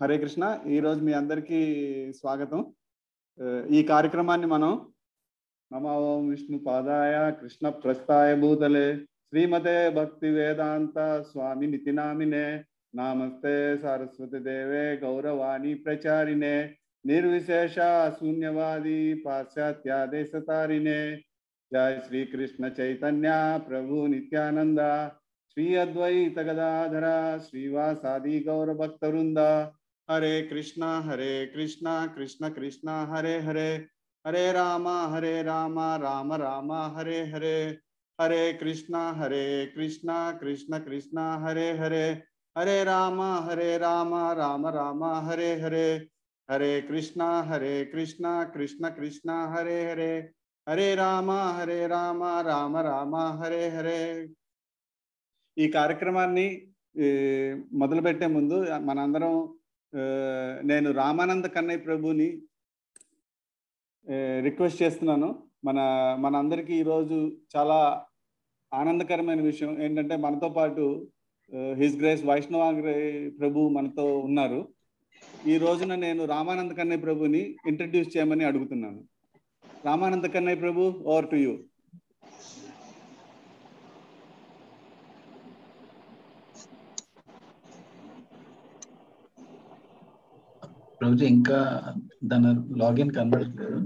హరే కృష్ణ. ఈరోజు మీ అందరికీ స్వాగతం. ఈ కార్యక్రమాన్ని మనం నమో ఓం విష్ణు పాదాయ కృష్ణ ప్రస్థాయ భూతలే శ్రీమతే భక్తి వేదాంత స్వామి నితి నామినే నమస్తే సరస్వతి దేవే గౌరవాణి ప్రచారిణే నిర్విశేష శూన్యవాది పాశ్చాత్యాదేశతారిణే జయ శ్రీకృష్ణ చైతన్య ప్రభు నిత్యానంద శ్రీ అద్వైత గదాధర శ్రీవాసాది గౌర భక్తవృంద. హరే కృష్ణ కృష్ణ కృష్ణ హరే హరే హరే రామ రామ రామ హరే హరే. హరే కృష్ణ కృష్ణ కృష్ణ హరే హరే హరే రామ రామ రామ హరే హరే. హరే కృష్ణ కృష్ణ కృష్ణ హరే హరే హరే రామ రామ రామ హరే హరే. ఈ కార్యక్రమాన్ని మొదలుపెట్టే ముందు మనందరం నేను రామానంద కన్నయ్య ప్రభుని రిక్వెస్ట్ చేస్తున్నాను. మనందరికీ ఈరోజు చాలా ఆనందకరమైన విషయం ఏంటంటే మనతో పాటు హిస్ గ్రేస్ వైష్ణవాంగ్రే ప్రభు మనతో ఉన్నారు. ఈ రోజున నేను రామానంద కన్నయ్య ప్రభుని ఇంట్రడ్యూస్ చేయమని అడుగుతున్నాను. రామానంద కన్నయ్య ప్రభు, ఓవర్ టు యూ. రోజు ఇంకా దాని లాగిన్ కనబడట్లేదు.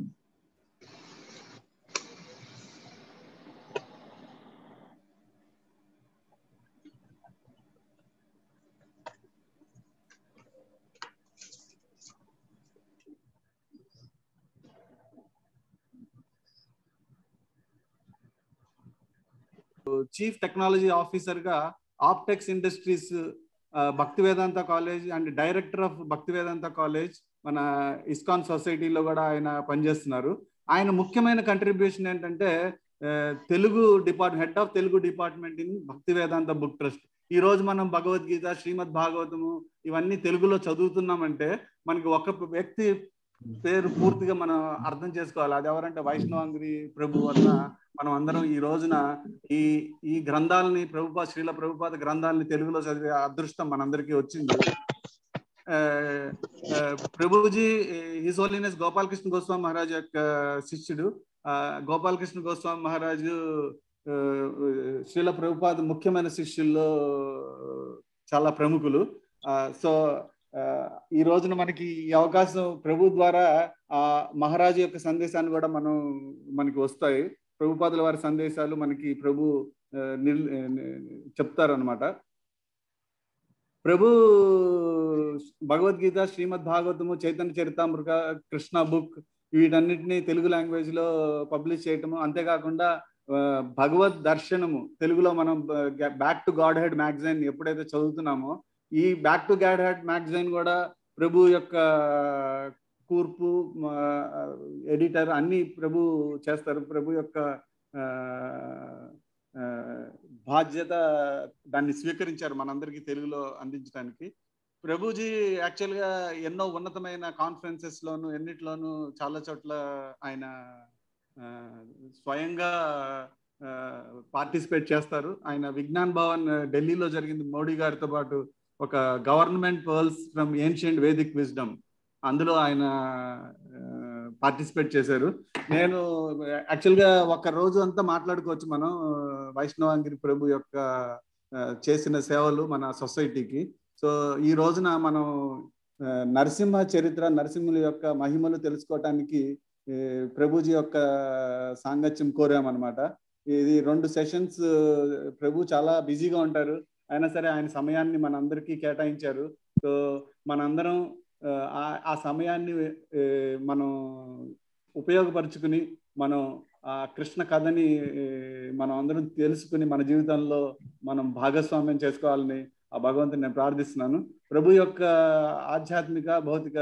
చీఫ్ టెక్నాలజీ ఆఫీసర్ గా ఆప్టెక్స్ ఇండస్ట్రీస్ భక్తి వేదాంత కాలేజ్ అండ్ డైరెక్టర్ ఆఫ్ భక్తి వేదాంత కాలేజ్ మన ఇస్కాన్ సొసైటీలో కూడా ఆయన పనిచేస్తున్నారు. ఆయన ముఖ్యమైన కంట్రిబ్యూషన్ ఏంటంటే Telugu head of Telugu department in భక్తి వేదాంత బుక్ ట్రస్ట్. ఈ రోజు మనం భగవద్గీత, శ్రీమద్ భాగవతము ఇవన్నీ తెలుగులో చదువుతున్నామంటే మనకి ఒక వ్యక్తి పేరు పూర్తిగా మనం అర్థం చేసుకోవాలి. అది ఎవరంటే వైష్ణవాంగ్రి ప్రభు వల్ల మనం అందరం ఈ రోజున ఈ గ్రంథాలని శ్రీల ప్రభుపాద గ్రంథాలని తెలుగులో చదివే అదృష్టం మనందరికీ వచ్చింది. ప్రభుజీ హిస్ హోలీనెస్ గోపాలకృష్ణ గోస్వామి మహారాజ్ యొక్క శిష్యుడు. గోపాలకృష్ణ గోస్వామి మహారాజు శ్రీల ప్రభుపాద ముఖ్యమైన శిష్యుల్లో చాలా ప్రముఖులు. సో ఈ రోజున మనకి ఈ అవకాశం ప్రభు ద్వారా ఆ మహారాజు యొక్క సందేశాన్ని కూడా మనకి వస్తాయి. ప్రభుపాదుల వారి సందేశాలు మనకి ప్రభు చెప్తారు అనమాట. ప్రభు భగవద్గీత, శ్రీమద్ భాగవతము, చైతన్య చరితామృత, కృష్ణ బుక్ వీటన్నిటిని తెలుగు లాంగ్వేజ్ లో పబ్లిష్ చేయటము, అంతేకాకుండా భగవద్ దర్శనము తెలుగులో మనం back to Godhead magazine ఎప్పుడైతే చదువుతున్నామో ఈ back to Godhead magazine కూడా ప్రభు యొక్క కూర్పు, ఎడిటర్ అన్ని ప్రభు చేస్తారు. ప్రభు యొక్క బాధ్యత దాన్ని స్వీకరించారు మనందరికీ తెలుగులో అందించడానికి. ప్రభుజీ యాక్చువల్గా ఎన్నో ఉన్నతమైన కాన్ఫరెన్సెస్ లోను ఎన్నిట్లోనూ చాలా చోట్ల ఆయన స్వయంగా పార్టిసిపేట్ చేస్తారు. ఆయన విజ్ఞాన్ భవన్ ఢిల్లీలో జరిగింది మోడీ గారితో పాటు ఒక government pearls from ancient Vedic wisdom, అందులో ఆయన పార్టిసిపేట్ చేశారు. నేను యాక్చువల్గా ఒక రోజు అంతా మాట్లాడుకోవచ్చు మనం వైష్ణవాంగిరి ప్రభు యొక్క చేసిన సేవలు మన సొసైటీకి. సో ఈ రోజున మనం నరసింహ చరిత్ర, నరసింహుల యొక్క మహిమలు తెలుసుకోవటానికి ప్రభుజీ యొక్క సాంగత్యం కోరామన్నమాట. ఇది 2 సెషన్స్. ప్రభు చాలా బిజీగా ఉంటారు, అయినా సరే ఆయన సమయాన్ని మనందరికీ కేటాయించారు. సో మనందరం ఆ సమయాన్ని మనం ఉపయోగపరుచుకుని మనం ఆ కృష్ణ కథని మనం అందరం తెలుసుకుని మన జీవితంలో మనం భాగస్వామ్యం చేసుకోవాలని ఆ భగవంతుని నేను ప్రార్థిస్తున్నాను. ప్రభు యొక్క ఆధ్యాత్మిక భౌతిక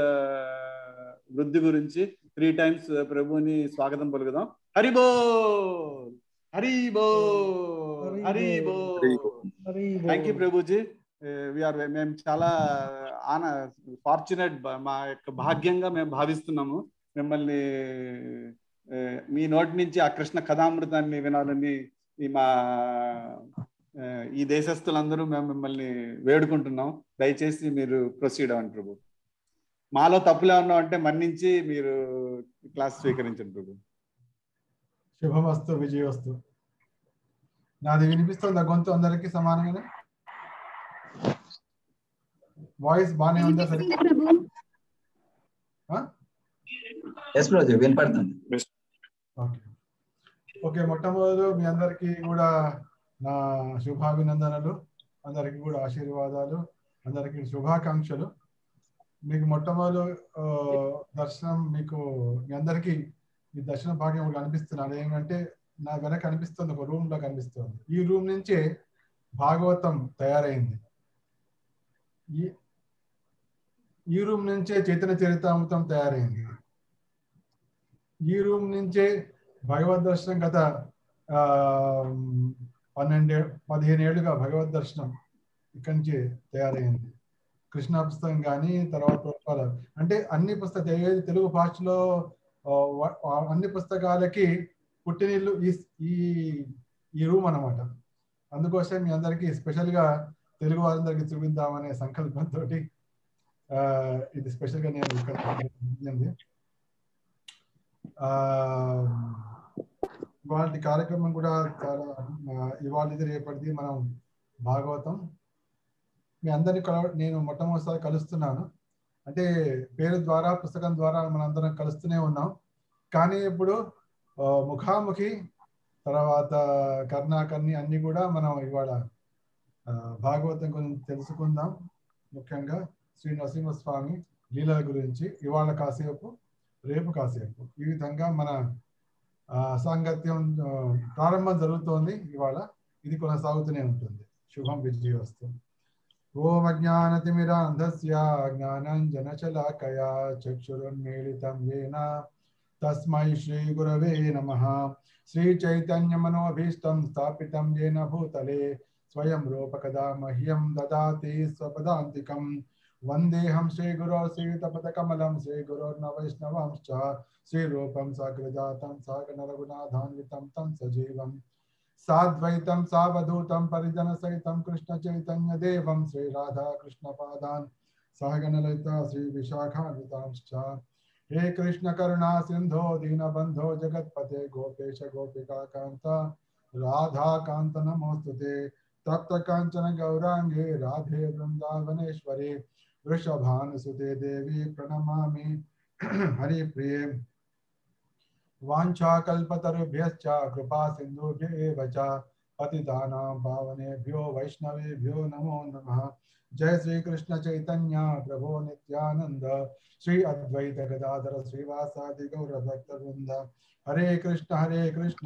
వృద్ధి గురించి 3 times ప్రభుని స్వాగతం పలుకుదాం. హరి బోల్, హరి బోల్, హరి బోల్. Thank you Prabhuji. మేము చాలా ఫార్చునేట్, మా యొక్క భాగ్యంగా మేము భావిస్తున్నాము మిమ్మల్ని మీ నోటి నుంచి ఆ కృష్ణ కథామృతాన్ని వినాలని ఈ దేశస్తులందరూ మేము మిమ్మల్ని వేడుకుంటున్నాం. దయచేసి మీరు ప్రొసీడ్ అవ్వండి ప్రభు. మాలో తప్పులే ఉన్నాం అంటే మన్నించి మీరు క్లాస్ స్వీకరించండి ప్రభు. శుభమస్తు, విజయవస్తు. నాది వినిపిస్తుందా గొంతు అందరికీ సమానంగానే? వాయిస్ బాగానే ఉందా సరే? వినపడుతుంది. ఓకే, మొట్టమొదలు మీ అందరికీ కూడా నా శుభాభినందనలు, అందరికీ కూడా ఆశీర్వాదాలు, అందరికీ శుభాకాంక్షలు. మీకు మొట్టమొదలు దర్శనం మీకు మీ అందరికీ ఈ దర్శన భాగ్యం కనిపిస్తున్నాను. ఏంటంటే నా వెనక కనిపిస్తుంది, ఒక రూమ్ లో కనిపిస్తుంది. ఈ రూమ్ నుంచే భాగవతం తయారైంది. ఈ రూమ్ నుంచే చైతన్య చరితామృతం తయారైంది. ఈ రూమ్ నుంచే భగవద్ దర్శనం గత 15 ఏళ్ళుగా భగవద్ దర్శనం ఇక్కడి నుంచి తయారైంది. కృష్ణ పుస్తకం కానీ తర్వాత అంటే అన్ని పుస్తకాలు తెలుగు భాషలో అన్ని పుస్తకాలకి పుట్టినిల్లు ఈ రూమ్ అన్నమాట. అందుకోసం మీ అందరికీ స్పెషల్గా తెలుగు వారందరికీ చూపిద్దామనే సంకల్పంతో ఇది స్పెషల్గా నేను ఇక్కడ ఇవాళ కార్యక్రమం కూడా చాలా ఇవాళ రేపటిది మనం భాగవతం మీ అందరినీ నేను మొట్టమొదటిసారి కలుస్తున్నాను. అంటే పేరు ద్వారా పుస్తకం ద్వారా మనందరం కలుస్తూనే ఉన్నాం. కానీ ఇప్పుడు ముఖాముఖి తర్వాత కర్ణాకర్ణి అన్ని కూడా మనం ఇవాళ భాగవతం గురించి తెలుసుకుందాం. ముఖ్యంగా శ్రీ నరసింహస్వామి లీలల గురించి ఇవాళ కాసేపు, రేపు కాసేపు, ఈ విధంగా మన సాంగత్యం ప్రారంభం జరుగుతోంది. ఇవాళ ఇది కొనసాగుతూనే ఉంటుంది. శుభం విజయవస్తు. ఓం అజ్ఞానతిమిరాంధస్య జ్ఞానాంజనశలాకయా చక్షురున్మీలితం యేన తస్మై శ్రీ గురవే నమః. శ్రీ చైతన్య మనోభీష్టం స్థాపితం యేన భూతలే స్వయం రూపకదా మహ్యం దదాతి స్వపదాంతికం. వందేహం శ్రీ గురో శ్రీయుతపదకమలం శ్రీ గురోర్న వైష్ణవాంశ్చ శ్రీ రూపం సాగ్రజాతం సాగర రఘునాథాన్వితం తం సజీవం సాద్వైతం సావధూతం పరిజన సహితం కృష్ణ చైతన్య దేవం శ్రీ రాధా కృష్ణ పాదాన్ సహగణ లలితా శ్రీ విశాఖాన్వితాంశ్చ. हे कृष्ण करुणा सिंधो दीनबंधो जगतपते गोपेश गोपिका कांत राधा कांत नमोस्तुते. तप्त कांचन गौरांगे राधे वृंदावनेश्वरी वृषभानुसुते देवी प्रणमामि हरिप्रिये. वाञ्छाकल्पतरुभ्यश्च कृपा सिन्धुभ्येव च पतितानां पावनेभ्यो वैष्णवेभ्यो नमो नमः. जय श्री कृष्ण चैतन्य प्रभो नित्यानंद श्री अद्वैत गदाधर श्रीवासादि गौर भक्त वृंद. हरे कृष्ण कृष्ण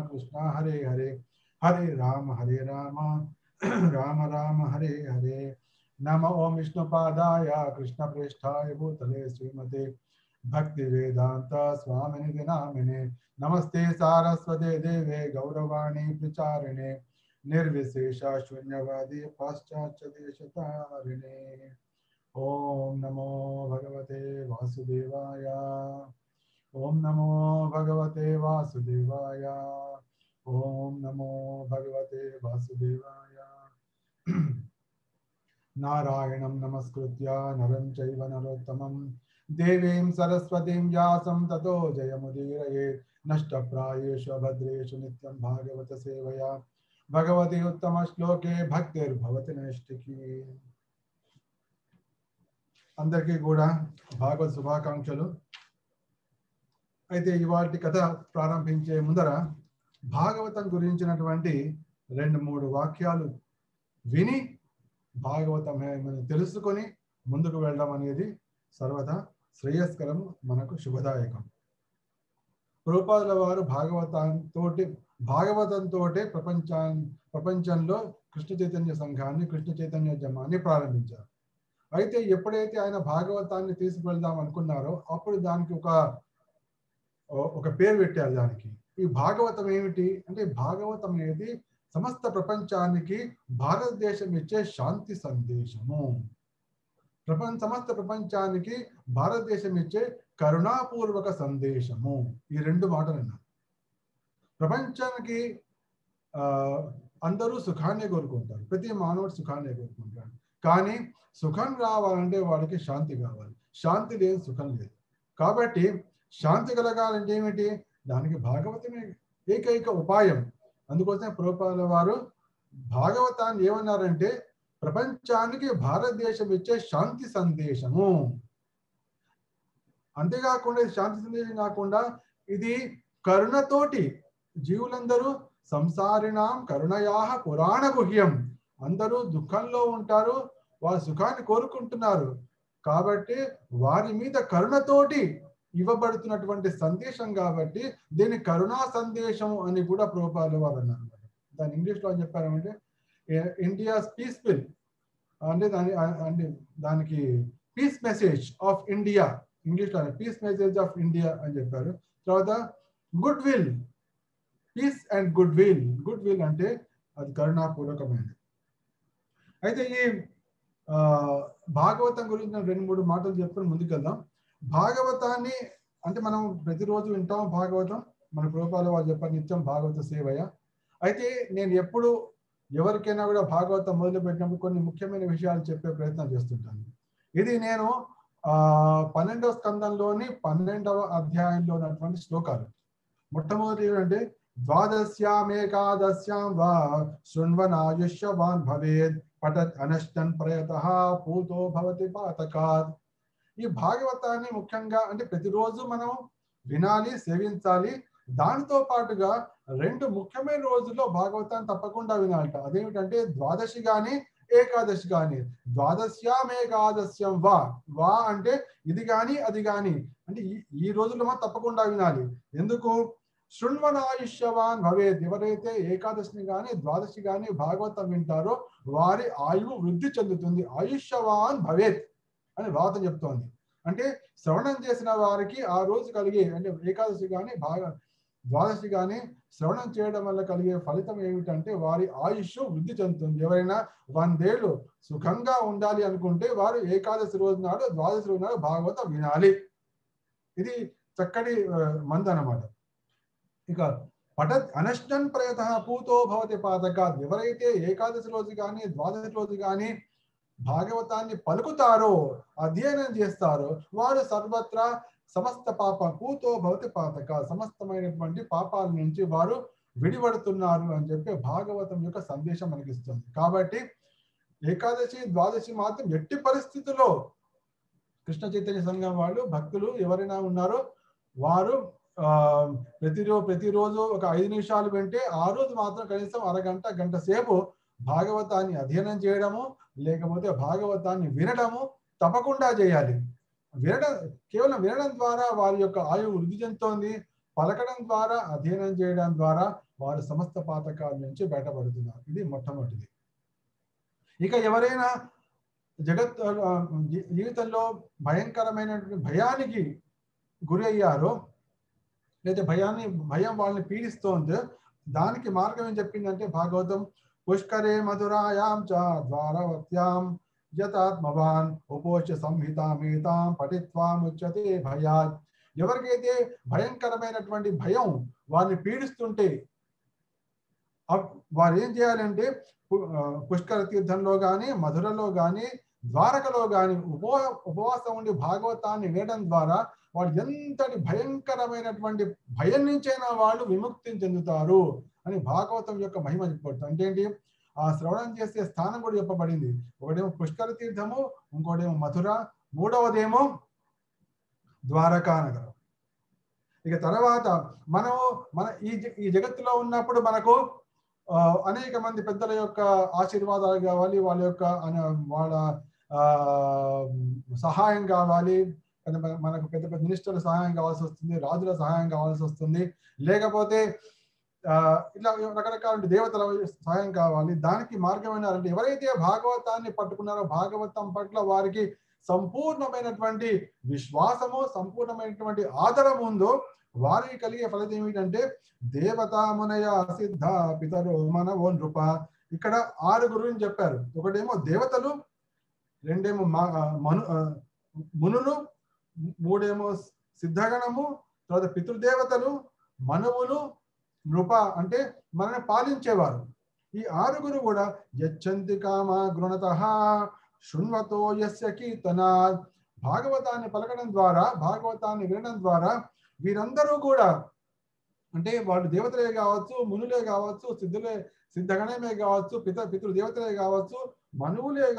कृष्ण हरे हरे, हरे राम राम राम हरे हरे. नमो ओम विष्णुपादाय कृष्ण प्रेष्ठाय भूतले श्रीमते भक्ति वेदांत स्वामिनिधि नामिने. नमस्ते सारस्वते देवे गौरवाणी प्रचारिणे निर्विशेष शून्यवादी पाश्चात्य देशतारिणे. ओम नमो भगवते वासुदेवाय. ओम नमो भगवते वासुदेवाय. ओम नमो भगवते वासुदेवाय. नारायणं नमस्कृत्य नरं चैव नरोत्तमं देवीं सरस्वतीं व्यासं ततो जयमुदीरयेत्. नष्टप्रायेषु भद्रेषु नित्यं भागवत सेवया भगवती उत्तम श्लोके भक्तिर्भवति नैष्ठिकी. అందరికీ కూడా భాగవత శుభాకాంక్షలు. అయితే ఇవాటి కథ ప్రారంభించే ముందర భాగవతం గురించినటువంటి 2-3 వాక్యాలు విని భాగవతం ఏమని తెలుసుకొని ముందుకు వెళ్ళడం అనేది సర్వదా శ్రేయస్కరం, మనకు శుభదాయకం. ప్రభుపాదుల వారు భాగవతంతో ప్రపంచంలో కృష్ణ చైతన్య సంఘాన్ని, కృష్ణ చైతన్య జమాన్ని ప్రారంభించారు. అయితే ఎప్పుడైతే ఆయన భాగవతాన్ని తీసుకువెళ్దాం అనుకున్నారో అప్పుడు దానికి ఒక పేరు పెట్టారు. దానికి ఈ భాగవతం ఏమిటి అంటే, భాగవతం అనేది సమస్త ప్రపంచానికి భారతదేశం ఇచ్చే శాంతి సందేశము. సమస్త ప్రపంచానికి భారతదేశం ఇచ్చే కరుణాపూర్వక సందేశము. ఈ 2 మాటలు అన్నారు. ప్రపంచానికి అందరూ సుఖాన్ని కోరుకుంటారు, ప్రతి మానవుడు సుఖాన్ని కోరుకుంటాడు. కానీ సుఖం రావాలంటే వాడికి శాంతి కావాలి. శాంతి లేదు, సుఖం లేదు. కాబట్టి శాంతి కలగాలంటే ఏమిటి? దానికి భాగవతమే ఏకైక ఉపాయం. అందుకోసం ప్రభుపాదుల వారు భాగవతాన్ని ఏమన్నారంటే ప్రపంచానికి భారతదేశం ఇచ్చే శాంతి సందేశము. అంతేకాకుండా శాంతి సందేశం కాకుండా ఇది కరుణతోటి జీవులందరూ సంసారిణాం కరుణయాహ పురాణ గుహ్యం, అందరూ దుఃఖంలో ఉంటారు, వారి సుఖాన్ని కోరుకుంటున్నారు. కాబట్టి వారి మీద కరుణతోటి ఇవ్వబడుతున్నటువంటి సందేశం కాబట్టి దీన్ని కరుణా సందేశం అని కూడా ప్రభుపాదుల వారు అన్నారు. దాని ఇంగ్లీష్లో అని చెప్పారంటే ఇండియాస్ పీస్ బిల్ అంటే దానికి పీస్ మెసేజ్ ఆఫ్ ఇండియా, ఇంగ్లీష్లో పీస్ మెసేజ్ ఆఫ్ ఇండియా అని చెప్పారు. తర్వాత goodwill, peace and goodwill, goodwill అంటే అది కరుణాపూర్వకమైనది. అయితే ఈ భాగవతం గురించి నేను 2-3 మాటలు చెప్పుకొని ముందుకెళ్దాం. భాగవతాన్ని అంటే మనం ప్రతిరోజు వింటాం భాగవతం, మన ప్రభుపాదుల వారు చెప్పారు నిత్యం భాగవత సేవయ. అయితే నేను ఎప్పుడు ఎవరికైనా కూడా భాగవతం మొదలు పెట్టినప్పుడు కొన్ని ముఖ్యమైన విషయాలు చెప్పే ప్రయత్నం చేస్తుంటాను. ఇది నేను 12వ స్కందంలోని 12వ అధ్యాయంలో ఉన్నటువంటి శ్లోకాలు. మొట్టమొదటి ఏంటంటే ద్వాదశ్యామేకాదశ్యాం వా శృణ్వనాయుష్యవాన్ భవేద్ పఠత్ అనష్టన్ ప్రయతః పూతో భవతి పాతకాత్. ఈ భాగవతాన్ని ముఖ్యంగా అంటే ప్రతిరోజు మనం వినాలి, సేవించాలి. దానితో పాటుగా 2 ముఖ్యమైన రోజుల్లో భాగవతాన్ని తప్పకుండా వినాలట. అదేమిటంటే ద్వాదశి గాని ఏకాదశి గాని. ద్వాదశ్యాం ఏకాదశ్యం వా, వా అంటే ఇది గాని అది గాని అంటే ఈ రోజుల్లో మనం తప్పకుండా వినాలి. ఎందుకు? శృణ్వనాయుష్యవాన్ భవేత్, ఎవరైతే ఏకాదశిని గాని ద్వాదశి గాని భాగవతం వింటారో వారి ఆయువు వృద్ధి చెందుతుంది. ఆయుష్యవాన్ భవేత్ అని భాగవతం చెప్తోంది. అంటే శ్రవణం చేసిన వారికి ఆ రోజు కలిగే అంటే ఏకాదశి గాని ద్వాదశి గాని శ్రవణం చేయడం వల్ల కలిగే ఫలితం ఏమిటంటే వారి ఆయుష్ వృద్ధి చెందుతుంది. ఎవరైనా 100 ఏళ్ళు సుఖంగా ఉండాలి అనుకుంటే వారు ఏకాదశి రోజు నాడు ద్వాదశి రోజు నాడు భాగవతం వినాలి. ఇది చక్కటి మందు అన్నమాట. ఇక పఠత్ అనష్టన్ ప్రయతః పూతో భవతి పాతకాత్, ఎవరైతే ఏకాదశి రోజు కానీ ద్వాదశి రోజు కానీ భాగవతాన్ని పలుకుతారో అధ్యయనం చేస్తారో వారు సర్వత్రా సమస్త పాప పూతో భవతి పాతక, సమస్తమైనటువంటి పాపాల నుంచి వారు విడిపడుతున్నారు అని చెప్పి భాగవతం యొక్క సందేశం మనకిస్తుంది. కాబట్టి ఏకాదశి ద్వాదశి మాత్రం ఎట్టి పరిస్థితుల్లో కృష్ణ చైతన్య సంఘం వాళ్ళు భక్తులు ఎవరైనా ఉన్నారో వారు ప్రతిరోజు ఒక 5 నిమిషాలు వింటే ఆ రోజు మాత్రం కనీసం అరగంట గంట సేపు భాగవతాన్ని అధ్యయనం చేయడము లేకపోతే భాగవతాన్ని వినడము తప్పకుండా చేయాలి. కేవలం వినడం ద్వారా వారి యొక్క ఆయువు వృద్ధి చెందుతోంది. పలకడం ద్వారా అధ్యయనం చేయడం ద్వారా వారు సమస్త పాతకాల నుంచి బయటపడుతున్నారు. ఇది మొట్టమొదటిది. ఇక ఎవరైనా జీవితంలో భయంకరమైనటువంటి భయానికి గురి అయ్యారో లేదా భయం వాళ్ళని పీడిస్తోంది, దానికి మార్గం ఏం చెప్పిందంటే భాగవతం పుష్కరే మధురాయాం చ ద్వారవత్యాం యతాత్మవాన్ ఉపోచ సంహితామేతాం పఠిత్వా ముచ్యతే భయాత్. ఎవరికైతే భయంకరమైనటువంటి భయం వారిని పీడిస్తుంటే వారు ఏం చేయాలంటే పుష్కర తీర్థంలో కానీ మధురలో కానీ ద్వారకలో కానీ ఉపవాసం ఉండి భాగవతాన్ని వినడం ద్వారా వాడు ఎంతటి భయంకరమైనటువంటి భయం నుంచైనా వాళ్ళు విముక్తిని చెందుతారు అని భాగవతం యొక్క మహిమ చెప్పబడుతుంది. అంటే ఏంటి? ఆ శ్రవణం చేసే స్థానం కూడా చెప్పబడింది. ఒకటేమో పుష్కర తీర్థము, ఇంకోటేమో మధుర, మూడవదేమో ద్వారకా నగరం. ఇక తర్వాత మన ఈ జగత్తులో ఉన్నప్పుడు మనకు అనేక మంది పెద్దల యొక్క ఆశీర్వాదాలు కావాలి, వాళ్ళ సహాయం కావాలి, మనకు పెద్ద పెద్ద మినిస్టర్ల సహాయం కావాల్సి వస్తుంది, రాజుల సహాయం కావాల్సి వస్తుంది, లేకపోతే ఇట్లా రకరకాల దేవతల సహాయం కావాలి. దానికి మార్గం ఏంటంటే ఎవరైతే భాగవతాన్ని పట్టుకున్నారో భాగవతం పట్ల వారికి సంపూర్ణమైనటువంటి విశ్వాసము సంపూర్ణమైనటువంటి ఆదరం ఉందో వారికి కలిగే ఫలితం ఏమిటంటే దేవతామునయ సిద్ధ పితరో మనవో నృప. ఇక్కడ 6 చెప్పారు. ఒకటేమో దేవతలు, రెండేమో మునులు, మూడేమో సిద్ధగణము, తర్వాత పితృదేవతలు, మనువులు, నృప అంటే మనల్ని పాలించేవారు. ఈ 6 కూడా యచ్చంతి కామ గృణతః శృణ్వతో యస్య కీర్తనాత్ భాగవతాన్ని పలకడం ద్వారా, భాగవతాన్ని వినడం ద్వారా వీరందరూ కూడా, అంటే వాళ్ళు దేవతలే కావచ్చు, మునులే కావచ్చు, సిద్ధగణమే కావచ్చు, పితృదేవతలే కావచ్చు, మనువులే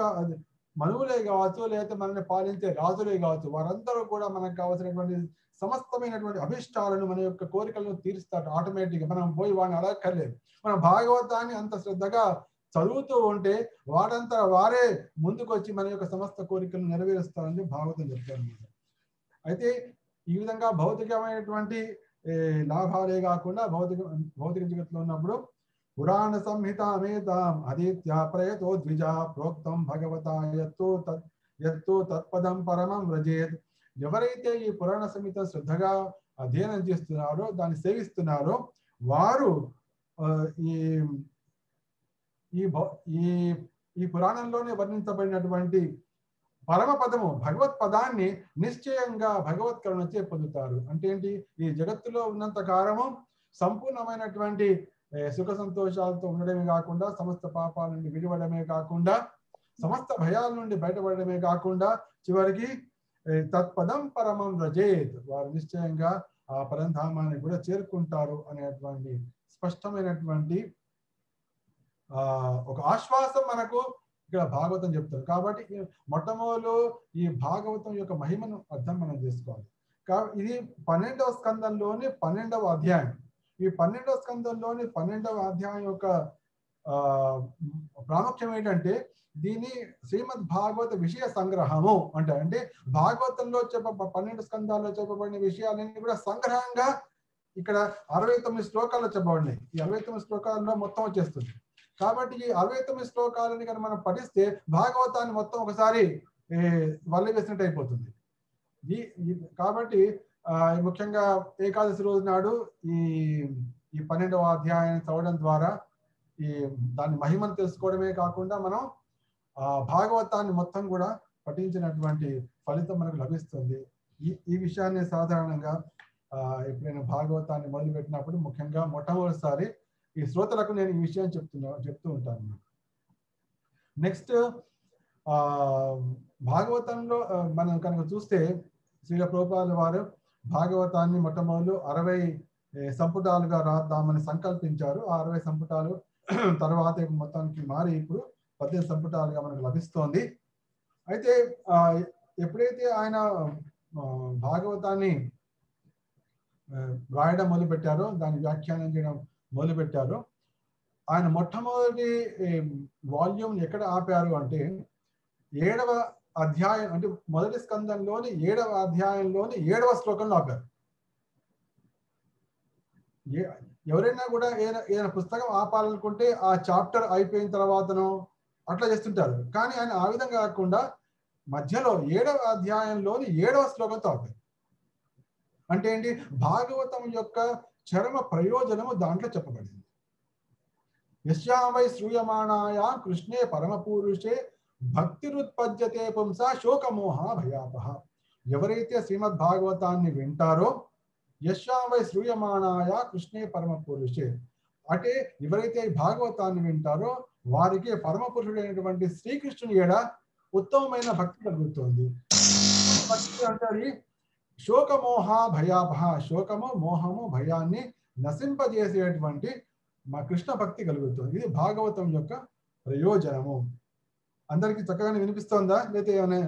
కావచ్చు, లేకపోతే మనల్ని పాలించే రాజులే కావచ్చు, వారందరూ కూడా మనకు కావాల్సినటువంటి సమస్తమైనటువంటి అభిష్టాలను, మన యొక్క కోరికలను తీరుస్తారు ఆటోమేటిక్గా. మనం పోయి వాడిని అడగక్కర్లేదు. మన భాగవతాన్ని అంత శ్రద్ధగా చదువుతూ ఉంటే వారంతా వారే ముందుకు వచ్చి మన యొక్క సమస్త కోరికలను నెరవేరుస్తారని భాగవతం చెప్తారు. అయితే ఈ విధంగా భౌతికమైనటువంటి లాభాలే కాకుండా భౌతిక జగత్తులో ఉన్నప్పుడు పురాణ సంహితామేతాం అదిత్య ప్రయతో ద్విజ ప్రోక్తం భగవతా యత్తు తత్పదం పరమం వ్రజేత్. ఎవరైతే ఈ పురాణ సంహిత శ్రద్ధగా అధ్యయనం చేస్తున్నారో, దాన్ని సేవిస్తున్నారో, వారు ఈ పురాణంలోనే వర్ణించబడినటువంటి పరమ పదము భగవత్ పదాన్ని నిశ్చయంగా భగవత్ కరుణచే పొందుతారు. అంటే ఏంటి? ఈ జగత్తులో ఉన్నంత కాలము సంపూర్ణమైనటువంటి సుఖ సంతోషాలతో ఉండడమే కాకుండా, సమస్త పాపాల నుండి విడివడమే కాకుండా, సమస్త భయాల నుండి బయటపడమే కాకుండా, చివరికి తత్పదం పరమం రజేత్, వారు నిశ్చయంగా ఆ పరంధామాన్ని కూడా చేరుకుంటారు అనేటువంటి స్పష్టమైనటువంటి ఒక ఆశ్వాసం మనకు ఇక్కడ భాగవతం చెప్తారు. కాబట్టి మొట్టమొదలు ఈ భాగవతం యొక్క మహిమను అర్థం మనం చేసుకోవాలి. ఇది 12వ స్కందంలోని 12వ అధ్యాయం. ఈ 12వ స్కందంలోని 12వ అధ్యాయం యొక్క ప్రాముఖ్యం ఏంటంటే, దీని శ్రీమద్ భాగవత విషయ సంగ్రహము అంటే భాగవతంలో 12 స్కందాల్లో చెప్పబడిన విషయాలన్నీ కూడా సంగ్రహంగా ఇక్కడ 69 శ్లోకాల్లో చెప్పబడినాయి. ఈ 69 శ్లోకాల్లో మొత్తం వచ్చేస్తుంది. కాబట్టి ఈ 69 శ్లోకాలని కనుక మనం పఠిస్తే భాగవతాన్ని మొత్తం ఒకసారి వల్లి వేసినట్టు అయిపోతుంది. కాబట్టి ముఖ్యంగా ఏకాదశి రోజు నాడు ఈ 12వ అధ్యాయాన్ని చదవడం ద్వారా దాని మహిమను తెలుసుకోవడమే కాకుండా, మనం భాగవతాన్ని మొత్తం కూడా పఠించినటువంటి ఫలితం మనకు లభిస్తుంది. ఈ విషయాన్ని సాధారణంగా ఎప్పుడైనా భాగవతాన్ని మొదలుపెట్టినప్పుడు, ముఖ్యంగా మొట్టమొదటిసారి ఈ శ్రోతలకు నేను ఈ విషయం చెప్తూ ఉంటాను. నెక్స్ట్ భాగవతంలో మనం కనుక చూస్తే, శ్రీల ప్రభుపాదుల వారు భాగవతాన్ని మొట్టమొదలు 60 సంపుటాలుగా రాద్దామని సంకల్పించారు. ఆ 60 సంపుటాలు తర్వాత మొత్తానికి మారి ఇప్పుడు 18 సంపుటాలుగా మనకు లభిస్తోంది. అయితే ఎప్పుడైతే ఆయన భాగవతాన్ని రాయడం మొదలుపెట్టారో, దాన్ని వ్యాఖ్యానం చేయడం మొదలుపెట్టారు, ఆయన మొట్టమొదటి వాల్యూమ్ ఎక్కడ ఆపారు అంటే 7వ అధ్యాయం, అంటే మొదటి స్కందంలోని 7వ అధ్యాయంలోని 7వ శ్లోకంలో ఆపారు. ఎవరైనా కూడా ఏదైనా పుస్తకం ఆపాలనుకుంటే ఆ చాప్టర్ అయిపోయిన తర్వాతనో అట్లా చేస్తుంటారు. కానీ ఆయన ఆ విధంగా కాకుండా మధ్యలో 7వ అధ్యాయంలోని 7వ శ్లోకంతో ఆపారు. అంటే ఏంటి? భాగవతం యొక్క చరమ ప్రయోజనము దాంట్లో చెప్పబడింది. యస్యావై శ్రూయమాణాయ కృష్ణే పరమపురుషే భక్తిరుత్పద్యతే పుంస శోకమోహ భయాపహ. ఎవరైతే శ్రీమద్ భాగవతాన్ని వింటారో, యస్యావై శ్రూయమాణాయ కృష్ణే పరమపురుషే, అంటే ఎవరైతే భాగవతాన్ని వింటారో వారికి పరమపురుషుడైనటువంటి శ్రీకృష్ణుని ఎడ ఉత్తమమైన భక్తి కలుగుతుంది. భక్తి అంటే శోకమోహ భయాపహ, శోకము, మోహము, భయాన్ని నశింపజేసేటువంటి మా కృష్ణ భక్తి కలుగుతుంది. ఇది భాగవతం యొక్క ప్రయోజనము. అందరికీ చక్కగానే వినిపిస్తోందా? లేకపోతే ఏమైనా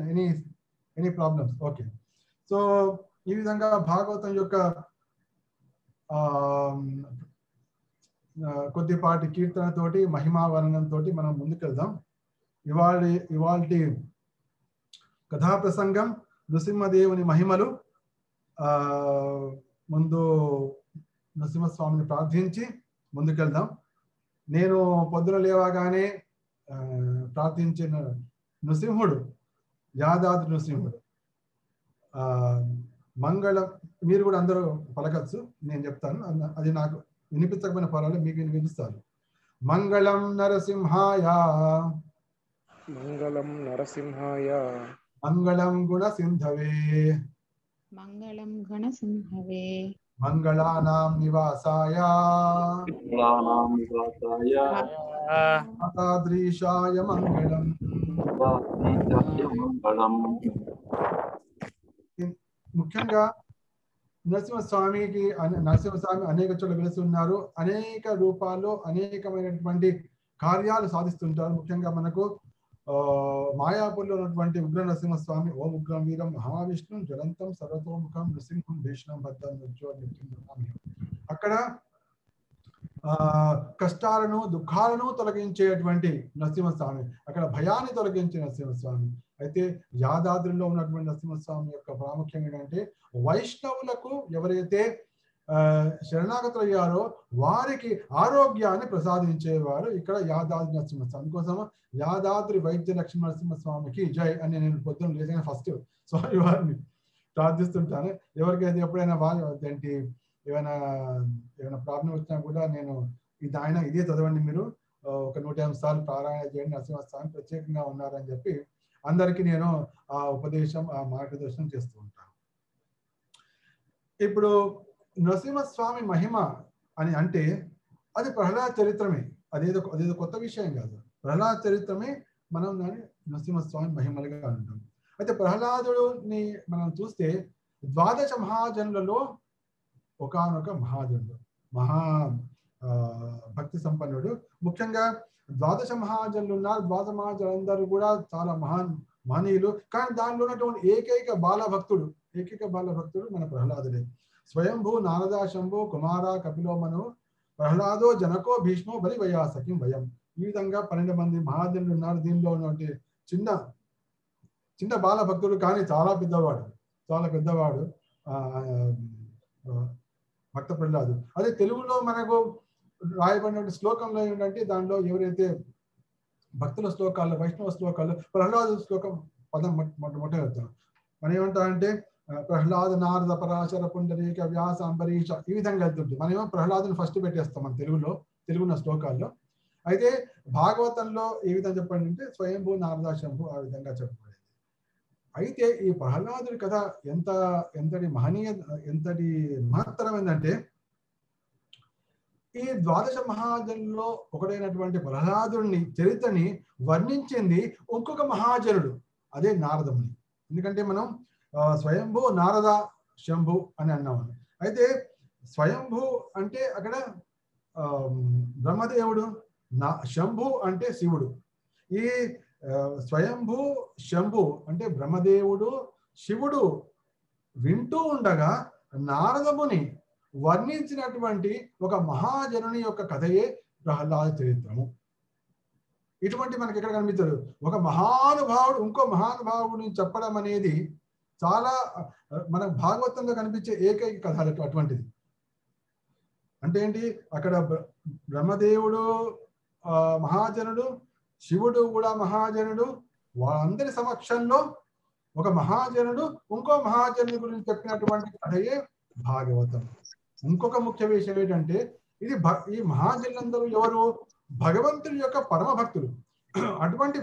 ఎనీ ప్రాబ్లమ్స్? ఓకే. సో ఈ విధంగా భాగవతం యొక్క కొద్దిపాటి కీర్తనతోటి, మహిమావర్ణనంతో మనం ముందుకెళ్దాం. ఇవాల్టి కథా ప్రసంగం నృసింహదేవుని మహిమలు. ముందు నృసింహస్వామిని ప్రార్థించి ముందుకెళ్దాం. నేను పొద్దున లేవగానే ప్రార్థించిన నృసింహుడు, యాదాద్రి నృసింహుడు మంగళం. మీరు కూడా అందరూ పలకచ్చు, నేను చెప్తాను. అది నాకు వినిపించకపోయిన పర్వాలేదు, మీకు వినిపిస్తాను. మంగళం నరసింహాయ, మంగళం నరసింహాయ, మంగళం గుణసింధవే, మంగళం గణసింహవే, మంగళానాం నివాసాయ, మాతాద్రీశాయ మంగళం, ముఖ్యంగా నరసింహస్వామి అనేక చోట్ల వెలిసి ఉన్నారు. అనేక రూపాల్లో అనేకమైనటువంటి కార్యాలు సాధిస్తుంటారు. ముఖ్యంగా మనకు మాయాపూర్లో ఉన్నటువంటి ఉగ్ర నరసింహస్వామి ఓం ఉగ్రం వీరం మహావిష్ణు జ్వలంతం సర్వతోముఖం నృసింహం భీష్ణం భద్రం అక్కడ కష్టాలను దుఃఖాలను తొలగించేటువంటి నరసింహస్వామి, అక్కడ భయాన్ని తొలగించే నరసింహస్వామి. అయితే యాదాద్రిలో ఉన్నటువంటి నరసింహస్వామి యొక్క ప్రాముఖ్యం ఏంటంటే వైష్ణవులకు ఎవరైతే శరణాగతులు అయ్యారో వారికి ఆరోగ్యాన్ని ప్రసాదించేవారు ఇక్కడ యాదాద్రి నరసింహస్వామి. కోసం యాదాద్రి వైద్య లక్ష్మీ నరసింహస్వామికి జై అని నేను పొద్దున్న లేదని ఫస్ట్ స్వామి వారిని ప్రార్థిస్తుంటాను. ఎవరికైతే ఎప్పుడైనా ఏంటి ఏమైనా ప్రాబ్లం వచ్చినా కూడా నేను ఇదే చదవండి, మీరు ఒక 150 సార్లు పారాయణ చేయండి, నరసింహస్వామి ప్రత్యేకంగా ఉన్నారని చెప్పి అందరికీ నేను ఆ ఉపదేశం ఆ మార్గదర్శనం చేస్తూ ఉంటాను. ఇప్పుడు నరసింహస్వామి మహిమ అని అంటే అది ప్రహ్లాద చరిత్రమే, అదేదో కొత్త విషయం కాదు. ప్రహ్లాద చరిత్రమే మనం దాన్ని నరసింహస్వామి మహిమలుగా అంటాం. అయితే ప్రహ్లాదుని మనం చూస్తే 12 మహాజనులలో ఒకానొక మహాజనుడు, భక్తి సంపన్నుడు. ముఖ్యంగా 12 మహాజనులు ఉన్నారు. 12 మహాజనులందరూ కూడా చాలా మహనీయులు. కానీ దానిలో ఉన్నటువంటి ఏకైక బాల భక్తుడు మన ప్రహ్లాదుడే. స్వయంభూ నారద శంభు కుమార కపిలో మను ప్రహ్లాదో జనకో భీష్మో బలి వయాసకిం భయం. ఈ విధంగా 12 మంది మహాజనులు ఉన్నారు. దీనిలో ఉన్నటువంటి చిన్న బాల భక్తుడు, కానీ చాలా పెద్దవాడు భక్త ప్రహ్లాదు. అదే తెలుగులో మనకు రాయబడిన శ్లోకంలో ఏంటంటే దానిలో ఎవరైతే భక్తుల శ్లోకాలు, వైష్ణవ శ్లోకాలు, ప్రహ్లాదు శ్లోకం పదం మొట్టమొదటి మనం ఏమంటామంటే ప్రహ్లాద నారద పరాశర పుండరీక వ్యాస అంబరీష ఈ విధంగా వెళ్తుంటుంది. మనమేమో ప్రహ్లాదుని ఫస్ట్ పెట్టేస్తాం మన తెలుగున్న శ్లోకాల్లో. అయితే భాగవతంలో ఏ విధంగా చెప్పండి అంటే స్వయంభూ నారద శంభు ఆ విధంగా చెప్పబడింది. అయితే ఈ ప్రహ్లాదుడి కథ ఎంతటి మహత్తరమైందంటే ఈ 12 మహాజనుల్లో ఒకడైనటువంటి ప్రహ్లాదుని చరిత్రని వర్ణించింది ఇంకొక మహాజనుడు, అదే నారదముని. ఎందుకంటే మనం స్వయంభూ నారద శంభు అని అన్నాము. అయితే స్వయంభూ అంటే అక్కడ బ్రహ్మదేవుడు, శంభు అంటే శివుడు. ఈ స్వయంభూ శంభు అంటే బ్రహ్మదేవుడు శివుడు వింటూ ఉండగా నారదముని వర్ణించినటువంటి ఒక మహాజనుని యొక్క కథయే ప్రహ్లాద చరిత్రము. ఇటువంటి మనకి ఎక్కడ కనిపించదు. ఒక మహానుభావుడు ఇంకో మహానుభావుడిని చెప్పడం అనేది చాలా మన భాగవతంలో కనిపించే ఏకైక కథ అటువంటిది. అంటే ఏంటి, అక్కడ బ్రహ్మదేవుడు మహాజనుడు, శివుడు కూడా మహాజనుడు, వాళ్ళందరి సమక్షంలో ఒక మహాజనుడు ఇంకో మహాజనుడి గురించి చెప్పినటువంటి కథయే భాగవతం. ఇంకొక ముఖ్య విషయం ఏంటంటే ఈ మహాజనులందరూ ఎవరు? భగవంతుడి యొక్క పరమ భక్తులు. అటువంటి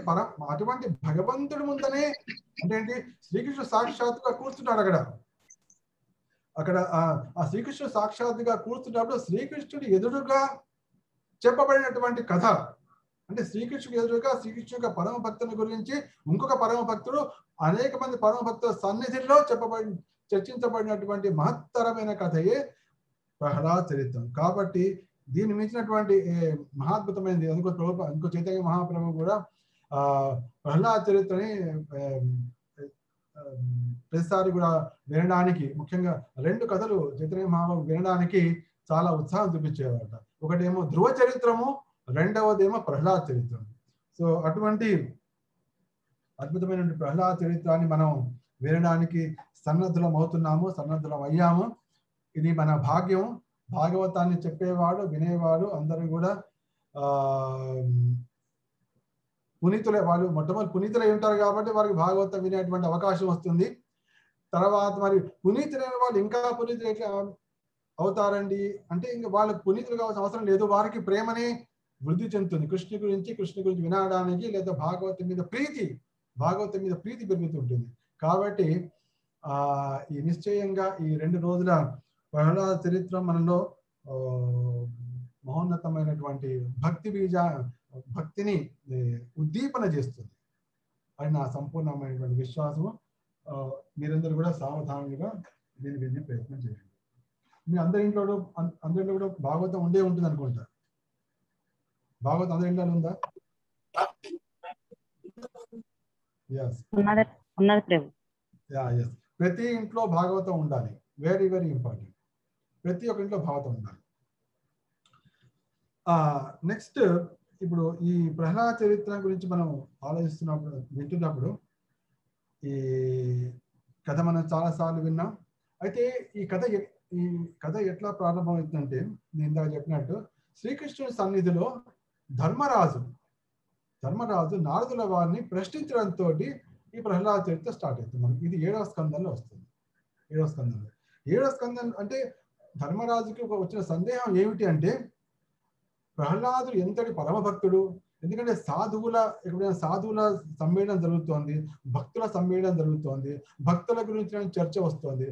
భగవంతుడి ముందనే అంటే ఏంటి, శ్రీకృష్ణుడు సాక్షాత్తుగా కూర్చున్నాడు అక్కడ ఆ శ్రీకృష్ణుడు సాక్షాత్తుగా కూర్చున్నప్పుడు శ్రీకృష్ణుడి ఎదురుగా చెప్పబడినటువంటి కథ. అంటే శ్రీకృష్ణుడు ఎదురుగా శ్రీకృష్ణుడు యొక్క పరమ భక్తుని గురించి ఇంకొక పరమ భక్తుడు అనేక మంది పరమ భక్తుల సన్నిధిలో చర్చించబడినటువంటి మహత్తరమైన కథయే ప్రహ్లాద చరిత్రం. కాబట్టి దీన్ని మించినటువంటి మహాద్భుతమైనది ఇంకో చైతన్య మహాప్రభు కూడా ప్రహ్లాద చరిత్రని ప్రతిసారి కూడా వినడానికి, ముఖ్యంగా 2 కథలు చైతన్య మహాప్రభు వినడానికి చాలా ఉత్సాహం చూపించేవారట. ఒకటేమో ధ్రువ చరిత్రము, రెండవదేమో ప్రహ్లాద చరిత్రం. సో అటువంటి అద్భుతమైన ప్రహ్లాద చరిత్రాన్ని మనం వినడానికి సన్నద్ధులం అయ్యాము. ఇది మన భాగ్యం. భాగవతాన్ని చెప్పేవాడు, వినేవాడు అందరూ కూడా వాళ్ళు మొట్టమొదటి పునీతులై ఉంటారు కాబట్టి వారికి భాగవతం వినేటువంటి అవకాశం వస్తుంది. తర్వాత మరి పునీతులైన వాళ్ళు ఇంకా పునీతులు ఎట్లా అవుతారండి అంటే ఇంకా వాళ్ళకి పునీతులు కావాల్సిన అవసరం లేదు. వారికి ప్రేమనే వృద్ధి చెందుతుంది. కృష్ణు గురించి వినడానికి, లేదా భాగవతం మీద ప్రీతి పెరుగుతుంటుంది. కాబట్టి ఈ నిశ్చయంగా ఈ 2 రోజుల ప్రహ్లాద చరిత్ర మనలో మహోన్నతమైనటువంటి భక్తిని ఉద్దీపన చేస్తుంది. అని నా సంపూర్ణమైనటువంటి విశ్వాసము. మీరందరూ కూడా సావధానంగా దీన్ని వినే ప్రయత్నం చేయండి. మీ అందరింట్లో కూడా భాగవతం ఉండే ఉంటుంది అనుకుంటా. భాగవతం అందరి ఇంట్లో ఉందా? ప్రతి ఇంట్లో భాగవతం ఉండాలి. Very very important. ప్రతి ఒక్క ఇంట్లో భాగవతం ఉండాలి. నెక్స్ట్, ఇప్పుడు ఈ ప్రహ్లాద చరిత్ర గురించి మనం ఆలోచిస్తున్నప్పుడు, వింటున్నప్పుడు ఈ కథ మనం చాలాసార్లు విన్నాం. అయితే ఈ కథ ఎట్లా ప్రారంభమవుతుందంటే, నేను ఇందాక చెప్పినట్టు శ్రీకృష్ణుడి సన్నిధిలో ధర్మరాజు నారదుల వారిని ప్రశ్నించడంతో ఈ ప్రహ్లాద చరిత్ర స్టార్ట్ అవుతుంది. మనకి ఇది 7వ స్కందంలో వస్తుంది. 7వ స్కందం అంటే ధర్మరాజుకి వచ్చిన సందేహం ఏమిటి అంటే, ప్రహ్లాదుడు ఎంతటి పరమభక్తుడు. ఎందుకంటే ఎప్పుడైనా సాధువుల సమ్మేళనం జరుగుతోంది, భక్తుల సమ్మేళనం జరుగుతోంది, భక్తుల గురించి చర్చ వస్తోంది.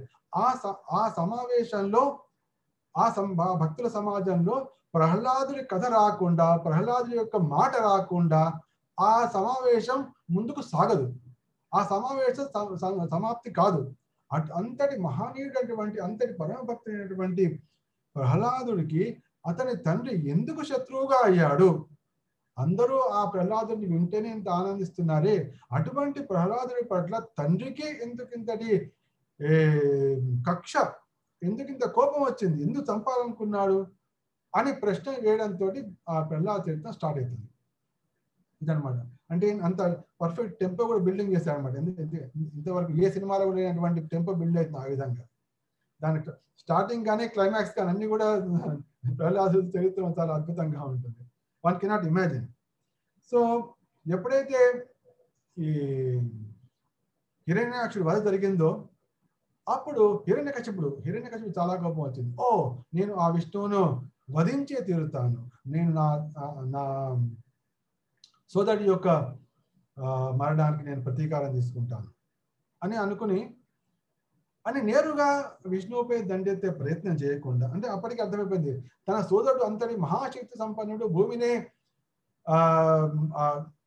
ఆ సమావేశంలో భక్తుల సమాజంలో ప్రహ్లాదుడి కథ రాకుండా, ప్రహ్లాదుడి యొక్క మాట రాకుండా ఆ సమావేశం ముందుకు సాగదు. ఆ సమావేశం సమాప్తి కాదు. అంతటి మహనీయుడైనటువంటి, అంతటి పరమభక్తుడైనటువంటి ప్రహ్లాదుడికి అతని తండ్రి ఎందుకు శత్రువుగా అయ్యాడు? అందరూ ఆ ప్రహ్లాదుడిని వింటేనే ఇంత ఆనందిస్తున్నారే, అటువంటి ప్రహ్లాదుడి పట్ల తండ్రికి ఎందుకింతటి కక్ష, ఎందుకింత కోపం వచ్చింది, ఎందుకు చంపాలనుకున్నాడు అని ప్రశ్న వేయడంతో ఆ ప్రహ్లాద చరిత్ర స్టార్ట్ అవుతుంది. ఇదనమాట. అంటే అంత పర్ఫెక్ట్ టెంపో కూడా బిల్డింగ్ చేశారనమాట. ఇంతవరకు ఏ సినిమాలో కూడా లేనటువంటి టెంపో బిల్డ్ అవుతుంది ఆ విధంగా. దానికి స్టార్టింగ్ కానీ క్లైమాక్స్ కానీ అన్ని కూడా ప్రహ్లాద చరిత్ర చాలా అద్భుతంగా ఉంటుంది. One cannot imagine. సో ఎప్పుడైతే ఈ హిరణ్యాక్షుడి వధ జరిగిందో అప్పుడు హిరణ్యకశిపుడు చాలా కోపం వచ్చింది. నేను ఆ విష్ణువును వధించే తీరుతాను, నేను నా సోదరుడి యొక్క మరణానికి నేను ప్రతీకారం తీసుకుంటాను అని అనుకుని నేరుగా విష్ణువుపై దండెత్తే ప్రయత్నం చేయకుండా, అంటే అప్పటికి అర్థమైపోయింది తన సోదరుడు అంతటి మహాశక్తి సంపన్నుడు, భూమినే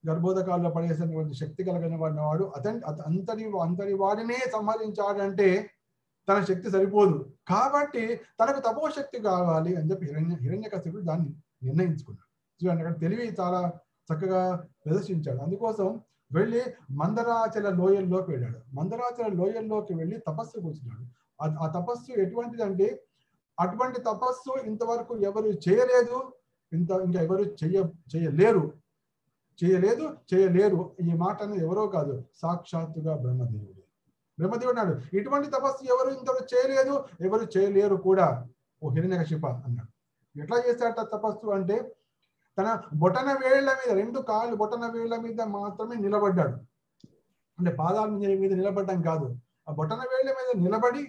గర్భోదకాల్లో పడేసినటువంటి శక్తి కలిగిన వాడు, అంతటి వాడినే సంహరించాడంటే తన శక్తి సరిపోదు, కాబట్టి తనకు తపోశక్తి కావాలి అని చెప్పి హిరణ్యకశిపుడు దాన్ని నిర్ణయించుకున్నాడు. చూడండి, అక్కడ తెలివి చాలా చక్కగా ప్రదర్శించాడు. అందుకోసం వెళ్ళి మందరాచల లోయల్లోకి వెళ్ళాడు. మందరాచల లోయల్లోకి వెళ్ళి తపస్సు కూర్చున్నాడు. ఆ తపస్సు ఎటువంటిదంటే, అటువంటి తపస్సు ఇంతవరకు ఎవరు చేయలేదు, ఇంకా ఎవరు చేయలేరు. ఈ మాట అనేది ఎవరో కాదు, సాక్షాత్తుగా బ్రహ్మదేవుడు అన్నాడు. ఇటువంటి తపస్సు ఎవరు ఇంతవరకు చేయలేదు, ఎవరు చేయలేరు కూడా ఓ హిరణ్యకశిప అన్నాడు. ఎట్లా చేశాట తపస్సు అంటే, తన బొటన వేళ్ల మీద, 2 కాళ్ళు బొటన వేళ్ల మీద మాత్రమే నిలబడ్డాడు. అంటే పాదాల మీద నిలబడ్డం కాదు, ఆ బొటన వేళ్ల మీద నిలబడి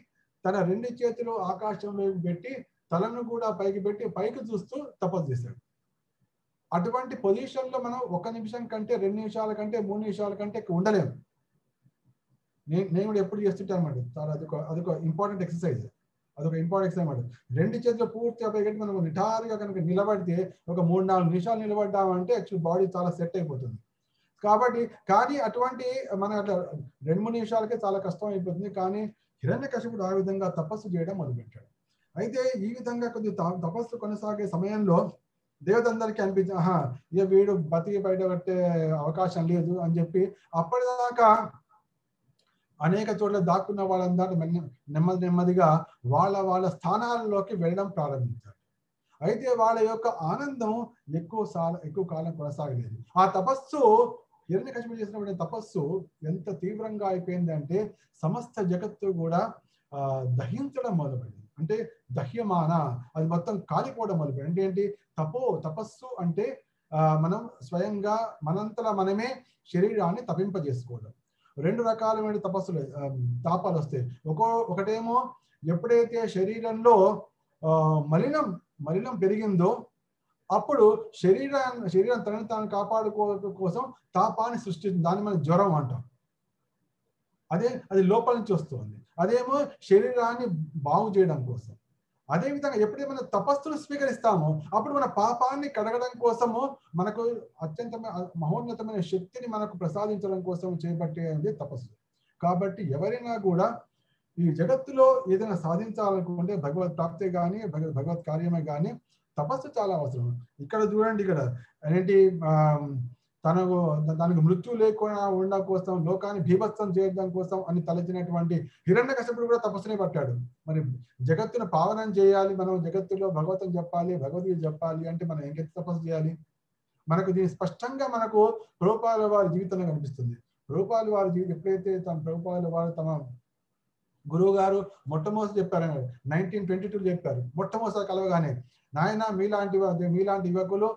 తన 2 చేతులు ఆకాశంలో పెట్టి తలను కూడా పైకి పెట్టి పైకి చూస్తూ తపస్సు చేశాడు. అటువంటి పొజిషన్ లో మనం 1 నిమిషం కంటే, 2 నిమిషాల కంటే, 3 నిమిషాల కంటే ఉండలేము. నేను కూడా ఎప్పుడు చేస్తుంటాను అన్నమాట. చాలా అదొక ఇంపార్టెంట్ ఎక్సర్సైజ్. అన్నమాట. 2 చేతులు పూర్తిగా పైకి మనం నిటారుగా కనుక నిలబడితే ఒక 3-4 నిమిషాలు నిలబడ్డామంటే యాక్చువల్ బాడీ చాలా సెట్ అయిపోతుంది. కానీ అటువంటి మన అట్లా 2-3 నిమిషాలకే చాలా కష్టం అయిపోతుంది. కానీ హిరణ్యకశిపుడు ఆ విధంగా తపస్సు చేయడం మొదలుపెట్టాడు. అయితే ఈ విధంగా కొద్ది తపస్సు కొనసాగే సమయంలో దేవతందరికీ అనిపించింది, వీడు బతికి బయటపట్టే అవకాశం లేదు అని చెప్పి అప్పటిదాకా అనేక చోట్ల దాక్కున్న వాళ్ళందరూ నెమ్మదిగా వాళ్ళ స్థానాల్లోకి వెళ్ళడం ప్రారంభించారు. అయితే వాళ్ళ యొక్క ఆనందం ఎక్కువ కాలం కొనసాగలేదు. ఆ తపస్సు, హిరణ్యకశిపుడు చేసినటువంటి తపస్సు ఎంత తీవ్రంగా అయిపోయిందంటే సమస్త జగత్తు కూడా దహించడం మొదలుపెట్టింది. అంటే దహ్యమాన, అది మొత్తం కాలిపోవడం మొదలుపెట్టింది. అంటే ఏంటి? తపస్సు అంటే మనం స్వయంగా మనంతలా మనమే శరీరాన్ని తపింపజేసుకోవడం. 2 రకాలమైన తాపాలు వస్తాయి. ఒకటేమో ఎప్పుడైతే శరీరంలో మలినం పెరిగిందో అప్పుడు శరీరం తనని తాను కాపాడుకోవడం కోసం తాపాన్ని సృష్టిస్తుంది. దాన్ని మనం జ్వరం అంటాం. అది లోపల నుంచి వస్తుంది. అదేమో శరీరాన్ని బాగు చేయడం కోసం. అదేవిధంగా ఎప్పుడైతే మనం తపస్సును స్వీకరిస్తామో అప్పుడు మన పాపాన్ని కడగడం కోసము మనకు అత్యంత మహోన్నతమైన శక్తిని మనకు ప్రసాదించడం కోసం చేపట్టేది తపస్సు. కాబట్టి ఎవరైనా కూడా ఈ జగత్తులో ఏదైనా సాధించాలనుకుంటే భగవత్ ప్రాప్తి కానీ భగవత్ కార్యమే కానీ తపస్సు చాలా అవసరం. ఇక్కడ చూడండి, ఇక్కడ ఏంటి దానికి మృత్యు లేకుండా ఉండడం కోసం, లోకాన్ని భీభత్సం చేయడం కోసం అని తలచినటువంటి హిరణ్యకశిపుడు కూడా తపస్సునే పట్టాడు. మరి జగత్తును పావనం చేయాలి, మనం జగత్తులో భగవతం చెప్పాలి, భగవద్గీత చెప్పాలి అంటే మనం ఇంకెంత తపస్సు చేయాలి? మనకు దీని స్పష్టంగా మనకు ప్రభుపాదుల వారి జీవితంలో కనిపిస్తుంది. ప్రభుపాదుల వారి జీవితం ఎప్పుడైతే ప్రభుపాదుల వారు తమ గురువు గారు మొట్టమొదటి చెప్పారు, 1922 చెప్పారు. మొట్టమొదటి కలవగానే, నాయన మీలాంటి యువకులు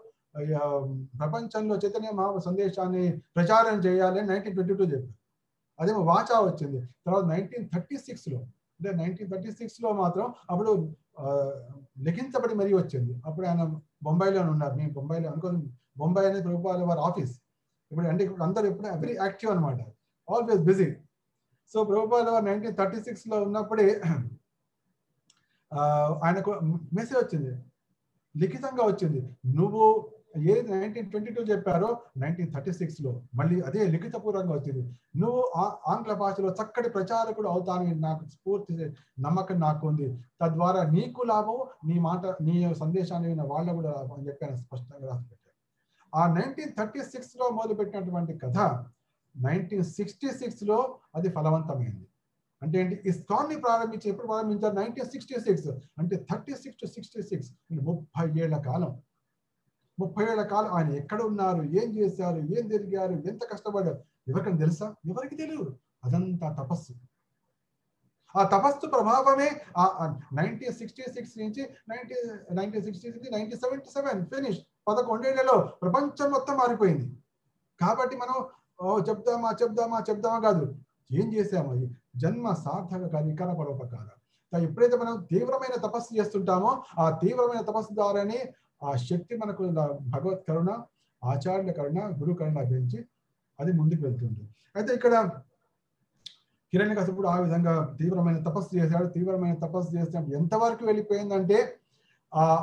ప్రపంచంలో చైతన్య మహా సందేశాన్ని ప్రచారం చేయాలి అని 1922 చెప్పారు. అదేమో వాచా వచ్చింది. తర్వాత 1936లో, అంటే 1936లో మాత్రం అప్పుడు లిఖించబడి మరీ వచ్చింది. అప్పుడు ఆయన బొంబాయిలో ఉన్నారు. మేము బొంబాయిలో అనుకోని, బొంబాయి అనేది ప్రభుపాదుల వారి ఆఫీస్. ఇప్పుడు అంటే ఇప్పుడు అందరూ ఎప్పుడు వెరీ యాక్టివ్ అనమాట, ఆల్వేస్ బిజీ. సో ప్రభుపాదుల వారు 1936లో ఉన్నప్పుడే ఆయనకు మెసేజ్ వచ్చింది, లిఖితంగా వచ్చింది. నువ్వు ఏది 1922 చెప్పారో 1936లో మళ్ళీ అదే లిఖితపూర్వకంగా వచ్చింది. నువ్వు ఆంగ్ల భాషలో చక్కటి ప్రచారకుడు అవుతానని నాకు స్ఫూర్తి నమ్మకం నాకు ఉంది. తద్వారా నీకు లాభం, నీ సందేశాన్ని విన్న వాళ్ళ కూడా లాభం అని చెప్పి ఆయన స్పష్టంగా రాసి పెట్టారు. ఆ 1936లో మొదలుపెట్టినటువంటి కథ 1966లో అది ఫలవంతమైంది. అంటే ఏంటి, ఇస్కాన్ని ప్రారంభించి ఎప్పుడు ప్రారంభించారు? 1966. అంటే 36 to 66 30 ఏళ్ల కాలం. 30 ఏళ్ల కాలం ఆయన ఎక్కడ ఉన్నారు, ఏం చేశారు, ఏం తిరిగారు, ఎంత కష్టపడ్డారు ఎవరికైనా తెలుసా? ఎవరికి తెలియదు. అదంతా తపస్సు. ఆ తపస్సు ప్రభావమే 1966 నుంచి 1977 ఫినిష్. 11 ఏళ్లలో ప్రపంచం మొత్తం మారిపోయింది. కాబట్టి మనం చెప్దామా కాదు, ఏం చేసామో జన్మ సార్థక కార్యకర పరోపకార. ఎప్పుడైతే మనం తీవ్రమైన తపస్సు చేస్తుంటామో ఆ తీవ్రమైన తపస్సు ద్వారానే ఆ శక్తి మనకు భగవత్ కరుణ, ఆచార్యుల కరుణ, గురు కరుణ లభించి అది ముందుకు వెళ్తుంది. అయితే ఇక్కడ హిరణ్యకశిపుడు ఆ విధంగా తీవ్రమైన తపస్సు చేశాడు. తీవ్రమైన తపస్సు చేసినప్పుడు ఎంతవరకు వెళ్ళిపోయిందంటే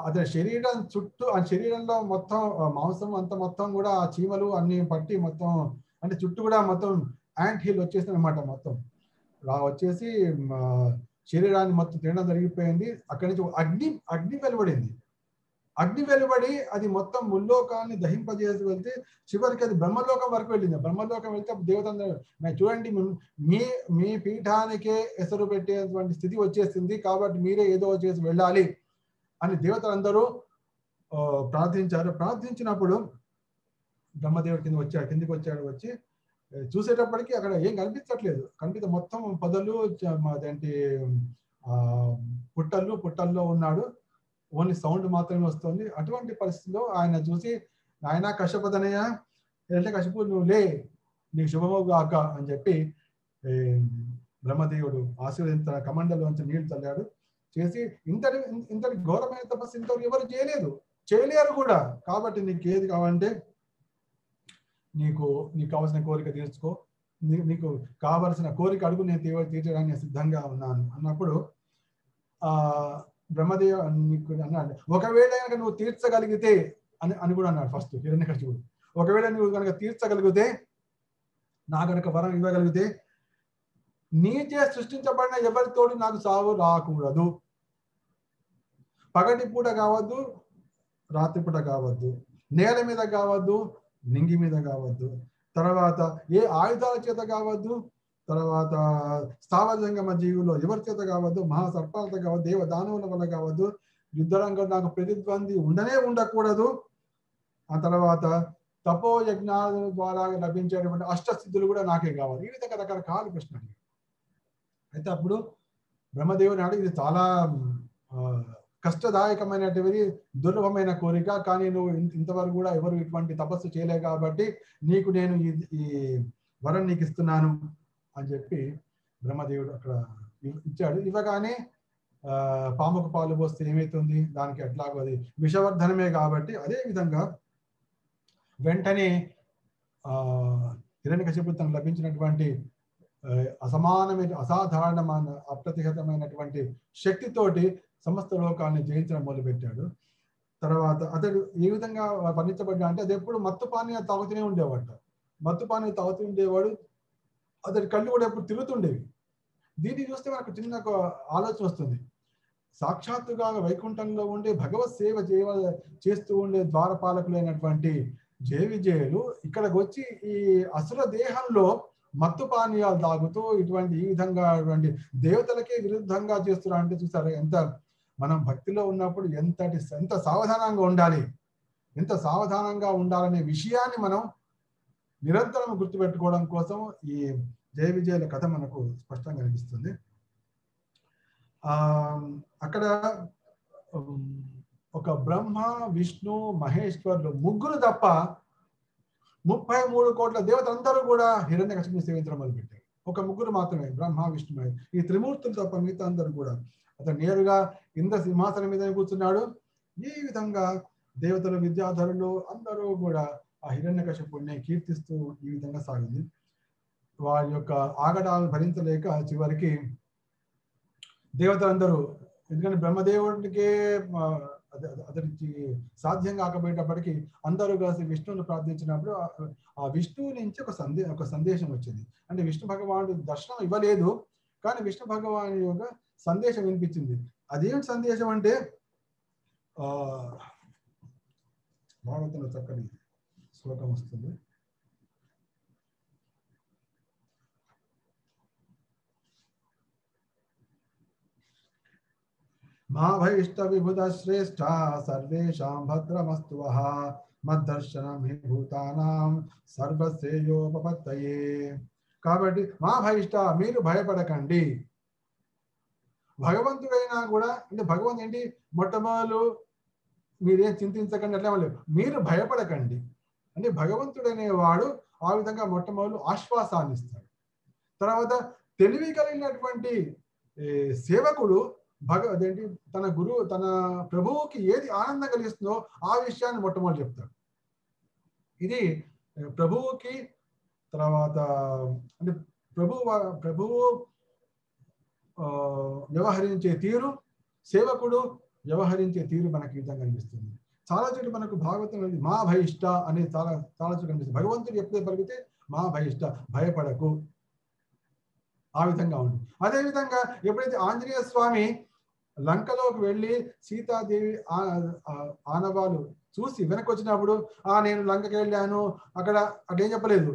అతని శరీరం చుట్టూ, ఆ శరీరంలో మొత్తం మాంసం అంతా మొత్తం కూడా ఆ చీమలు అన్ని పట్టి మొత్తం, అంటే చుట్టూ కూడా మొత్తం యాంట్ హిల్ వచ్చేసింది అనమాట. మొత్తం వచ్చేసి శరీరాన్ని మొత్తం తినడం జరిగిపోయింది. అక్కడి నుంచి అగ్ని వెలువడింది. అగ్ని వెలువడి అది మొత్తం ముల్లోకాన్ని దహింపజేసి వెళ్తే చివరికి అది బ్రహ్మలోకం వరకు వెళ్ళింది. బ్రహ్మలోకం వెళ్తే దేవతందరూ చూడండి, మీ పీఠానికే ఎసరు పెట్టేటువంటి స్థితి వచ్చేసింది, కాబట్టి మీరే ఏదో చేసి వెళ్ళాలి అని దేవతలందరూ ప్రార్థించారు. ప్రార్థించినప్పుడు బ్రహ్మదేవుడి కిందికి వచ్చాడు. వచ్చి చూసేటప్పటికి అక్కడ ఏం కనిపించట్లేదు. మొత్తం పొదలు, అదేంటి పుట్టల్లో ఉన్నాడు. ఓన్లీ సౌండ్ మాత్రమే వస్తుంది. అటువంటి పరిస్థితిలో ఆయన చూసి, ఆయన కశ్యపదనయ్య, అంటే కశ్యపు నువ్వు లే, నీకు శుభమో గాక అని చెప్పి బ్రహ్మదేవుడు ఆశీర్వదించిన కమండలోంచి నీళ్లు చల్లాడు. చేసి ఇంతటి ఘోరమైన తపస్సు ఇంతవరకు ఎవరు చేయలేరు కూడా. కాబట్టి నీకు ఏది కావాలంటే నీకు కావాల్సిన కోరిక తీర్చుకో, నీకు కావలసిన కోరిక అడుగు, నేను తీర్చడానికి సిద్ధంగా ఉన్నాను అన్నప్పుడు బ్రహ్మదేవ నీకు అన్నాడు, ఒకవేళ కనుక నువ్వు తీర్చగలిగితే అని కూడా అన్నాడు ఫస్ట్ హిరణ్యకశిపుడు. ఒకవేళ నువ్వు కనుక తీర్చగలిగితే, నా కనుక వరం ఇవ్వగలిగితే, నీచే సృష్టించబడిన ఎవరితోటి నాకు సావు రాకూడదు. పగటి పూట కావద్దు, రాత్రిపూట కావద్దు, నేల మీద కావద్దు, నింగి మీద కావద్దు, తర్వాత ఏ ఆయుధాల చేత కావద్దు, తర్వాత స్థావర జంగమ జీవుల్లో ఎవరి చేత కావద్దు, మహాసర్పాలతో కావద్దు, దేవ దానవుల వల్ల కావద్దు, యుద్ధరంగం నాకు ప్రతిద్వంది ఉండకూడదు. ఆ తర్వాత తపో యజ్ఞాల ద్వారా లభించేటువంటి అష్టసిద్ధులు కూడా నాకే కావాలి. ఈ విధంగా రకరకాల ప్రశ్నలు. అయితే అప్పుడు బ్రహ్మదేవుని నాడు ఇది చాలా కష్టదాయకమైనటువంటి దుర్లభమైన కోరిక, కానీ నువ్వు ఇంతవరకు కూడా ఎవరు ఇటువంటి తపస్సు చేయలేదు కాబట్టి నీకు నేను ఈ వరం నీకు ఇస్తున్నాను అని చెప్పి బ్రహ్మదేవుడు అక్కడ ఇచ్చాడు. ఇవ్వగానే పాముకు పాలు పోస్తే ఏమవుతుంది, దానికి ఎట్లాగో అది విషవర్ధనమే కాబట్టి అదే విధంగా వెంటనే హిరణ్యకశిపుడు తనకు లభించినటువంటి అసాధారణమైన అప్రతిహతమైనటువంటి శక్తితోటి సమస్త లోకాన్ని జయించడం మొదలుపెట్టాడు. తర్వాత అతడు ఏ విధంగా వర్ణించబడ్డా అంటే అది ఎప్పుడు మత్తు పానీయాలు తాగుతూనే ఉండేవాడు. మత్తు పానీయాలు తాగుతూ ఉండేవాడు. అతడి కళ్ళు కూడా ఎప్పుడు తిరుగుతుండేవి. దీన్ని చూస్తే మనకు చిన్న ఒక ఆలోచన వస్తుంది. సాక్షాత్తుగా వైకుంఠంలో ఉండే భగవత్ సేవ చేస్తూ ఉండే ద్వారపాలకులైనటువంటి జయ విజయులు ఇక్కడికి వచ్చి ఈ అసుర దేహంలో మత్తు పానీయాలు తాగుతూ ఈ విధంగా దేవతలకే విరుద్ధంగా చేస్తున్నారు అంటే చూసారు ఎంత మనం భక్తిలో ఉన్నప్పుడు ఎంత సావధానంగా ఉండాలి, ఎంత సావధానంగా ఉండాలనే విషయాన్ని మనం నిరంతరం గుర్తుపెట్టుకోవడం కోసం ఈ జయ విజయుల కథ మనకు స్పష్టంగా కనిపిస్తుంది. అక్కడ ఒక బ్రహ్మ, విష్ణు, మహేశ్వరులు ముగ్గురు తప్ప 33 కోట్ల దేవతలందరూ కూడా హిరణ్యకశిపుని సేవించడం మొదలుపెట్టారు. ఒక ముగ్గురు మాత్రమే, బ్రహ్మ, విష్ణు, మహేశ్వరు, ఈ త్రిమూర్తులు తప్ప మిగతా అందరూ కూడా. అతను నేరుగా ఇంద్ర సింహాసనం మీద కూర్చున్నాడు. ఈ విధంగా దేవతలు, విద్యాధరులు అందరూ కూడా ఆ హిరణ్యకశిపుడిని కీర్తిస్తూ ఈ విధంగా సాగింది. వారి యొక్క ఆగడాలను భరించలేక చివరికి దేవతలందరూ, ఎందుకంటే బ్రహ్మదేవుడికే అతనికి సాధ్యం కాకపోయేటప్పటికీ అందరూ కలిసి విష్ణువుని ప్రార్థించినప్పుడు ఆ విష్ణువు నుంచి ఒక సందేశం వచ్చింది. అంటే విష్ణు భగవానుడు దర్శనం ఇవ్వలేదు, కానీ విష్ణు భగవాను యొక్క సందేశం వినిపించింది. అదేమిటి సందేశం అంటే భాగవతంలో చక్కని శ్లోకం వస్తుంది. మా భైష్ట విభుత శ్రేష్ఠ సర్వేషాం భద్రమస్తు వః మద్దర్శనం హి భూతానాం సర్వశ్రేయోపపత్తయే. కాబట్టి మా భైష్ట, మీరు భయపడకండి. భగవంతుడైనా కూడా అంటే భగవంతుడు ఏంటి, మొట్టమొదలు మీరేం చింతించకండి అట్లా లేదు, మీరు భయపడకండి అంటే భగవంతుడనేవాడు ఆ విధంగా మొట్టమొదలు ఆశ్వాసాన్ని ఇస్తాడు. తర్వాత తెలివి కలిగినటువంటి సేవకుడు అదేంటి తన ప్రభువుకి ఏది ఆనందం కలిగిస్తుందో ఆ విషయాన్ని మొట్టమొదటి చెప్తాడు. ఇది ప్రభువుకి తర్వాత అంటే ప్రభువు వ్యవహరించే తీరు, సేవకుడు వ్యవహరించే తీరు మనకి ఈ విధంగా కనిపిస్తుంది. చాలా చోట్ల మనకు భాగవతం మా భయిష్ట అనేది చాలా చోట్ల కనిపిస్తుంది. భగవంతుడు ఎప్పుడైతే పలికితే మా భయిష్ట, భయపడకు, ఆ విధంగా ఉంది. అదేవిధంగా ఎప్పుడైతే ఆంజనేయ స్వామి లంకలోకి వెళ్ళి సీతాదేవి ఆనవాలు చూసి వెనక్కి వచ్చినప్పుడు నేను లంకకి వెళ్ళాను అక్కడ అదేం చెప్పలేదు,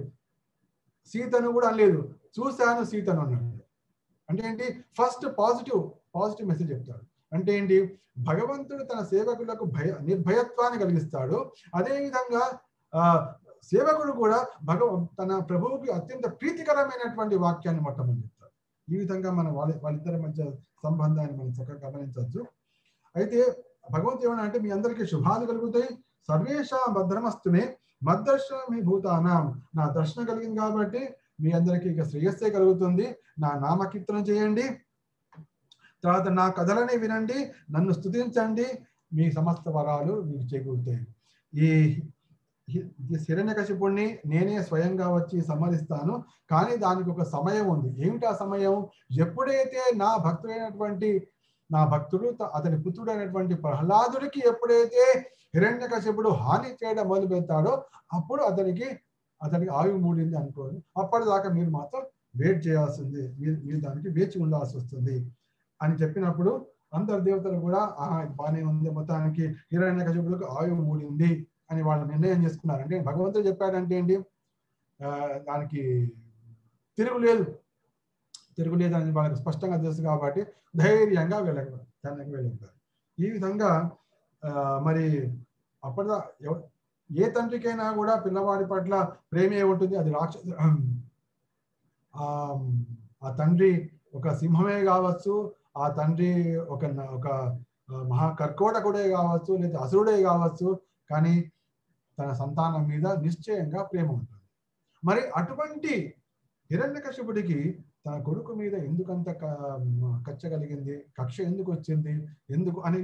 సీతను కూడా అనలేదు, చూశాను సీతను అన్నాడు. అంటే ఏంటి, ఫస్ట్ పాజిటివ్ మెసేజ్ చెప్తాడు. అంటే ఏంటి, భగవంతుడు తన సేవకులకు నిర్భయత్వాన్ని కలిగిస్తాడు. అదేవిధంగా సేవకుడు కూడా తన ప్రభువుకి అత్యంత ప్రీతికరమైనటువంటి వాక్యాన్ని మొట్టమొదటి చెప్తాడు. ఈ విధంగా మనం వాళ్ళిద్దరి మధ్య సంబంధాన్ని మనం చక్కగా గమనించవచ్చు. అయితే భగవంతుడు ఏమన్నా అంటే మీ అందరికీ శుభాలు కలుగుతాయి, సర్వేషా భద్రమస్తుమే మద్దర్శనం మీ భూతానాం, నా దర్శనం కలిగింది కాబట్టి మీ అందరికీ ఇక శ్రేయస్సే కలుగుతుంది. నా నామకీర్తనం చేయండి, తర్వాత నా కథలని వినండి, నన్ను స్తుతించండి, మీ సమస్త వరాలు మీకు చేకూరుతాయి. ఈ హిరణ్యకశిపుణ్ణి నేనే స్వయంగా వచ్చి సంహరిస్తాను, కానీ దానికి ఒక సమయం ఉంది. ఏమిటి ఆ సమయం? ఎప్పుడైతే నా భక్తుడు అతని పుత్రుడైనటువంటి ప్రహ్లాదుడికి ఎప్పుడైతే హిరణ్యకశిపుడు హాని చేయడం మొదలు పెడతాడో అప్పుడు అతనికి ఆయువు మూడింది అనుకోరు. అప్పటిదాకా మీరు మాత్రం వెయిట్ చేయాల్సింది, మీరు దానికి వేచి ఉండాల్సి వస్తుంది అని చెప్పినప్పుడు అందరు దేవతలు కూడా బాగానే ఉంది, మొత్తానికి హిరణ్యకశిపుడికి ఆయువు మూడింది అని వాళ్ళు నిర్ణయం చేసుకున్నారు. అంటే భగవంతుడు చెప్పాడంటే ఏంటి, దానికి తిరుగులేదు అని వాళ్ళకి స్పష్టంగా తెలుసు కాబట్టి ధైర్యంగా వెళ్ళగలుగుతారు. ఈ విధంగా మరి అప్పటిదా ఏ తండ్రికైనా కూడా పిల్లవాడి పట్ల ప్రేమే ఉంటుంది. అది ఆ తండ్రి ఒక సింహమే కావచ్చు, ఆ తండ్రి ఒక మహాకర్కోటకుడే కావచ్చు, లేదా అసురుడే కావచ్చు, కానీ తన సంతానం మీద నిశ్చయంగా ప్రేమ ఉంటుంది. మరి అటువంటి హిరణ్యకశిపుడికి తన కొడుకు మీద ఎందుకంత కక్ష ఎందుకు వచ్చింది, ఎందుకు అని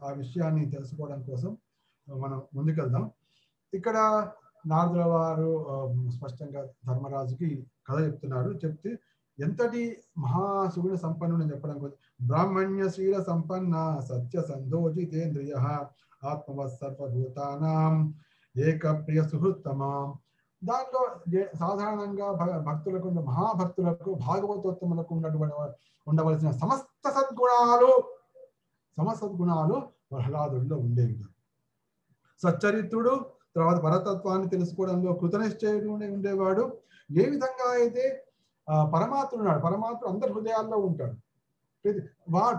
ఆ విషయాన్ని తెలుసుకోవడం కోసం మనం ముందుకెళ్దాం. ఇక్కడ నారదుల వారు స్పష్టంగా ధర్మరాజుకి కథ చెప్తున్నారు. చెప్తే ఎంతటి మహాసుగుణ సంపన్నుడు అని చెప్పడం కోసం బ్రాహ్మణ్య శీల సంపన్న సత్య సందోజితేంద్రియ ఆత్మవత్ సర్వభూతానాం ఏక ప్రియ సుహృత్తమాం. దాంట్లో సాధారణంగా భక్తులకు మహాభక్తులకు భాగవతోత్తములకు ఉండవలసిన సమస్త సద్గుణాలు ప్రహ్లాదుడిలో ఉండేవి. సచ్చరిత్రుడు, తర్వాత పరతత్వాన్ని తెలుసుకోవడంలో కృతనిశ్చయుడు ఉండేవాడు. ఏ విధంగా అయితే పరమాత్ముడు అందరి హృదయాల్లో ఉంటాడు.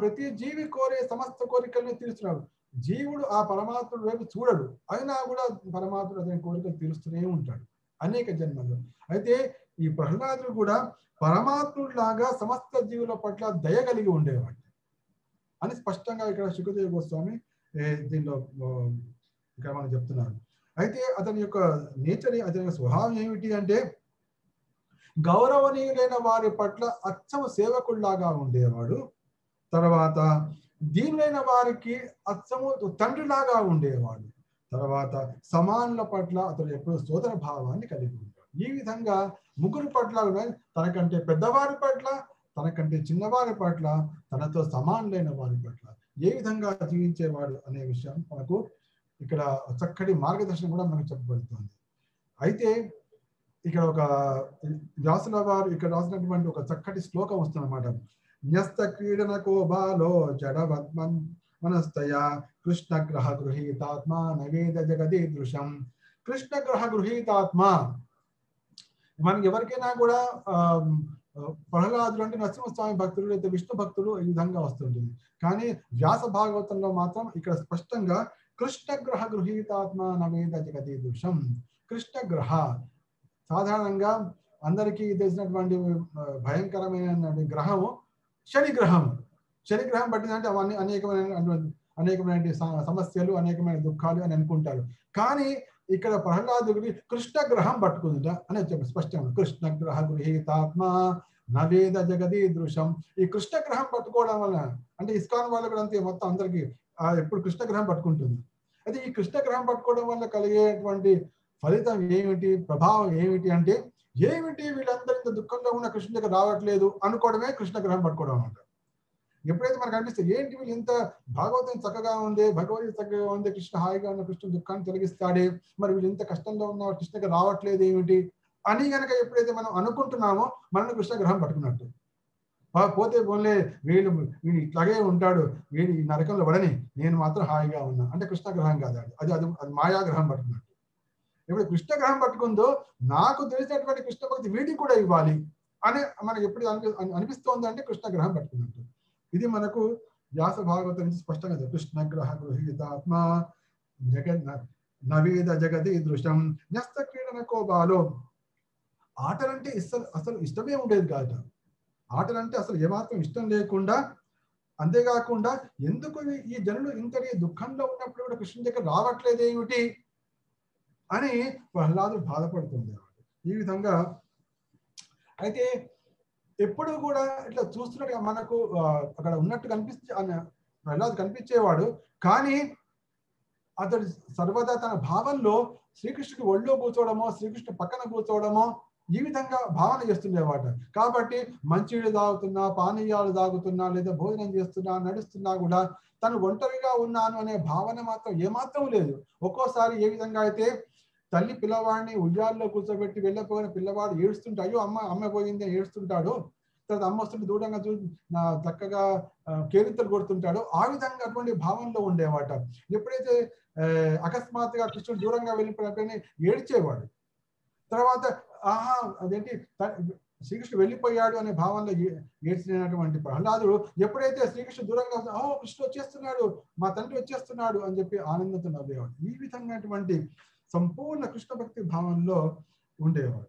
ప్రతి జీవి కోరే సమస్త కోరికలను తీరుస్తున్నాడు. జీవుడు ఆ పరమాత్ముడు వైపు చూడడు, అయినా కూడా పరమాత్ముడు అతని కోరికలు తీరుస్తూనే ఉంటాడు అనేక జన్మల్లో. అయితే ఈ ప్రహ్లాదుడు కూడా పరమాత్ముడిలాగా సమస్త జీవుల పట్ల దయ కలిగి ఉండేవాడు అని స్పష్టంగా ఇక్కడ శుకదేవ గోస్వామి దీనిలో ఇక్కడ మనం చెప్తున్నారు. అయితే అతని యొక్క నేచర్, అతని యొక్క స్వభావం ఏమిటి అంటే గౌరవనీయులైన వారి పట్ల అచ్చము సేవకుల్లాగా ఉండేవాడు. తర్వాత దీనులైన వారికి అచ్చము తండ్రిలాగా ఉండేవాడు. తర్వాత సమానుల పట్ల అతడు ఎప్పుడు సోదర భావాన్ని కలిగి ఉంటాడు. ఈ విధంగా ముగ్గురు పట్ల తనకంటే పెద్దవారి పట్ల, తనకంటే చిన్నవారి పట్ల, తనతో సమానులైన వారి పట్ల ఏ విధంగా జీవించేవాడు అనే విషయం మనకు ఇక్కడ చక్కటి మార్గదర్శనం కూడా మనకు చెప్పబడుతుంది. అయితే ఇక్కడ ఒక వ్యాసుల వారు ఇక్కడ రాసినటువంటి ఒక చక్కటి శ్లోకం వస్తుందన్నమాట. న్యస్త క్రీడనకో బాలో జడవద్మన్ మనస్తయా కృష్ణగ్రహ గృహీతాత్మ నవేద జగదీదృశం. కృష్ణగ్రహ గృహీతాత్మ, మనకి ఎవరికైనా కూడా ప్రహ్లాదుడు అంటే నరసింహస్వామి భక్తులు అయితే విష్ణు భక్తులు ఈ విధంగా వస్తుంటుంది. కానీ వ్యాస భాగవతంలో మాత్రం ఇక్కడ స్పష్టంగా కృష్ణగ్రహ గృహీతాత్మ నవేద జగదీదృశం. కృష్ణగ్రహ సాధారణంగా అందరికీ తెలిసినటువంటి భయంకరమైన గ్రహము శనిగ్రహం. శనిగ్రహం పట్టిందంటే అవన్నీ అనేకమైన సమస్యలు, అనేకమైన దుఃఖాలు అని అనుకుంటారు. కానీ ఇక్కడ ప్రహ్లాదుడికి కృష్ణగ్రహం పట్టుకుందిట అని చెప్పి స్పష్టంగా కృష్ణగ్రహ గృహీతాత్మ నవేద జగదీదృశం. ఈ కృష్ణగ్రహం పట్టుకోవడం వల్ల అంటే ఇస్కాన్ వాళ్ళు కూడా అంతే, మొత్తం అందరికీ ఎప్పుడు కృష్ణగ్రహం పట్టుకుంటుంది. అయితే ఈ కృష్ణగ్రహం పట్టుకోవడం వల్ల కలిగేటువంటి ఫలితం ఏమిటి, ప్రభావం ఏమిటి అంటే వీళ్ళందరూ ఇంత దుఃఖంలో ఉన్న కృష్ణ దగ్గర రావట్లేదు అనుకోవడమే కృష్ణగ్రహం పట్టుకోవడం అంట. ఎప్పుడైతే మనకు అనిపిస్తుంది ఏంటి వీళ్ళు ఇంత భాగవతం చక్కగా ఉంది, భగవద్గీత చక్కగా ఉంది, కృష్ణ హాయిగా ఉన్న కృష్ణ దుఃఖాన్ని తొలగిస్తాడే, మరి వీళ్ళు ఇంత కష్టంలో ఉన్న కృష్ణకి రావట్లేదు ఏమిటి అని కనుక ఎప్పుడైతే మనం అనుకుంటున్నామో మనల్ని కృష్ణగ్రహం పట్టుకున్నట్టు. పోతే పోన్లే వీడు ఇట్లాగే ఉంటాడు, వీడు ఈ నరకంలో పడని, నేను మాత్రం హాయిగా ఉన్నా అంటే కృష్ణగ్రహం కాదు, అది మాయాగ్రహం పట్టుకున్నట్టు. ఎప్పుడు కృష్ణగ్రహం పట్టుకుందో నాకు తెలిసినటువంటి కృష్ణ భక్తి వీడికి కూడా ఇవ్వాలి అని మనకు ఎప్పుడు అనిపిస్తోంది అంటే కృష్ణగ్రహం పట్టుకున్నట్టు. ఇది మనకు వ్యాస భాగవతం నుంచి స్పష్టంగా కృష్ణగ్రహ గృహీతాత్మ నవేద జగదీదృశం న్యస్త క్రీడనకో బాలో. ఆటలంటే అసలు ఇష్టమే ఉండేది కాదు. ఆటలంటే అసలు ఏమాత్రం ఇష్టం లేకుండా, అంతేకాకుండా ఎందుకు ఈ జనులు ఇంతటి దుఃఖంలో ఉన్నప్పుడు కూడా కృష్ణుని దగ్గర రావట్లేదు ఏమిటి అని ప్రహ్లాదుడు బాధపడుతుంది. ఈ విధంగా అయితే ఎప్పుడు కూడా ఇట్లా చూస్తున్నట్టుగా మనకు అక్కడ ఉన్నట్టు ప్రహ్లాదు కనిపించేవాడు. కానీ అతడు సర్వదా తన భావంలో శ్రీకృష్ణుడి ఒళ్ళో కూర్చోవడమో, శ్రీకృష్ణుడి పక్కన కూర్చోవడమో ఈ విధంగా భావన చేస్తుండేవాడు. కాబట్టి మంచినీళ్ళు తాగుతున్నా, పానీయాలు తాగుతున్నా, లేదా భోజనం చేస్తున్నా, నడుస్తున్నా కూడా తను ఒంటరిగా ఉన్నాను అనే భావన మాత్రం ఏమాత్రం లేదు. ఒక్కోసారి ఏ విధంగా అయితే తల్లి పిల్లవాడిని ఉయ్యాల్లో కూర్చోబెట్టి వెళ్ళకపోయిన పిల్లవాడు ఏడుస్తుంటే అయ్యో అమ్మ పోయింది అని ఏడుస్తుంటాడు, తర్వాత అమ్మ వస్తుంటే దూరంగా చక్కగా కేరింతలు కొడుతుంటాడు, ఆ విధంగా అటువంటి భావనలో ఉండేవాట. ఎప్పుడైతే అకస్మాత్తుగా కృష్ణుడు దూరంగా వెళ్ళిపోయినట్టు ఏడ్చేవాడు. తర్వాత అదేంటి శ్రీకృష్ణుడు వెళ్ళిపోయాడు అనే భావనలో ఏడ్చినటువంటి ప్రహ్లాదుడు ఎప్పుడైతే శ్రీకృష్ణుడు దూరంగా కృష్ణుడు వచ్చేస్తున్నాడు, మా తండ్రి వచ్చేస్తున్నాడు అని చెప్పి ఆనందంతో నవ్వేవాడు. ఈ విధంగా సంపూర్ణ కృష్ణ భక్తి భావంలో ఉండేవాడు.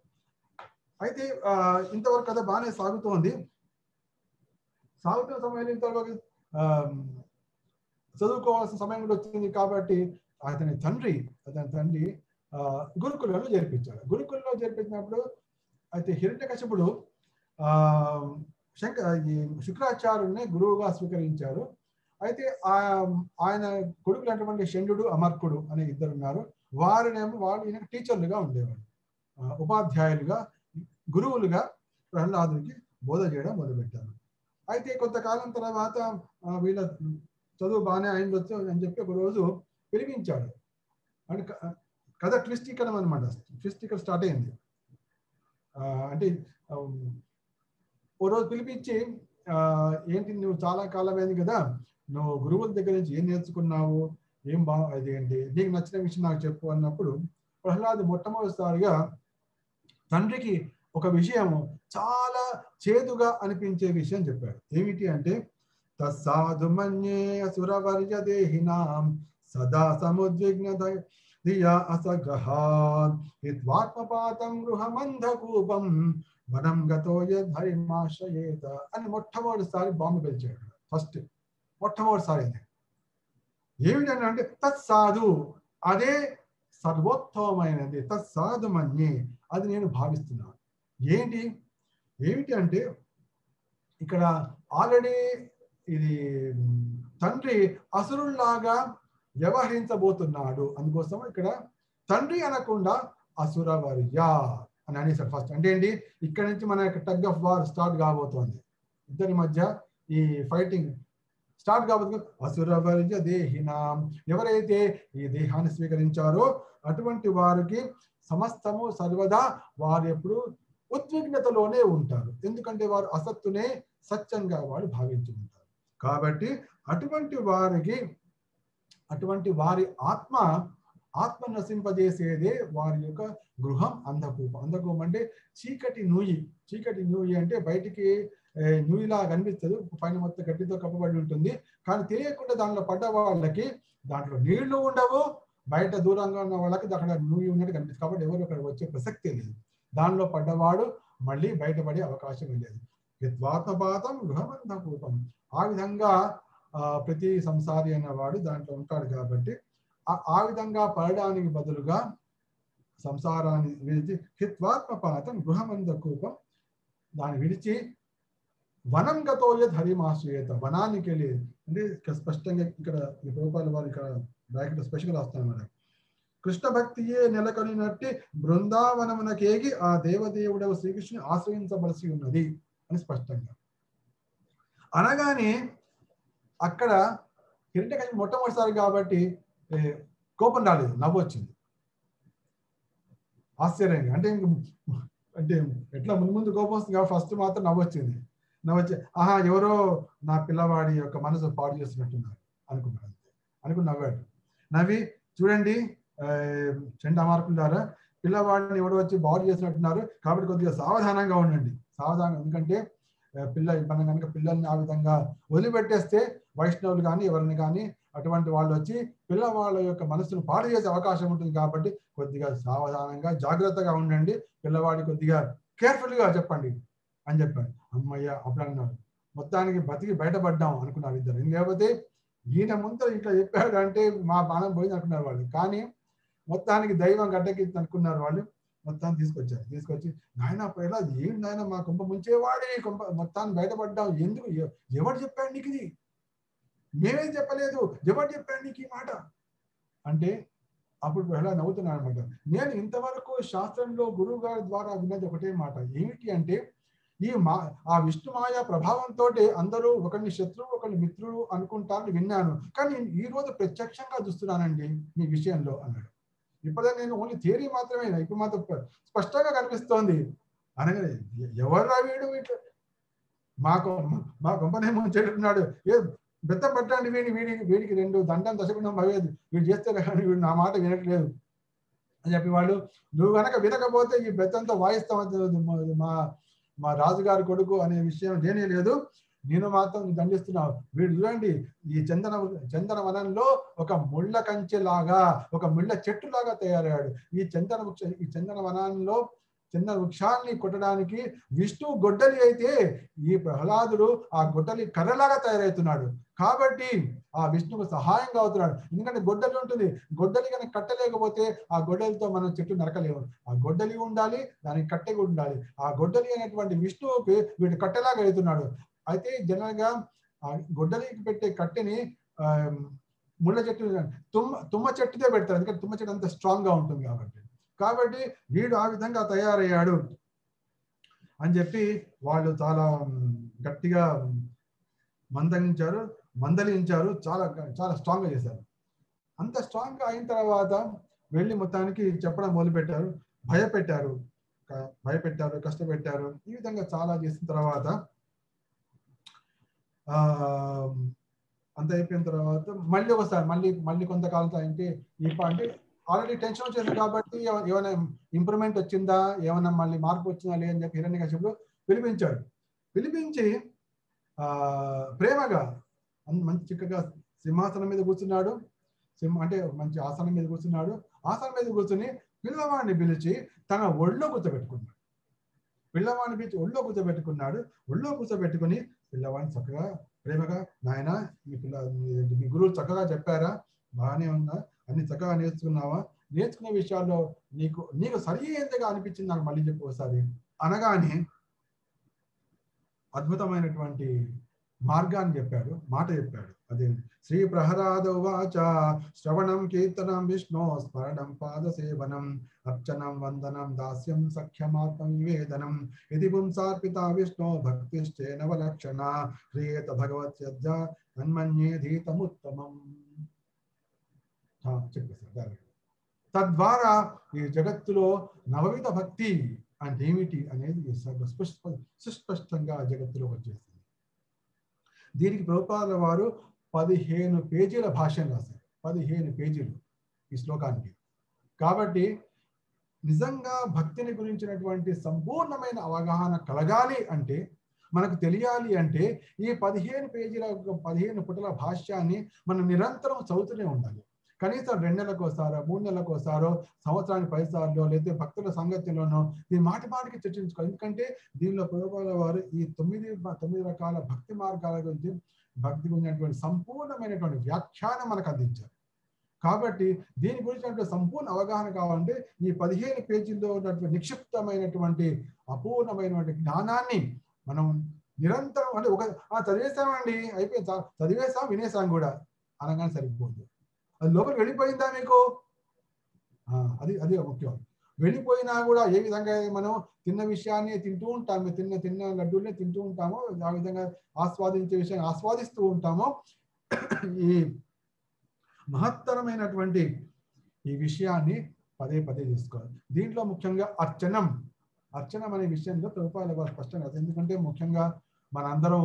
అయితే ఇంతవరకు కథ బాగానే సాగుతున్న సమయంలో ఇంతవరకు చదువుకోవాల్సిన సమయం కూడా వచ్చింది. కాబట్టి అతని తండ్రి గురుకులలో చేర్పించాడు. గురుకులలో చేర్పించినప్పుడు అయితే హిరణ్యకశిపుడు శుక్రాచార్యుడిని గురువుగా స్వీకరించారు. అయితే ఆయన కొడుకులు అటువంటి షండు, అమర్కుడు అనే ఇద్దరు ఉన్నారు. వాళ్ళు ఈయన టీచర్లుగా ఉండేవాడు, ఉపాధ్యాయులుగా, గురువులుగా ప్రహ్లాదుడికి బోధ చేయడం మొదలుపెట్టారు. అయితే కొంతకాలం తర్వాత వీళ్ళ చదువు బాగానే అయిందొచ్చు అని చెప్పి ఒక రోజు పిలిపించాడు. అంటే కథ ట్విస్ట్ ఇక్కడ అనమాట. ట్విస్ట్ ఇక్కడ స్టార్ట్ అయింది. అంటే ఓ రోజు పిలిపించి ఏంటి నువ్వు చాలా కాలం అయింది కదా, నువ్వు గురువుల దగ్గర నుంచి ఏం నేర్చుకున్నావు, ఏం అదేంటి నీకు నచ్చిన విషయం నాకు చెప్పు అన్నప్పుడు ప్రహ్లాద్ మొట్టమొదటిసారిగా తండ్రికి ఒక విషయం చాలా చేదుగా అనిపించే విషయం చెప్పాడు. ఏమిటి అంటే తస్సాధు మన్యే అసురవర్య దేహినాం సదా సముద్విగ్న ధియా అసగహాన్ హిత్వాత్మపాతం గృహమంధకూపం వనం గతో యద్ధరిమాశ్రయేత అని మొట్టమొదటిసారి బాంబు పెంచాడు. ఫస్ట్ మొట్టమొదటిసారి ఏమిటంటే అంటే తత్సాధు అదే సర్వోత్తమైనది, తత్సాధు మన్యే అది నేను భావిస్తున్నాను. ఏమిటి అంటే ఇక్కడ ఆల్రెడీ ఇది తండ్రి అసురుల్లాగా వ్యవహరించబోతున్నాడు. అందుకోసం ఇక్కడ తండ్రి అనకుండా అసురవర్య అని అనేసాడు ఫస్ట్. అంటే ఏంటి, ఇక్కడ నుంచి మన టగ్ ఆఫ్ వార్ స్టార్ట్ కాబోతోంది. ఇద్దరి మధ్య ఈ ఫైటింగ్ స్టార్ట్ కాబోతుంది. అసురవర్య దేహినాం, ఎవరైతే ఈ దేహాన్ని స్వీకరించారో అటువంటి వారికి సమస్తము సర్వదా వారు ఎప్పుడు ఉద్విగ్నతలోనే ఉంటారు. ఎందుకంటే వారు అసత్తునే సత్యంగా వారు భావించి ఉంటారు. కాబట్టి అటువంటి వారి ఆత్మ నశింపజేసేదే వారి యొక్క గృహం అంధకూపం. అంధకూపం అంటే చీకటి నూయి అంటే బయటికి నూయిలా కనిపిస్తుంది, పైన మొత్తం గడ్డితో కప్పబడి ఉంటుంది. కానీ తెలియకుండా దానిలో పడ్డ వాళ్ళకి దాంట్లో నీళ్లు ఉండవు, బయట దూరంగా ఉన్న వాళ్ళకి అక్కడ నూయి ఉన్నట్టు కనిపిస్తుంది. కాబట్టి ఎవరు అక్కడ వచ్చే ప్రసక్తే లేదు. దానిలో పడ్డవాడు మళ్ళీ బయటపడే అవకాశం లేదు. యద్వాత్మపాతం గృహమంధకూపం, ఆ విధంగా ప్రతి సంసారి అనేవాడు దాంట్లో ఉంటాడు. కాబట్టి ఆ విధంగా పడడానికి బదులుగా సంసారాన్ని విడిచి హిత్వాత్మపాతం గృహమంధకూపం దాన్ని విడిచి వనం గతో యద్ధరిమాశ్రయేత, వనానికి వెళ్ళి అంటే స్పష్టంగా ఇక్కడ ఈ రూపాయల వారు ఇక్కడ బ్రాకెట్ స్పెషల్గా రాస్తాను మేడం. కృష్ణ భక్తియే నెలకొనినట్టి బృందావనమునకేగి ఆ దేవదేవుడవ శ్రీకృష్ణుని ఆశ్రయించవలసి ఉన్నది అని స్పష్టంగా అనగానే అక్కడ హిరణ్యకశిపుడు మొట్టమొదటిసారి కాబట్టి కోపం రాలేదు, నవ్వు వచ్చింది ఆశ్చర్యంగా. అంటే ఎట్లా ముందు కోపం వస్తుంది కాబట్టి ఫస్ట్ మాత్రం నవ్వొచ్చి ఆహా ఎవరో నా పిల్లవాడి యొక్క మనసు పాడు చేస్తున్నట్టున్నారు అనుకుని నవ్వాడు. నవ్వి చూడండి చండామార్కులారా, పిల్లవాడిని ఎవడో వచ్చి బాగు చేసినట్టున్నారు, కాబట్టి కొద్దిగా సావధానంగా ఉండండి. ఎందుకంటే మనం కనుక పిల్లల్ని ఆ విధంగా వదిలిపెట్టేస్తే వైష్ణవులు కానీ ఎవరిని కానీ అటువంటి వాళ్ళు వచ్చి పిల్లవాళ్ళ యొక్క మనసును పాడు చేసే అవకాశం ఉంటుంది. కాబట్టి కొద్దిగా సావధానంగా జాగ్రత్తగా ఉండండి, పిల్లవాడి కొద్దిగా కేర్ఫుల్గా చెప్పండి అని చెప్పాడు. అమ్మయ్య అప్పుడు అన్నారు, మొత్తానికి బతికి బయటపడ్డాం అనుకున్నారు ఇద్దరు. లేకపోతే ఈయన ముందు ఇట్లా చెప్పాడు అంటే మా బాణం పోయింది అనుకున్నారు వాళ్ళు. కానీ మొత్తానికి దైవం గడ్డకి అనుకున్నారు వాళ్ళు. మొత్తాన్ని తీసుకొచ్చి నాయన ఎలా ఏంటి నాయన మా కొంప ముంచేవాడే మొత్తాన్ని బయటపడ్డాం, ఎందుకు ఎవరు చెప్పాడు నీకు ఇది, మేమేం చెప్పలేదు, ఎవరు చెప్పాడు నీకు ఈ మాట అంటే అప్పుడు ఎలా నవ్వుతున్నాను అనమాట. నేను ఇంతవరకు శాస్త్రంలో గురువు గారి ద్వారా విన్నది ఒకటే మాట, ఏమిటి అంటే ఆ విష్ణు మాయా ప్రభావంతో అందరూ ఒకరిని శత్రువు ఒకరిని మిత్రుడు అనుకుంటారని విన్నాను, కానీ ఈ రోజు ప్రత్యక్షంగా చూస్తున్నానండి మీ విషయంలో అన్నాడు. ఇప్పుడే నేను ఓన్లీ థియరీ మాత్రమే, ఇప్పుడు మాత్రం స్పష్టంగా కనిపిస్తోంది అనగానే ఎవరు వీడు ఇట్లా మా గొప్పనే ముంచేటున్నాడు, బెత్తం పట్టండి వీడికి 2 దండం దశగుండం అయ్యేది, వీడు చేస్తే కానీ వీడు నా మాట వినట్లేదు అని చెప్పి వాళ్ళు, నువ్వు కనుక వినకపోతే ఈ బెత్తంతో వాయిస్తాం మా రాజుగారి కొడుకు అనే విషయం లేనే లేదు, నేను మాత్రం దండిస్తున్నావు. వీడు చూడండి ఈ చందన వనంలో ఒక ముళ్ళ కంచెలాగా ఒక ముళ్ళ చెట్టులాగా తయారయ్యాడు. ఈ చందన వనంలో చందన వృక్షాన్ని కొట్టడానికి విష్ణువు గొడ్డలి అయితే ఈ ప్రహ్లాదుడు ఆ గొడ్డలి కర్రలాగా తయారవుతున్నాడు. కాబట్టి ఆ విష్ణువుకు సహాయంగా అవుతున్నాడు. ఎందుకంటే గొడ్డలి ఉంటుంది, గొడ్డలి కనుక కట్టలేకపోతే ఆ గొడ్డలితో మనం చెట్టు నరకలేము. ఆ గొడ్డలి ఉండాలి, దానికి కట్టె ఉండాలి. ఆ గొడ్డలి అనేటువంటి విష్ణువుకి వీడు కట్టెలాగా అవుతున్నాడు. అయితే జనరల్ గా ఆ గొడ్డలికి పెట్టే కట్టెని ముళ్ళ చెట్టు తుమ్మ చెట్టుతో పెడతారు, ఎందుకంటే తుమ్మ చెట్టు అంత స్ట్రాంగ్ గా ఉంటుంది కాబట్టి వీడు ఆ విధంగా తయారయ్యాడు. అని చెప్పి వాళ్ళు చాలా గట్టిగా మందలించారు, చాలా చాలా స్ట్రాంగ్గా చేశారు. అంత స్ట్రాంగ్గా అయిన తర్వాత వెళ్ళి మొత్తానికి చెప్పడం మొదలుపెట్టారు, భయపెట్టారు, కష్టపెట్టారు. ఈ విధంగా చాలా చేసిన తర్వాత అంత అయిపోయిన తర్వాత మళ్ళీ ఒకసారి మళ్ళీ కొంతకాలం అంటే అంటే ఆల్రెడీ టెన్షన్ వచ్చేసింది కాబట్టి ఏమైనా ఇంప్రూవ్మెంట్ వచ్చిందా, ఏమైనా మళ్ళీ మార్పు వచ్చిందా లేదని చెప్పి హిరణ్యకశిపుడు పిలిపించి ప్రేమగా మంచి చిక్కగా సింహాసనం మీద కూర్చున్నాడు. అంటే మంచి ఆసనం మీద కూర్చున్నాడు. ఆసనం మీద కూర్చుని పిల్లవాడిని పిలిచి తన ఒళ్ళో కూర్చోబెట్టుకున్నాడు. ఒళ్ళో కూర్చోబెట్టుకుని పిల్లవాడిని చక్కగా ప్రేమగా, నాయన మీ గురువు చక్కగా చెప్పారా, బాగానే ఉందా, అన్ని చక్కగా నేర్చుకున్నావా, నేర్చుకునే విషయాల్లో నీకు సరి ఏందిగా అనిపించింది నాకు మళ్ళీ చెప్పు ఒకసారి అనగానే అద్భుతమైనటువంటి మార్గాన్ని చెప్పాడు, మాట చెప్పాడు. అదే శ్రీ ప్రహ్లాద ఉవాచ శ్రవణం కీర్తనం విష్ణు స్మరణం పాద సేవనం అర్చనం వందనం దాస్యం సఖ్యమాత్మ నివేదనం ఇది పుంసార్పిత విష్ణు భక్తిశ్చేనవలక్షణ క్రియేత భగవత్యజ్జ తన్మన్యేధీతముత్తమం. చెప్పేశారు. తద్వారా ఈ జగత్తులో నవవిధ భక్తి అంటే ఏమిటి అనేది సుస్పష్టంగా జగత్తులో వచ్చేసింది. దీనికి ప్రభుపాదుల వారు 15 పేజీల భాష్యం రాశారు. 15 పేజీలు ఈ శ్లోకానికి. కాబట్టి నిజంగా భక్తిని గురించినటువంటి సంపూర్ణమైన అవగాహన కలగాలి అంటే, మనకు తెలియాలి అంటే ఈ 15 పుటల భాష్యాన్ని మనం నిరంతరం చదువుతూనే ఉండాలి. కనీసం 2 నెలలకోసారో 3 నెలలకోసారో సంవత్సరానికి 10 సార్లు లేదా భక్తుల సంగతిలోనో ఈ మాటికి చర్చించుకోవాలి. ఎందుకంటే దీనిలో ప్రభుపాదుల వారు ఈ 9 రకాల భక్తి మార్గాల గురించి భక్తి గురించినటువంటి సంపూర్ణమైనటువంటి వ్యాఖ్యానం మనకు అందించారు. కాబట్టి దీని గురించి సంపూర్ణ అవగాహన కావాలంటే ఈ 15 పేజీల్లో ఉన్నటువంటి నిక్షిప్తమైనటువంటి అపూర్ణమైనటువంటి జ్ఞానాన్ని మనం నిరంతరం అంటే చదివేశామండి, అయిపోయింది, చదివేశాం వినేసాం కూడా అనగానే సరిపోతుంది. అది లోపలికి వెళ్ళిపోయిందా మీకు? అది ముఖ్యం. వెళ్ళిపోయినా కూడా ఏ విధంగా మనం తిన్న విషయాన్ని తింటూ ఉంటాము, తిన్న లడ్డూల్ని తింటూ ఉంటామో, ఆ విధంగా ఆస్వాదించే విషయాన్ని ఆస్వాదిస్తూ ఉంటామో, ఈ మహత్తరమైనటువంటి ఈ విషయాన్ని పదే తీసుకోవాలి. దీంట్లో ముఖ్యంగా అర్చనం అనే విషయంలో ప్రభుపాదుల వారు స్పష్టంగా, ఎందుకంటే ముఖ్యంగా మనందరం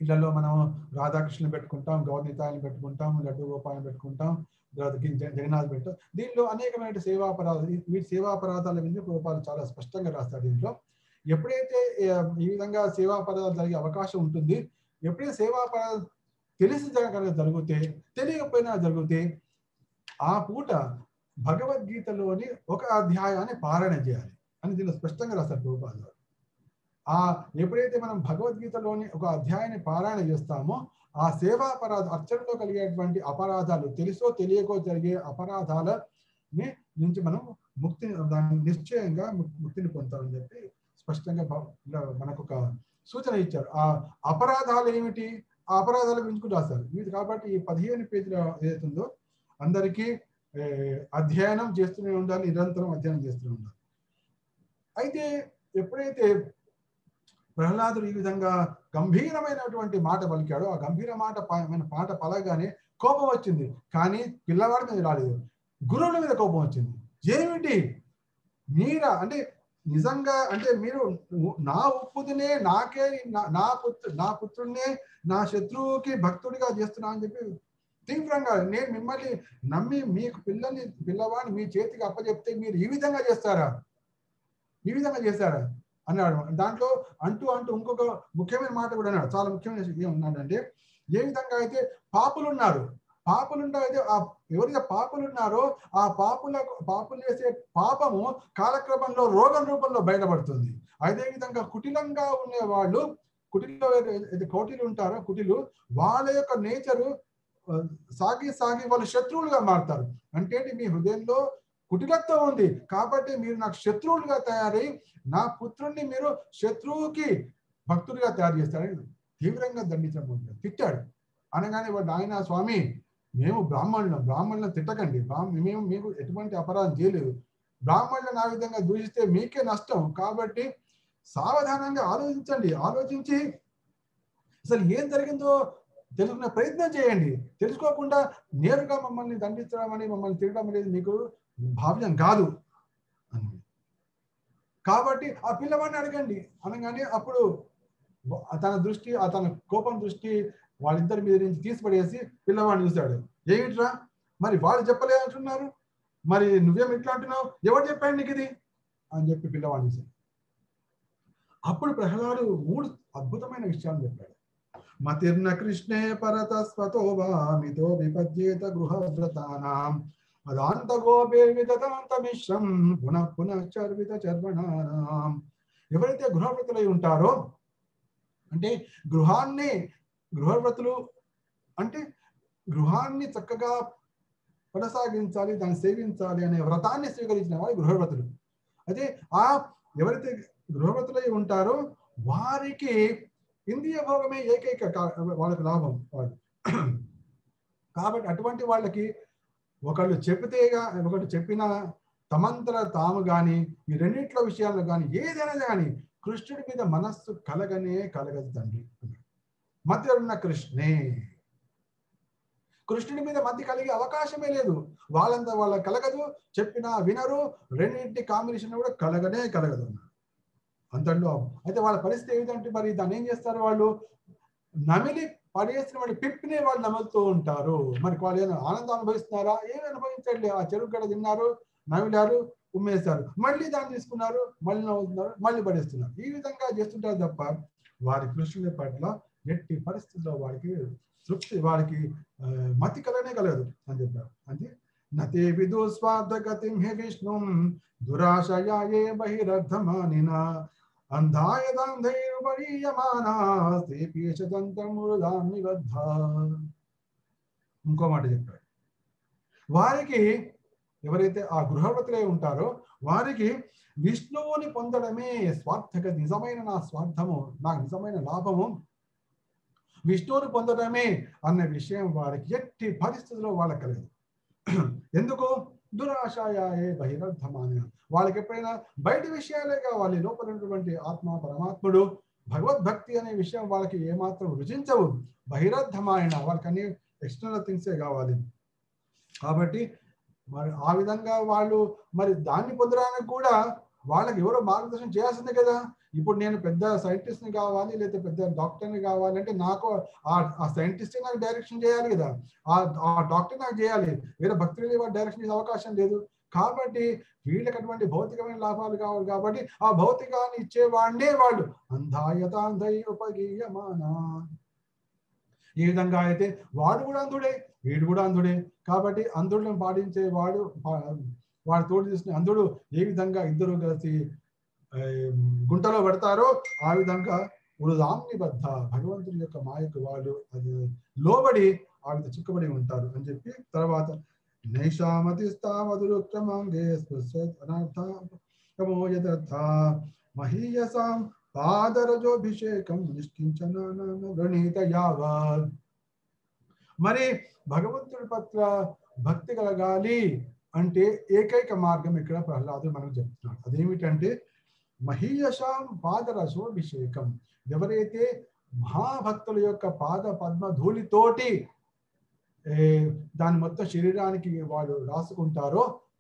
ఇళ్లలో మనం రాధాకృష్ణుని పెట్టుకుంటాం, గౌరనితాయిని పెట్టుకుంటాం, లడ్డు గోపాలను పెట్టుకుంటాం, జగన్నాథ్ పెడతాం. దీనిలో అనేకమైన సేవాపరాధాలు, వీటి సేవాపరాధాల మీద ప్రభుపాదులు చాలా స్పష్టంగా రాస్తారు. దీంట్లో ఎప్పుడైతే ఈ విధంగా సేవాపరాధాలు జరిగే అవకాశం ఉంటుంది, ఎప్పుడైతే సేవాపరాధాలు తెలిసి జరిగితే తెలియకపోయినా జరిగితే ఆ పూట భగవద్గీతలోని ఒక అధ్యాయాన్ని పారాయణ చేయాలి అని దీనిలో స్పష్టంగా రాస్తారు ప్రభుపాదులు. ఎప్పుడైతే మనం భగవద్గీతలోని ఒక అధ్యాయాన్ని పారాయణ చేస్తామో ఆ సేవాపరాధ అర్చనలో కలిగేటువంటి అపరాధాలు, తెలుసో తెలియకో జరిగే అపరాధాలని నుంచి మనం నిశ్చయంగా ముక్తిని పొందుతామని చెప్పి స్పష్టంగా మనకు ఒక సూచన ఇచ్చారు. ఆ అపరాధాలు ఏమిటి, ఆ అపరాధాల గురించి కూడా రాశారు. ఇది కాబట్టి ఈ 15 పేజీల ఏదైతుందో అందరికీ అధ్యయనం చేస్తూనే ఉండాలి, నిరంతరం అధ్యయనం చేస్తూనే ఉండాలి. అయితే ఎప్పుడైతే ప్రహ్లాదుడు ఈ విధంగా గంభీరమైనటువంటి మాట పలికాడో, ఆ గంభీర మాట పలగానే కోపం వచ్చింది. కానీ పిల్లవాడి మీద రాలేదు, గురువుల మీద కోపం వచ్చింది. ఏమిటి మీరా అంటే నిజంగా అంటే మీరు నా ఉప్పుదినే నాకే నా పుత్రుడినే నా శత్రువుకి భక్తుడిగా చేస్తున్నా అని చెప్పి తీవ్రంగా, నేను మిమ్మల్ని నమ్మి మీకు పిల్లవాడిని మీ చేతికి అప్పచెప్తే మీరు ఈ విధంగా చేస్తారా అన్నాడు. దాంట్లో అంటూ ఇంకొక ముఖ్యమైన మాట కూడా అన్నాడు. చాలా ముఖ్యమైన ఏమన్నాడంటే, ఏ విధంగా అయితే పాపులుంటే ఎవరైతే పాపులు ఉన్నారో ఆ పాపులు చేసే పాపము కాలక్రమంలో రోగం రూపంలో బయటపడుతుంది. అదే విధంగా కుటిలంగా ఉండేవాళ్ళు, కౌటిలు ఉంటారో కుటిలు, వాళ్ళ యొక్క నేచరు సాగి వాళ్ళు శత్రువులుగా మారుతారు. అంటే మీ హృదయంలో కుటిలత్వం ఉంది కాబట్టి మీరు నాకు శత్రువులుగా తయారై నా పుత్రుణ్ణి మీరు శత్రువుకి భక్తుడిగా తయారు చేస్తారని తీవ్రంగా దండించడం తిట్టాడు. అనగానే ఆయన స్వామి, మేము బ్రాహ్మణులను తిట్టకండి, మేము మీకు ఎటువంటి అపరాధం చేయలేదు, బ్రాహ్మణులను ఆ విధంగా దూషిస్తే మీకే నష్టం, కాబట్టి సావధానంగా ఆలోచించండి. ఆలోచించి అసలు ఏం జరిగిందో తెలుసుకునే ప్రయత్నం చేయండి. తెలుసుకోకుండా నేరుగా మమ్మల్ని దండించడం అని, మమ్మల్ని తిరగడం అనేది మీకు భావ్యం కాదు. కాబట్టి ఆ పిల్లవాడిని అడగండి అనగానే అప్పుడు తన దృష్టి, తన కోపం దృష్టి వాళ్ళిద్దరి మీద నుంచి తీసిపడేసి పిల్లవాడిని చూశాడు. ఏమిట్రా మరి వాళ్ళు చెప్పలే అంటున్నారు, మరి నువ్వేం ఇట్లా అంటున్నావు, ఎవరు చెప్పాడు నీకు ఇది అని చెప్పి పిల్లవాడిని చూశాడు. అప్పుడు ప్రహ్లాడు 3 అద్భుతమైన విషయాలు చెప్పాడు. మతిర్న కృష్ణే పరతస్వతో వామితో విపద్యేత గృహవ్రతానాం అదాంత గోపే విదతాంత మిశ్రం పునః పునః చర్విత చర్వణానాం. ఎవరైతే గృహవ్రతులై ఉంటారో, అంటే గృహవ్రతులు అంటే గృహాన్ని చక్కగా కొనసాగించాలి, దాన్ని సేవించాలి అనే వ్రతాన్ని స్వీకరించిన వారు గృహవ్రతులు. అయితే ఎవరైతే గృహవ్రతులై ఉంటారో వారికి ఇంద్రియ భోగమే ఏకైక వాళ్ళకి లాభం. వాళ్ళు కాబట్టి అటువంటి వాళ్ళకి ఒకళ్ళు చెప్పినా తమంతర తాము కానీ ఈ రెండిట్లో విషయాల్లో కానీ ఏదైనా కానీ కృష్ణుడి మీద మనస్సు కలగదు తండ్రి. మధ్య ఉన్న కృష్ణుడి మీద మధ్య కలిగే అవకాశమే లేదు. వాళ్ళంతా వాళ్ళ కలగదు, చెప్పినా వినరు, రెండింటి కాంబినేషన్ కూడా కలగదు అంతలో. అయితే వాళ్ళ పరిస్థితి ఏమిటంటే మరి దాన్ని ఏం చేస్తారు, వాళ్ళు నమిలి పడేసిన వాడి పిప్పిని వాళ్ళు నములుతూ ఉంటారు. మరి వాళ్ళు ఏమైనా ఆనందం అనుభవిస్తున్నారా? ఏమి అనుభవించండి. ఆ చెరుకు గడ తిన్నారు, నమిలారు, ఉమ్మేస్తారు, మళ్ళీ దాన్ని తీసుకున్నారు, మళ్ళీ నవ్వుతున్నారు, మళ్ళీ పడేస్తున్నారు. ఈ విధంగా చేస్తుంటారు తప్ప వారి కృష్ణుని పట్ల ఎట్టి పరిస్థితుల్లో వారికి తృప్తి, వారికి మతి కలగదు అని చెప్పారు. అంటే నతే విదు స్వార్థగతిం హే విష్ణు దురాశయాయే బహిరర్థమానిన ఇంకో మాట చెప్పాడు. వారికి ఎవరైతే ఆ గృహవతులై ఉంటారో వారికి విష్ణువుని పొందడమే స్వార్థక, నిజమైన నా స్వార్థము, నాకు నిజమైన లాభము విష్ణువుని పొందడమే అన్న విషయం వారికి ఎట్టి పరిస్థితుల్లో వాళ్ళకి కలగదు. ఎందుకు? దురాశయాయే బహిరర్థమాన. వాళ్ళకి ఎప్పుడైనా బయట విషయాలే కావాలి, లోపల ఉన్నటువంటి ఆత్మ పరమాత్ముడు భగవద్భక్తి అనే విషయం వాళ్ళకి ఏమాత్రం రుచించవు. బహిరర్థమాయన, వాళ్ళకి అన్ని ఎక్స్టర్నల్ థింగ్సే కావాలి. కాబట్టి మరి ఆ విధంగా వాళ్ళు మరి దాన్ని పొందడానికి కూడా వాళ్ళకి ఎవరో మార్గదర్శనం చేయాల్సిందే కదా. ఇప్పుడు నేను పెద్ద సైంటిస్ట్ని కావాలి, లేదా పెద్ద డాక్టర్ని కావాలంటే నాకు ఆ సైంటిస్టే నాకు డైరెక్షన్ చేయాలి కదా, ఆ డాక్టర్ నాకు చేయాలి. వేరే భక్తులు వాడు డైరెక్షన్ చేసే అవకాశం లేదు. కాబట్టి వీళ్ళకి అటువంటి భౌతికమైన లాభాలు కావాలి. కాబట్టి ఆ భౌతికాన్ని ఇచ్చేవాడినే వాళ్ళు అంధాయతాంధై ఉపగీయమానా. ఈ విధంగా అయితే వాడు కూడా అంధుడే, వీడు కూడా అంధుడే. కాబట్టి అంధుడులను పాటించే వాడు తోడు తీసుకునే అంధుడు ఏ విధంగా ఇద్దరు కలిసి గుంటలో పడతారో ఆ విధంగా ఉరుదాంనిబద్ధ భగవంతుని యొక్క మాయకు వాళ్ళు అది లోబడి ఆ విధంగా చిక్కుబడి ఉంటారు అని చెప్పి తర్వాత నైషామతిస్తామధురుక్రమాంగే మహీయసాం పాదరజోభిషేకం నిష్కించన గణిత యావత్. మరి భగవంతుడి పట్ల భక్తి కలగాలి అంటే ఏకైక మార్గం ఇక్కడ ప్రహ్లాదుడు మనకు చెప్తున్నాడు. అదేమిటంటే మహీయశాం పాదరసోభిషేకం. ఎవరైతే మహాభక్తుల యొక్క పాద పద్మ ధూళితోటి దాని మొత్తం శరీరానికి వాళ్ళు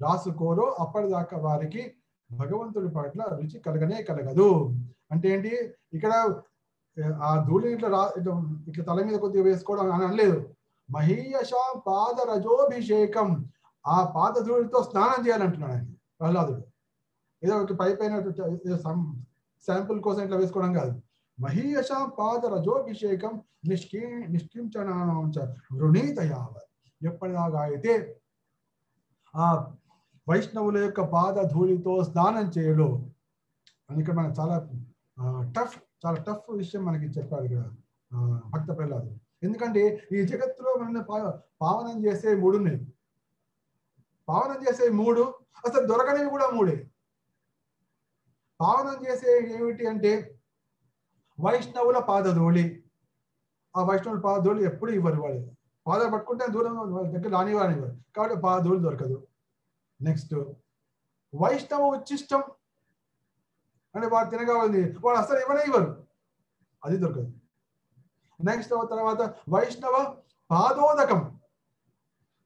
రాసుకోరో అప్పటిదాకా వారికి భగవంతుడి పట్ల రుచి కలగదు. అంటే ఏంటి, ఇక్కడ ఆ ధూళి ఇట్లా తల మీద కొద్దిగా వేసుకోవడం అని అనలేదు. మహీయశాం పాదరజోభిషేకం, ఆ పాద ధూళితో స్నానం చేయాలంటున్నాడు ఆయన ప్రహ్లాదుడు. ఏదో ఒక పైన శాంపుల్ కోసం ఇట్లా వేసుకోవడం కాదు. మహీయశాం పాదరజోభిషేకం నిష్కించనాంచ వృణీత యావత్. ఎప్పటిదాకా అయితే ఆ వైష్ణవుల యొక్క పాద ధూళితో స్నానం చేయడు అని ఇక్కడ మనకు చాలా టఫ్ విషయం మనకి చెప్పాడు ఇక్కడ భక్త ప్రహ్లాదుడు. ఎందుకంటే ఈ జగత్తులో మనల్ని పావనం చేసే 3 ఉన్నాయి. పావనం చేసే 3 అసలు దొరకనివి కూడా 3. పావనం చేసే ఏమిటి అంటే వైష్ణవుల పాదధూళి. ఆ వైష్ణవుల పాదధూళి ఎప్పుడు ఇవ్వరు, వాళ్ళు పాదాలు పట్టుకుంటే దూరం దగ్గర రానివ్వరు, కాబట్టి పాదధూళి దొరకదు. నెక్స్ట్ వైష్ణవ ఉచ్చిష్టం, అంటే వాడు తినగలది వాడు అసలు ఇవ్వరు, అది దొరకదు. నెక్స్ట్ తర్వాత వైష్ణవ పాదోదకం,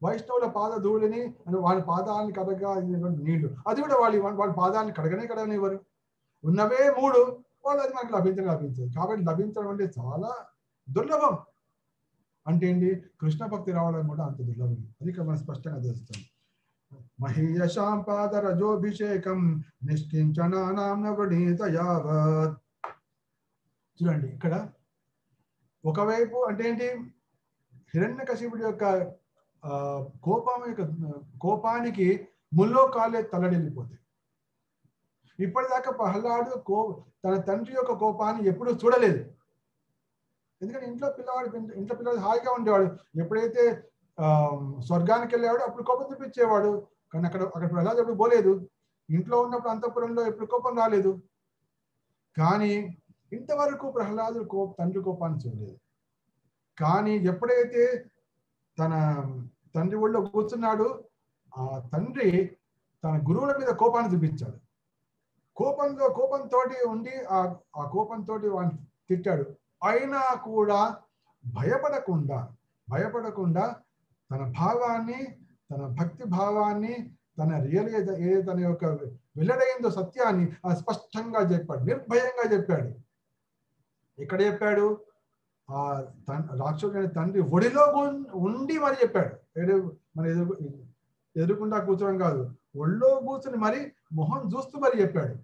వైష్ణవుల పాద ధూళిని అంటే వాళ్ళ పాదాలను కడగా నీళ్లు, అది కూడా వాళ్ళ పాదాలను కడగనివ్వరు. ఉన్నవే 3 వాళ్ళు అది మనకు లభించదు. కాబట్టి లభించడం అంటే చాలా దుర్లభం. అంటే ఏంటి, కృష్ణ భక్తి రావడం కూడా అంత దుర్లభం. అది ఇక్కడ మనం స్పష్టంగా తెలుస్తుంది. మహీయశాం పాదరజోభిషేకం నిష్కించనానాం నవనీత యావత్. చూడండి ఇక్కడ ఒకవైపు అంటే ఏంటి, హిరణ్యకశిపుడి యొక్క కోపానికి ముల్లోకాలే తలడిల్లిపోతాయి. ఇప్పటిదాకా ప్రహ్లాడు తన తండ్రి యొక్క కోపాన్ని ఎప్పుడూ చూడలేదు. ఎందుకంటే ఇంట్లో పిల్లవాడు హాయిగా ఉండేవాడు. ఎప్పుడైతే స్వర్గానికి వెళ్ళేవాడు అప్పుడు కోపం చూపించేవాడు. కానీ అక్కడ ప్రహ్లాదు ఎప్పుడు పోలేదు. ఇంట్లో ఉన్నప్పుడు అంతఃపురంలో ఎప్పుడు కోపం రాలేదు. కానీ ఇంతవరకు ప్రహ్లాదు తండ్రి కోపాన్ని చూడలేదు. కానీ ఎప్పుడైతే తన తండ్రి ఒళ్ళో కూర్చున్నాడు, ఆ తండ్రి తన గురువుల మీద కోపాన్ని చూపించాడు. కోపంతో ఉండి ఆ కోపంతో వాడిని తిట్టాడు. అయినా కూడా భయపడకుండా తన భావాన్ని, తన భక్తి భావాన్ని, తన తన యొక్క వెల్లడైందో సత్యాన్ని స్పష్టంగా చెప్పాడు, నిర్భయంగా చెప్పాడు. ఎక్కడ చెప్పాడు, ఆ రాక్షసుడైన తండ్రి ఒడిలో ఉండి మరి చెప్పాడు. మన ఎదురుకుండా కూర్చోడం కాదు, ఒళ్ళో కూర్చుని మరి మొహం చూస్తూ మరి చెప్పాడు.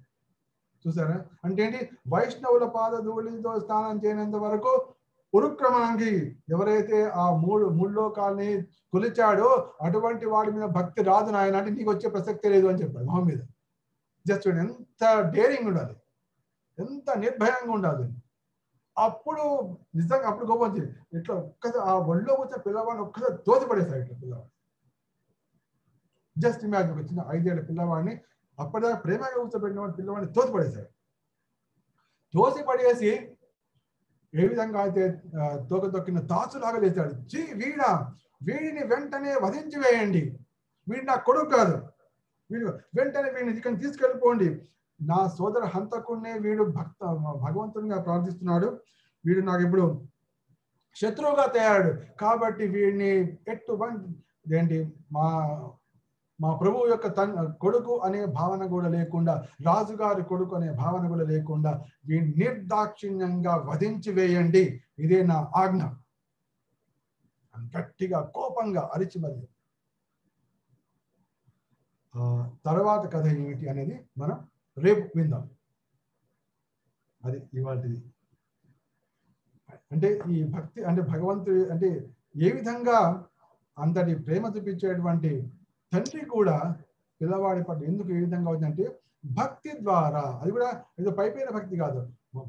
చూసారా అంటే ఏంటి, వైష్ణవుల పాద ధూళితో స్నానం చేయనంత వరకు ఉరుక్రమాంగి, ఎవరైతే ఆ మూడు లోకాల్ని కొలిచాడో అటువంటి వాడి మీద భక్తి రాదు నాయన, అంటే నీకు వచ్చే ప్రసక్తి లేదు అని చెప్పాడు మొహం మీద. జస్ట్ చూడండి ఎంత డేరింగ్ ఉండాలి, ఎంత నిర్భయంగా ఉండాలి. అప్పుడు నిజంగా అప్పుడు కోపం వచ్చింది. ఇట్లా ఒక్కసారి ఆ ఒళ్ళో వచ్చిన పిల్లవాడిని ఒక్కసారి తోసిపడేశాడు. ఇట్లా పిల్లవాడు జస్ట్ ఇమాజిన్, ఒక చిన్న 5 ఏళ్ల పిల్లవాడిని అప్పటిదాకా ప్రేమగా కూర్చోబెట్టిన పిల్లవాడిని తోసిపడేశాడు. తోసిపడేసి ఏ విధంగా అయితే తోక తొక్కిన తాచులాగా లేచాడు. వీడిని వెంటనే వధించి వేయండి, వీడు నా కొడుకు కాదు, వెంటనే వీడిని ఇక్కడ తీసుకెళ్ళిపోండి, నా సోదర హంతకుడినే వీడు భగవంతునిగా ప్రార్థిస్తున్నాడు, వీడు నాకు ఇప్పుడు శత్రువుగా తయారు, కాబట్టి వీడిని ఏంటి మా ప్రభువు యొక్క కొడుకు అనే భావన కూడా లేకుండా, రాజుగారి కొడుకు అనే భావన కూడా లేకుండా వీడిని నిర్దాక్షిణ్యంగా వధించి వేయండి, ఇదే నా ఆజ్ఞ. గట్టిగా కోపంగా అరిచి మరి తర్వాత కథ ఏమిటి అనేది మనం రేపు విందాం. అది ఇవాళది. అంటే ఈ భక్తి అంటే భగవంతుడి అంటే ఏ విధంగా అంతటి ప్రేమ చూపించేటువంటి తండ్రి కూడా పిల్లవాడి పట్ల ఎందుకు ఏ విధంగా అవుతుందంటే భక్తి ద్వారా, అది కూడా ఏదో పైపైన భక్తి కాదు,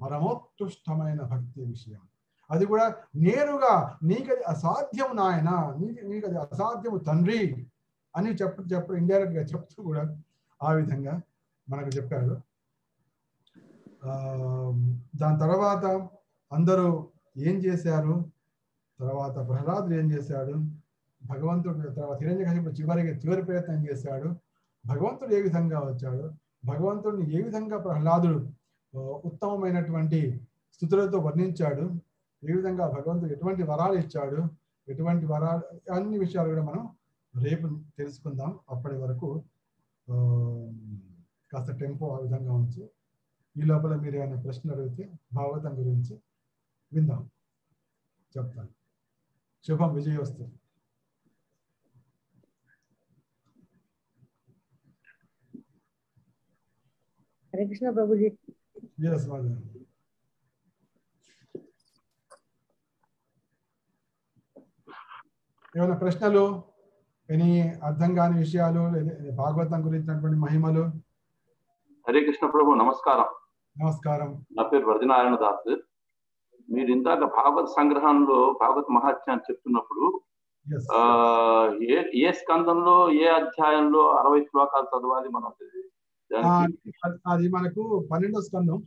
పరమోత్కృష్టమైన భక్తి విషయం. అది కూడా నేరుగా నీకది అసాధ్యం నాయన, నీకది అసాధ్యము తండ్రి అని చెప్పు ఇండైరెక్ట్ గా చెప్తూ కూడా ఆ విధంగా మనకు చెప్పాడు. దాని తర్వాత అందరూ ఏం చేశారు, తర్వాత ప్రహ్లాదుడు ఏం చేశాడు, భగవంతుడు తర్వాత హిరణ్యకశిపుడు చివరి ప్రయత్నం చేశాడు, భగవంతుడు ఏ విధంగా వచ్చాడు, భగవంతుడిని ఏ విధంగా ప్రహ్లాదుడు ఉత్తమమైనటువంటి స్థుతులతో వర్ణించాడు, ఏ విధంగా భగవంతుడు ఎటువంటి వరాలు ఇచ్చాడు, ఎటువంటి వరాలు, అన్ని విషయాలు కూడా మనం రేపు తెలుసుకుందాం. అప్పటి వరకు కాస్త టెంపో ఆ విధంగా ఉంచి, ఈ లోపల మీరు ఏమైనా ప్రశ్నలు అడిగితే భాగవతం గురించి విందాం, చెప్తాను. శుభం, విజయోస్తు. హరే కృష్ణ ప్రభుజీ. Yes, madam. ఏమైనా ప్రశ్నలు, ఎనీ అర్థం కాని విషయాలు, భాగవతం గురించినటువంటి మహిమలు? హరే కృష్ణ ప్రభు, నమస్కారం. నమస్కారం. నా పేరు వరదనారాయణ దాస్. మీరు ఇందాక భాగవత సంగ్రహంలో భాగవత మహాత్మ్యాన్ని చెప్తున్నప్పుడు ఏ స్కందంలో ఏ అధ్యాయంలో 60 శ్లోకాలు చదవాలి మనం? అది మనకు 12వ స్కందం.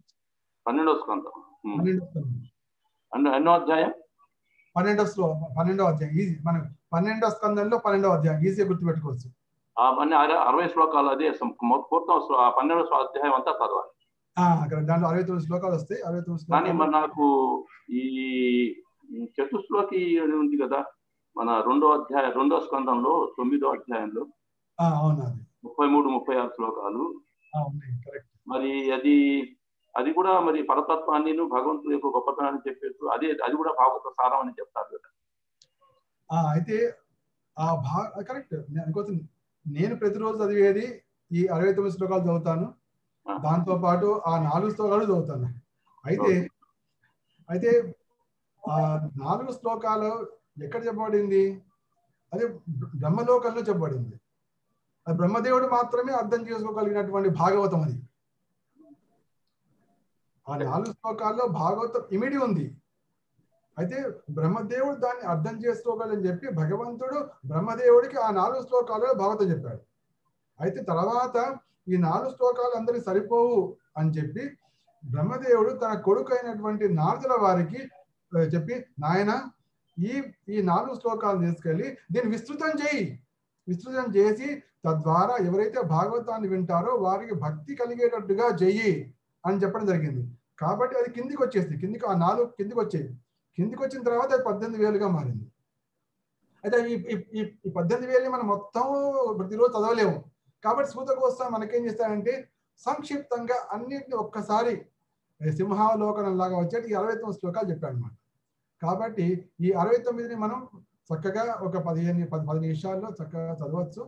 12వ స్కందం ఎన్నో అధ్యాయం? 12వ అధ్యాయం. ఈజీ, మనం 12వ స్కందంలో 12వ అధ్యాయం ఈజీగా గుర్తుపెట్టుకోవచ్చు. 60 శ్లోకాలు, అదే పూర్తం 12వ అధ్యాయం అంతా చదవాలి. దాంట్లో 69 శ్లోకాలు వస్తాయి. 69 కానీ శ్లోకాలు. మరి నాకు ఈ చతుశ్లోకి ఉంది కదా మన రెండో స్కందంలో 9వ అధ్యాయంలో అవును, 33-36 శ్లోకాలు. కరెక్ట్. మరి అది కూడా మరి పరతత్వాన్ని భగవంతుడి యొక్క గొప్పతనాన్ని చెప్పేస్తూ అది కూడా భాగవత సారం అని చెప్తారు కదా. అయితే కరెక్ట్. నేను ప్రతిరోజు చదివేది ఈ 69 శ్లోకాలు చదువుతాను, దాంతో పాటు ఆ 4 శ్లోకాలు చదువుతాను. అయితే ఆ 4 శ్లోకాలు ఎక్కడ చెప్పబడింది? అది బ్రహ్మలోకంలో చెప్పబడింది. అది బ్రహ్మదేవుడు మాత్రమే అర్థం చేసుకోగలిగినటువంటి భాగవతం అది. ఆ 4 శ్లోకాల్లో భాగవతం ఇమిడి ఉంది. అయితే బ్రహ్మదేవుడు దాన్ని అర్థం చేసుకోగలని చెప్పి భగవంతుడు బ్రహ్మదేవుడికి ఆ 4 శ్లోకాలలో భాగవతం చెప్పాడు. అయితే తర్వాత ఈ 4 శ్లోకాలు అందరికి సరిపోవు అని చెప్పి బ్రహ్మదేవుడు తన కొడుకు అయినటువంటి నారదుల వారికి చెప్పి, నాయన ఈ 4 శ్లోకాలు తీసుకెళ్ళి దీన్ని విస్తృతం చేసి తద్వారా ఎవరైతే భాగవతాన్ని వింటారో వారికి భక్తి కలిగేటట్టుగా చెయ్యి అని చెప్పడం జరిగింది. కాబట్టి అది కిందికి వచ్చేసి ఆ 4 కిందికి వచ్చేది. కిందికి వచ్చిన తర్వాత అది 18,000గా మారింది. అయితే ఈ 18,000ని మనం మొత్తం ప్రతిరోజు చదవలేము. కాబట్టి సూత గోస్వామి మనకేం చేస్తాడంటే సంక్షిప్తంగా అన్నింటినీ ఒక్కసారి సింహావలోకనం లాగా వచ్చేటి 69 శ్లోకాలు చెప్పాడు అనమాట. కాబట్టి ఈ 69ని మనం చక్కగా ఒక 10 నిమిషాల్లో చక్కగా చదవచ్చు.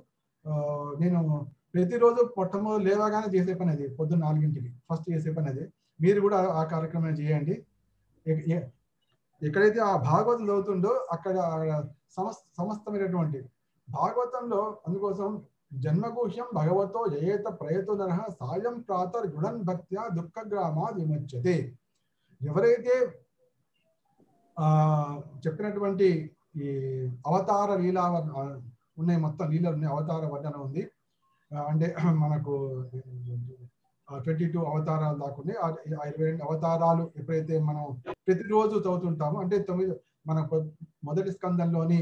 నేను ప్రతిరోజు మొట్టమొదటి లేవగానే చేసే పని అది, పొద్దున్న 4ంటికి ఫస్ట్ చేసే పని అది. మీరు కూడా ఆ కార్యక్రమం చేయండి. ఎక్కడైతే ఆ భాగవతం చదువుతుండో అక్కడ సమస్తమైనటువంటి భాగవతంలో అందుకోసం జన్మకోశం భగవతో జయేత ప్రయతో నరః సాయం ప్రాతర్ గుణన్ భక్త్యా దుఃఖగ్రామాద్ విముచ్యతే. ఎవరైతే చెప్పినటువంటి ఈ అవతార లీలా ఉన్నాయి, మొత్తం లీలలు ఉన్నాయి, అవతార వర్ణన ఉంది. అంటే మనకు 22 అవతారాలు దాకా ఆ 22 అవతారాలు ఎప్పుడైతే మనం ప్రతిరోజు చదువుతుంటామో, అంటే 9 మన మొదటి స్కందంలోని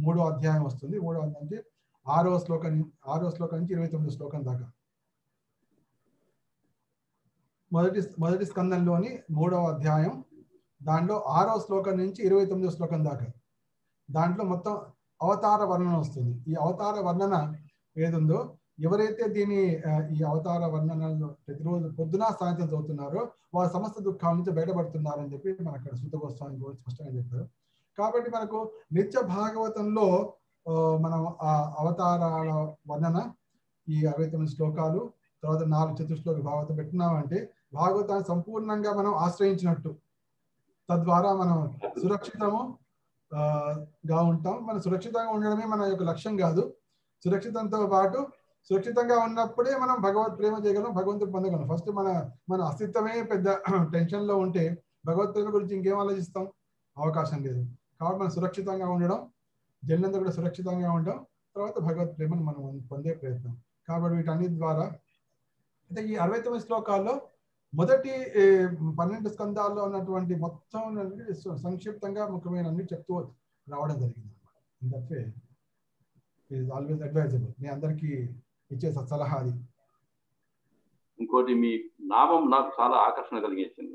3వ అధ్యాయం వస్తుంది. 3వ అధ్యాయం నుంచి 6వ శ్లోకం నుంచి 29వ శ్లోకం దాకా. మొదటి స్కందంలోని 3వ అధ్యాయం, దాంట్లో 6వ శ్లోకం నుంచి 29వ శ్లోకం దాకా. దాంట్లో మొత్తం అవతార వర్ణన వస్తుంది. ఈ అవతార వర్ణన ఏదుందో, ఎవరైతే ఈ అవతార వర్ణనలో ప్రతిరోజు పొద్దున సాయంత్రం చదువుతున్నారో వారు సమస్త దుఃఖాల నుంచి బయటపడుతున్నారని చెప్పి మన అక్కడ సూత గోస్వామి స్పష్టంగా చెప్పారు. కాబట్టి మనకు నిత్య భాగవతంలో మనం ఆ అవతారాల వర్ణన ఈ 69 శ్లోకాలు, తర్వాత 4 చతుశ్లోక భాగవతం పెట్టినామంటే భాగవతాన్ని సంపూర్ణంగా మనం ఆశ్రయించినట్టు. తద్వారా మనం సురక్షితంగా ఉంటాం. మనం సురక్షితంగా ఉండడమే మన యొక్క లక్ష్యం కాదు. సురక్షితంతో పాటు సురక్షితంగా ఉన్నప్పుడే మనం భగవత్ ప్రేమ చేయగలం, భగవంతుడు పొందగలం. ఫస్ట్ మన అస్తిత్వమే పెద్ద టెన్షన్లో ఉంటే భగవత్ ప్రేమ గురించి ఇంకేం ఆలోచిస్తాం? అవకాశం లేదు. కాబట్టి మనం సురక్షితంగా ఉండడం, జన్లంతా కూడా సురక్షితంగా ఉండడం, తర్వాత భగవత్ ప్రేమను మనం పొందే ప్రయత్నం. కాబట్టి వీటన్నిటి ద్వారా అంటే ఈ 69 శ్లోకాల్లో మొదటి 12 స్కందాల్లో ఉన్నటువంటి మొత్తం సంక్షిప్తంగా ముఖ్యమైన అన్ని చెప్తూ రావడం జరిగింది అనమాట. That way it is always advisable. నేను అందరికీ ఇచ్చే సలహా అది. ఇంకోటి, మీ నామం నాకు చాలా ఆకర్షణ కలిగించింది.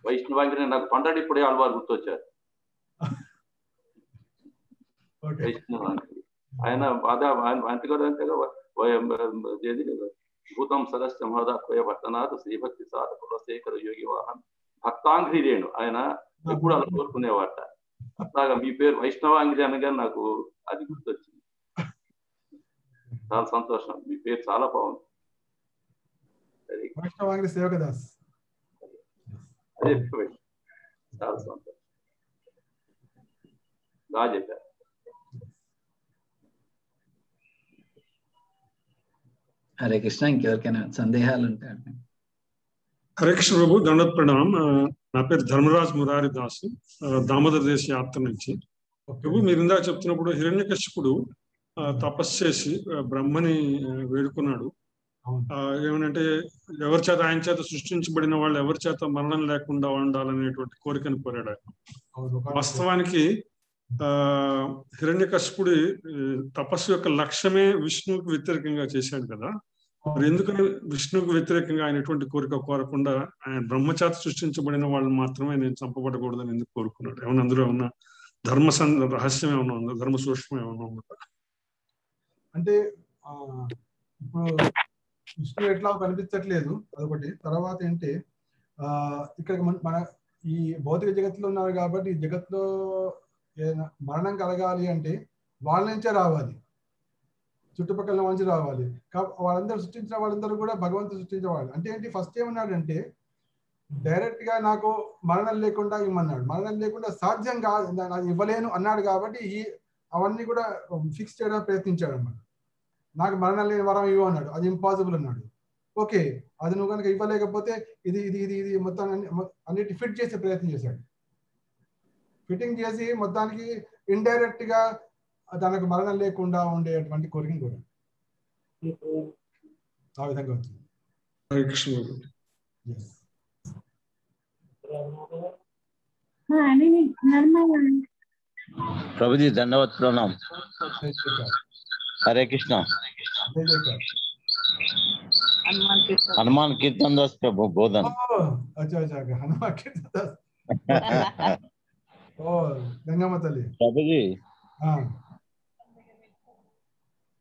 వైష్ణవాంగ్రి నాకు పండడిప్పుడే ఆళ్వారు గుర్తొచ్చారు. వైష్ణవాంగ్రి ఆయన భూతం సరస్య మహోదాయ భక్తనాథ్ శ్రీభక్తి సాధ కులశేఖర యోగి వాహన్ భక్తాంగ్రి రేణు ఆయన ఎప్పుడు అలా కోరుకునేవాట. అట్లాగా మీ పేరు వైష్ణవాంగ్రి అనగా నాకు అది గుర్తొచ్చింది. చాలా సంతోషం, మీ పేరు చాలా బాగుంది. వైష్ణవాంగ్రి సేవకదాస్. అదే చాలా సంతోషం, బాగా చెప్పారు. హరే కృష్ణ. ఇంకెవరికైనా సందేహాలు ఉంటాయి? హరే కృష్ణ ప్రభు, దండత్ ప్రణామం. నా పేరు ధర్మరాజ్ మురారి దాస్, దామోదర్ దేశ యాత్ర నుంచి. ప్రభు, మీరు ఇందాక చెప్తున్నప్పుడు హిరణ్యకశిపుడు తపస్సు చేసి బ్రహ్మని వేడుకున్నాడు. ఏమనంటే ఎవరి చేత, ఆయన చేత సృష్టించబడిన వాళ్ళు ఎవరి చేత మరణం లేకుండా ఉండాలనేటువంటి కోరికను కోరాడు ఆయన. వాస్తవానికి హిరణ్యకశిపుడి తపస్సు యొక్క లక్ష్యమే విష్ణువుకి వ్యతిరేకంగా చేశాడు కదా. మరి ఎందుకని విష్ణువుకు వ్యతిరేకంగా ఆయన ఎటువంటి కోరిక కోరకుండా ఆయన బ్రహ్మచేత సృష్టించబడిన వాళ్ళు మాత్రమే నేను చంపబడకూడదని ఎందుకు కోరుకున్నాడు? ఏమన్నా అందులో ఏమన్నా ధర్మ రహస్యం ఏమన్నా ఉందా, ధర్మ సూక్ష్మం ఏమన్నా ఉందా? అంటే ఇప్పుడు విష్ణు ఎట్లా కనిపించట్లేదు అదొకటి. తర్వాత ఏంటి, ఇక్కడ మన ఈ భౌతిక జగత్తులో ఉన్నారు కాబట్టి ఈ జగత్తులో మరణం కలగాలి అంటే వాళ్ళ నుంచే రావాలి, చుట్టుపక్కల నుంచి రావాలి. వాళ్ళందరూ సృష్టించిన వాళ్ళందరూ కూడా భగవంతుడు సృష్టించిన వాళ్ళు. అంటే ఏంటి, ఫస్ట్ ఏమన్నాడంటే డైరెక్ట్ గా నాకు మరణం లేకుండా ఇవ్వమన్నాడు. మరణం లేకుండా సాధ్యం కాదు, నాకు ఇవ్వలేను అన్నాడు. కాబట్టి అవన్నీ కూడా ఫిక్స్ చేయడానికి ప్రయత్నించాడు అన్నమాట. నాకు మరణం లేని వరం ఇవ్వు అన్నాడు, అది ఇంపాసిబుల్ అన్నాడు. ఓకే, అది నువ్వు కనుక ఇవ్వలేకపోతే ఇది ఇది ఇది ఇది మొత్తం అన్నిటి ఫిట్ చేసే ప్రయత్నం చేశాడు. ఫిట్టింగ్ చేసి మొత్తానికి ఇండైరెక్ట్ గా తనకు మరణం లేకుండా ఉండేటువంటి కోరికను కూడా ఆ విధంగా వచ్చింది. ప్రభుజీ ధన్యవాद प्रणाम। हरे कृष्णा। हनुमान कीर्तन दास प्रभु बोधन। अच्छा अच्छा, हनुमान कीर्तन दास गंगम्मा तल्ली ప్రభుజీ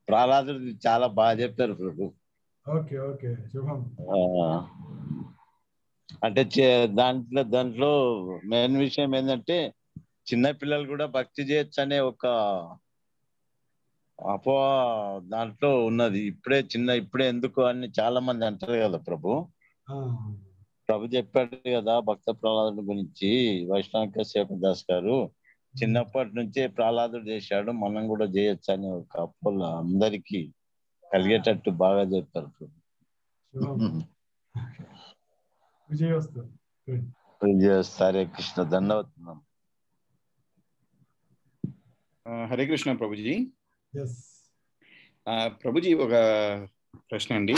ప్రహ్లాదుడు చాలా బాగా చెప్తారు ప్రభు. ఓకే ఓకే, శుభం. అంటే దాంట్లో మెయిన్ విషయం ఏంటంటే చిన్న పిల్లలు కూడా భక్తి చేయొచ్చు అనే ఒక అపోహ దాంట్లో ఉన్నది. ఇప్పుడే ఎందుకు అని చాలా మంది అంటారు కదా ప్రభు. ప్రభు చెప్పాడు కదా భక్త ప్రహ్లాదుడి గురించి, వైష్ణవ కశ్యప దాస్ గారు చిన్నప్పటి నుంచే ప్రహ్లాదుడు చేశాడు, మనం కూడా చేయొచ్చు అని ఒక అపోహ అందరికీ కలిగేటట్టు బాగా చెప్పారు ప్రభు. హరే కృష్ణ, ధన్యవాదాలు. హరే కృష్ణ ప్రభుజీ. ప్రభుజీ ఒక ప్రశ్న అండి.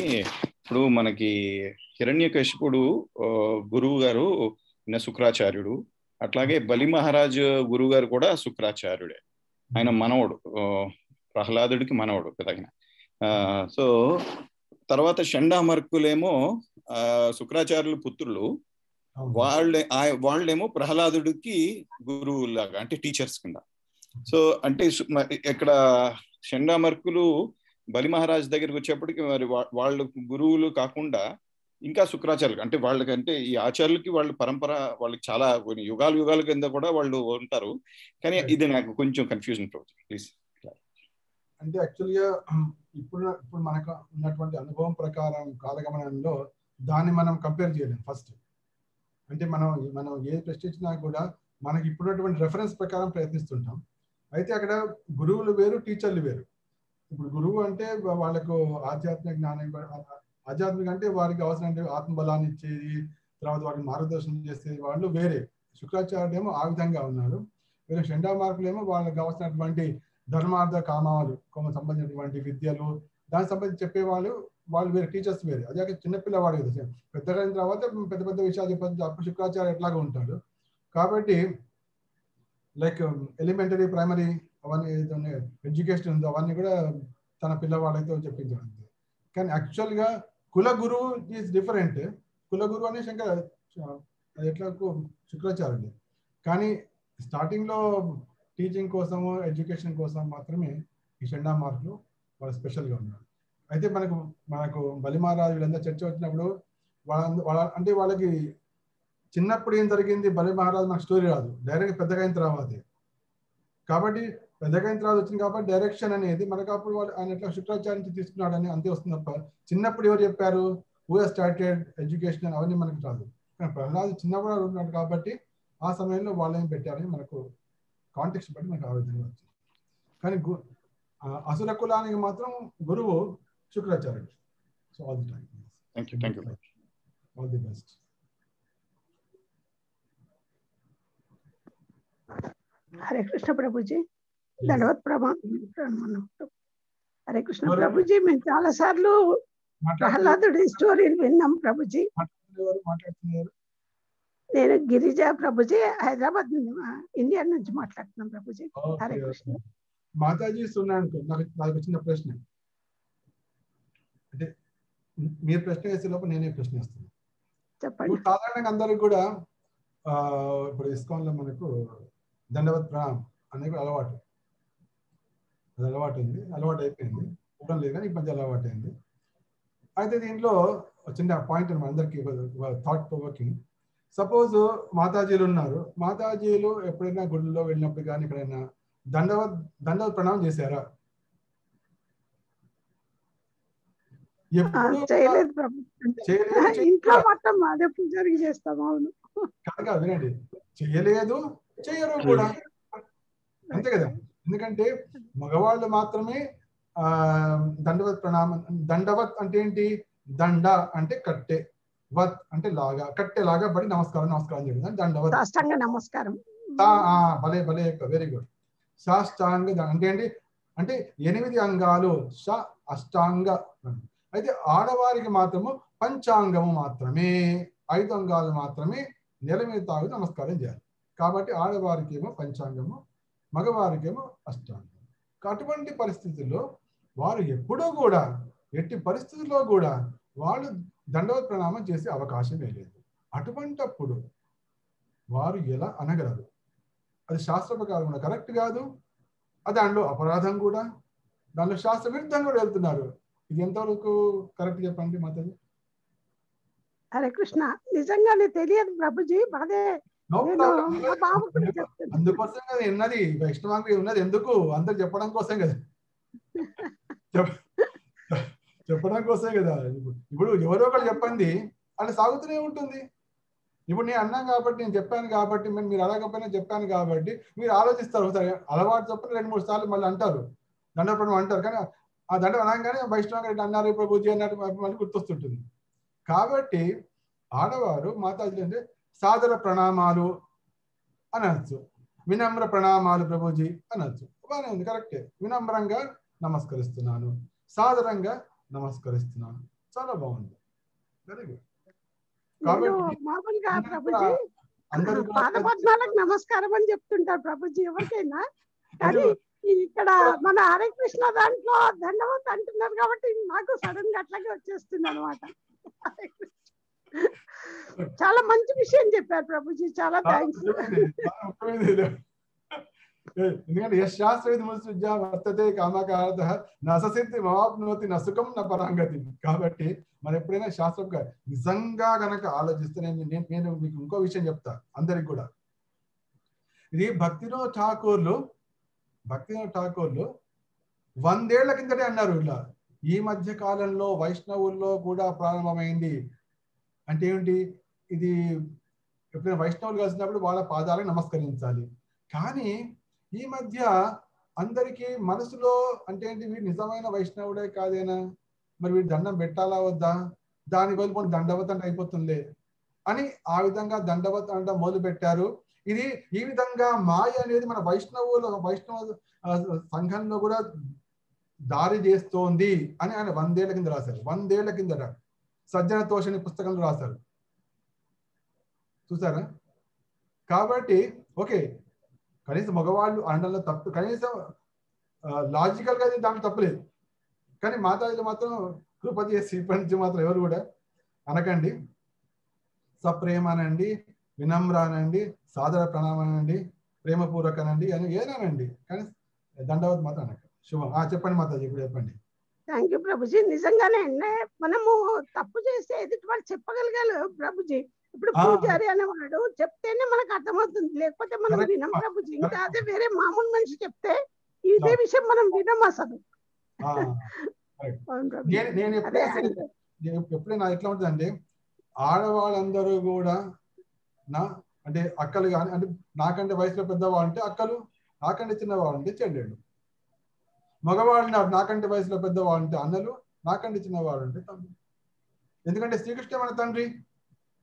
ఇప్పుడు మనకి హిరణ్యకశిపుడు గురువు గారు శుక్రాచార్యుడు, అట్లాగే బలి మహారాజ్ గురువు గారు కూడా శుక్రాచార్యుడే. ఆయన మనవడు, ప్రహ్లాదుడికి మనవడు పెద్దగిన. సో తర్వాత షండామర్కులేమో శుక్రాచార్యుల పుత్రులు, వాళ్ళేమో ప్రహ్లాదుడికి గురువు లాగా, అంటే టీచర్స్ కింద. సో అంటే ఇక్కడ షండామర్కులు బలి మహారాజ్ దగ్గరికి వచ్చేప్పటికి మరి వాళ్ళు గురువులు కాకుండా ఇంకా శుక్రాచార్యులు, అంటే వాళ్ళకంటే ఈ ఆచార్యులకి వాళ్ళు పరంపర, వాళ్ళకి చాలా యుగాల కింద కూడా వాళ్ళు ఉంటారు. కానీ ఇది నాకు కొంచెం కన్ఫ్యూజన్ ప్లీజ్. అంటే యాక్చువల్గా ఇప్పుడు మనకు ఉన్నటువంటి అనుభవం ప్రకారం కాలగమనంలో దాన్ని మనం కంపేర్ చేయలేం. ఫస్ట్ అంటే మనం ఏ ప్రశ్నించినా కూడా మనకి ఇప్పుడున్నటువంటి రెఫరెన్స్ ప్రకారం ప్రయత్నిస్తుంటాం. అయితే అక్కడ గురువులు వేరు, టీచర్లు వేరు. ఇప్పుడు గురువు అంటే వాళ్ళకు ఆధ్యాత్మిక జ్ఞానం, ఆధ్యాత్మిక అంటే వారికి అవసరమైన ఆత్మబలాన్ని ఇచ్చేది, తర్వాత వాటిని మార్గదర్శనం చేసేది వాళ్ళు వేరే. శుక్రాచార్యుడు ఏమో ఆ విధంగా ఉన్నారు. వేరే షండామార్కులు ఏమో వాళ్ళకి కావాల్సినటువంటి ధర్మార్థ కామాలు సంబంధించినటువంటి విద్యలు దానికి సంబంధించి చెప్పేవాళ్ళు వేరే, టీచర్స్ వేరే. అదే చిన్నపిల్లవాడు కదా, పెద్దగా అయిన తర్వాత పెద్ద పెద్ద విషయాలు చెప్పచ్చు. అప్పుడు శుక్రాచార్య ఎట్లాగా ఉంటాడు. కాబట్టి లైక్ ఎలిమెంటరీ, ప్రైమరీ అవన్నీ ఎడ్యుకేషన్ ఉందో అవన్నీ కూడా తన పిల్లవాళ్ళతో చెప్పించాడు. కానీ యాక్చువల్గా కులగురువు ఈజ్ డిఫరెంట్. కులగురువు అనే ఎట్లా శుక్రాచార్యుడు. కానీ స్టార్టింగ్లో టీచింగ్ కోసము, ఎడ్యుకేషన్ కోసం మాత్రమే ఈ షండామార్కులు వాళ్ళు స్పెషల్గా ఉన్నారు. అయితే మనకు బలి మహారాజు వీళ్ళందరూ చర్చ వచ్చినప్పుడు అంటే వాళ్ళకి చిన్నప్పుడు ఏం జరిగింది, బలి మహారాజు మనకు స్టోరీ రాదు, డైరెక్ట్ పెద్దగా అయిన తర్వాత. కాబట్టి పెద్దగా అయిన తర్వాత వచ్చింది కాబట్టి డైరెక్షన్ అనేది మనకు అప్పుడు ఆయన ఎట్లా శుక్రాచార్య నుంచి తీసుకున్నాడని అంతే వస్తుంది తప్ప చిన్నప్పుడు ఎవరు చెప్పారు, హూ హెస్ స్టార్టెడ్ ఎడ్యుకేషన్ అవన్నీ మనకు రాదు. కానీ ప్రహ్లాదు చిన్నప్పుడు ఉన్నాడు కాబట్టి ఆ సమయంలో వాళ్ళేం పెట్టారని మనకు కాంటెక్స్ట్ బట్టి మనకు ఆ విధంగా వచ్చింది. కానీ అసుర కులానికి మాత్రం గురువు శుక్రాచార్యుడు. So all the time. Thank you. All the best. Hare Krishna ప్రభుజీ, ధన్యవాద ప్రభా. హరే కృష్ణ ప్రభుజీ, మేము చాలా సార్లు ప్రహ్లాదుడి స్టోరీలు విన్నాం ప్రభుజీ. నేను గిరిజ ప్రభుజీ, హైదరాబాద్ ఇండియా నుంచి మాట్లాడుతున్నాం ప్రభుజీ. హరే కృష్ణ. మాతాజీ సున్నాను నాకు వచ్చిన ప్రశ్న అంటే మీరు ప్రశ్న వేసే లోపు నేనే ప్రశ్న వేస్తున్నాను. చెప్పండి. ఇప్పుడు సాధారణంగా అందరికి కూడా ఇప్పుడు ఇస్కాన్లో మనకు దండవత్ ప్రణామం అనేది అలవాటు. అది అలవాటు ఉంది, అలవాటు అయిపోయింది, చూడడం లేదు కానీ ఈ మధ్య అలవాటు అయింది. అయితే దీంట్లో చిన్న పాయింట్ అందరికి థాట్ ప్రొవోకింగ్. సపోజ్ మాతాజీలు ఉన్నారు, మాతాజీలు ఎప్పుడైనా గుడిలో వెళ్ళినప్పుడు కానీ ఎక్కడైనా దండవత్ ప్రణామం చేశారా? చేయలేదు ప్రభు. ఇంట్లో మొత్తం అదే పూజారికి చేస్తాం. అవును కాదు, వినండి, చేయలేదు, చేయరు కూడా, అంతే కదా. ఎందుకంటే మగవాళ్ళు మాత్రమే దండవత్ ప్రణామం. దండవత్ అంటే ఏంటి? దండ అంటే కట్టె, వత్ అంటే లాగా, కట్టెలాగా పడి నమస్కారం చేయడం దండవత్. సాష్టాంగ నమస్కారం. భలే భలే, వెరీ గుడ్. సాష్టాంగ అంటే ఏంటి అంటే 8 అంగాలు, అష్టాంగ. అయితే ఆడవారికి మాత్రము పంచాంగము మాత్రమే, 5 అంగాలు మాత్రమే నెల మీద తాగు నమస్కారం చేయాలి. కాబట్టి ఆడవారికి ఏమో పంచాంగము, మగవారికేమో అష్టాంగం. అటువంటి పరిస్థితుల్లో వారు ఎప్పుడూ కూడా, ఎట్టి పరిస్థితుల్లో కూడా వాళ్ళు దండవత్ ప్రణామం చేసే అవకాశమే లేదు. అటువంటప్పుడు వారు ఎలా అనగలరు? అది శాస్త్ర ప్రకారం కూడా కరెక్ట్ కాదు, దానిలో అపరాధం కూడా, దానిలో శాస్త్ర విరుద్ధం కూడా వెళ్తున్నారు. ఇది ఎంతవరకు కరెక్ట్ చెప్పండి మాతాజీ? హరే కృష్ణ. నిజంగానే తెలియదు ప్రభుజీ, అదే బాబు కూడా చెప్తాను. అందుకోసం కదా ఉన్నది వైష్ణవాంగి ఉన్నది. ఎందుకు? అందరు చెప్పడం కోసం కదా, చెప్పడం కోసమే కదా. ఇప్పుడు ఎవరో ఒకరు చెప్పండి, అది సాగుతూనే ఉంటుంది. ఇప్పుడు నేను అన్నాను కాబట్టి, నేను చెప్పాను కాబట్టి, మీరు అడగకపోయినా చెప్పాను కాబట్టి మీరు ఆలోచిస్తారు. ఒకసారి అలవాటు చెప్పిన 2-3 సార్లు మళ్ళీ అంటారు, దండప్రణం అంటారు. కానీ ఆ దండం అనగానే వైష్ణవంగా అన్నారు ప్రభుజీ అన్నట్టు మళ్ళీ గుర్తొస్తుంటుంది. కాబట్టి ఆడవారు మాతాజీ అంటే సాదర ప్రణామాలు అనొచ్చు, వినమ్ర ప్రణామాలు ప్రభుజీ అనొచ్చు. బాగానే ఉంది, కరెక్టే. వినమ్రంగా నమస్కరిస్తున్నాను, సాదరంగా నమస్కరిస్తున్నాను, చాలా బాగుంది, వెరీ గుడ్. మామూలుగా ప్రభుజీ పాదపద్మాలకు నమస్కారం అని చెప్తుంటారు ప్రభుజీ ఎవరికైనా. కానీ ఇక్కడ మన హరే కృష్ణ దాంట్లో దండవత్ అంటున్నారు కాబట్టి నాకు సడన్ గా అట్లాగే వచ్చేస్తుంది అనమాట. చాలా మంచి విషయం చెప్పారు ప్రభుజీ, చాలా థ్యాంక్స్. ఎందుకంటే యశాస్త్రవిధి ముత్సృజ్య వర్తతే కామకారత నససిద్ధి మవాప్నోతి నసుకం న పరాంగతి. కాబట్టి మనం ఎప్పుడైనా శాస్త్రంగా నిజంగా గనక ఆలోచిస్తే, నేను మీకు ఇంకో విషయం చెప్తా అందరికి కూడా. ఇది భక్తివినోద్ ఠాకూర్లు 100 ఏళ్ల కిందటే అన్నారు ఇలా. ఈ మధ్య కాలంలో వైష్ణవుల్లో కూడా ప్రారంభమైంది అంటే ఏమిటి? ఇది ఎప్పుడైనా వైష్ణవులు కలిసినప్పుడు వాళ్ళ పాదాలకు నమస్కరించాలి. కానీ ఈ మధ్య అందరికీ మనసులో అంటే ఏంటి, వీడు నిజమైన వైష్ణవుడే కాదేనా, మరి వీడు దండం పెట్టాలా వద్దా, దాని వల్ల దండవత్ అంటే అయిపోతుంది అని ఆ విధంగా దండవత్ అంటే మొదలు పెట్టారు. ఇది ఈ విధంగా మాయ అనేది మన వైష్ణవ సంఘంలో కూడా దారి చేస్తోంది అని ఆయన 100 ఏళ్ల కింద రాశారు. 100 ఏళ్ల కిందట సజ్జన తోషని పుస్తకంలో రాశారు, చూసారా? కాబట్టి ఓకే, కనీసం మగవాళ్ళు అనడంలో తప్పు, కనీసం లాజికల్ గా దాంట్లో తప్పులేదు. కానీ మాతాజీలు మాత్రం కృప చేసి ఇప్పటి నుంచి మాత్రం ఎవరు కూడా అనకండి. సప్రేమ అనండి, వినమ్ర అనండి, సాదర ప్రణామం అనండి, ప్రేమపూర్వక అనండి అని ఏదనండి, కానీ దండవత్ మాత్రం అనక. శుభం. చెప్పండి మాతాజీ, ఇప్పుడు చెప్పండి. Thank you Prabhuji. నిజంగానే మనము తప్పు చేస్తే ఎదుటి వాళ్ళు చెప్పగలగాలి ప్రభుజీ. ఇప్పుడు పూజారి అనేవాడు చెప్తేనే మనకు అర్థమవుతుంది, లేకపోతే మనం వినం ప్రభుజీ. ఇంకా అదే వేరే మామూలు మనిషి చెప్తే ఇదే విషయం మనం వినం అసలు. నేను ఎప్పుడైనా ఎట్లా ఉంటుందంటే, ఆడవాళ్ళందరూ కూడా అంటే అక్కలు కానీ, అంటే నాకంటే వయసులో పెద్దవాళ్ళు అంటే అక్కలు, నాకంటే చిన్నవాళ్ళు అంటే చెల్లెళ్ళు. మగవాళ్ళు నాకంటే వయసులో పెద్దవాళ్ళు అంటే అన్నలు, నాకంటే చిన్నవాళ్ళు అంటే తమ్ముడు. ఎందుకంటే శ్రీకృష్ణ మన తండ్రి,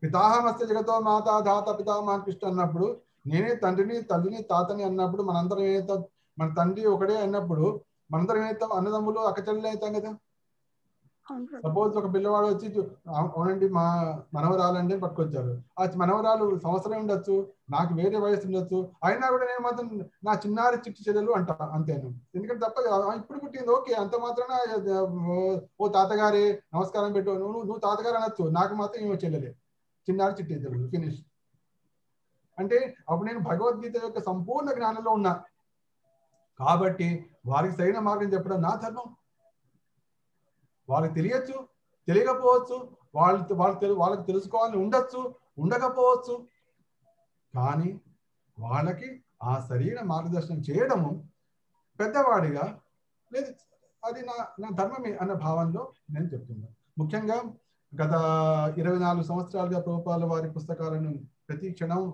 పితాహమస్య జగతో మాత ధాత పితామహ కృష్ణ అన్నప్పుడు, నేనే తండ్రిని తల్లిని తాతని అన్నప్పుడు, మనందరం ఏమవుతాం, మన తండ్రి ఒకడే అన్నప్పుడు మనందరం ఏమవుతాం, అన్నదమ్ములు అక్క చెల్లెలు అవుతాం కదా. సపోజ్ ఒక పిల్లవాడు వచ్చి అవునండి మా మనవరాలండి అని పట్టుకొచ్చారు. ఆ మనవరాలు సంవత్సరం ఉండొచ్చు, నాకు వేరే వయసు ఉండొచ్చు, అయినా కూడా నేను మాత్రం నా చిన్నారి చిట్టి చెల్లెలు అంటా అంతేను. ఎందుకంటే తప్ప ఇప్పుడు పుట్టింది ఓకే, అంత మాత్రాన ఓ తాతగారి నమస్కారం పెట్టు, నువ్వు తాతగారు అనొచ్చు, నాకు మాత్రం ఏమో చెల్లెలే, చిన్నారి చిట్టి చెల్లెలు, ఫినిష్. అంటే అప్పుడు నేను భగవద్గీత యొక్క సంపూర్ణ జ్ఞానంలో ఉన్నా కాబట్టి వారికి సరైన మార్గం చెప్పడం నా ధర్మం. వాళ్ళకి తెలియచ్చు, తెలియకపోవచ్చు, వాళ్ళకి తెలుసుకోవాలని ఉండొచ్చు, ఉండకపోవచ్చు, కానీ వాళ్ళకి ఆ సరైన మార్గదర్శనం చేయడము పెద్దవాడిగా లేదు, అది నా ధర్మమే అన్న భావనలో నేను చెప్తున్నాను. ముఖ్యంగా గత 24 సంవత్సరాలుగా ప్రభుపాల వారి పుస్తకాలను ప్రతి క్షణం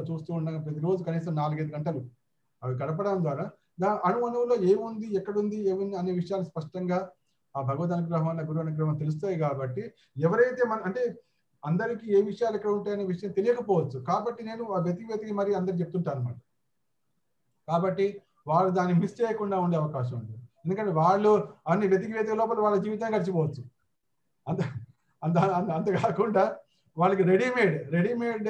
చూస్తూ ఉండగా ప్రతిరోజు కనీసం 4-5 గంటలు అవి గడపడం ద్వారా అణువులో ఏముంది, ఎక్కడుంది, ఏముంది అనే విషయాలు స్పష్టంగా ఆ భగవద్ అనుగ్రహం అన్న గురువు అనుగ్రహం తెలుస్తాయి. కాబట్టి ఎవరైతే అంటే అందరికీ ఏ విషయాలు ఎక్కడ ఉంటాయనే విషయం తెలియకపోవచ్చు, కాబట్టి నేను వెతికి మరి అందరికి చెప్తుంటాను అనమాట. కాబట్టి వాళ్ళు దాన్ని మిస్ చేయకుండా ఉండే అవకాశం ఉంది. ఎందుకంటే వాళ్ళు అన్ని వెతికి లోపల వాళ్ళ జీవితం గడిచిపోవచ్చు. అంత కాకుండా వాళ్ళకి రెడీమేడ్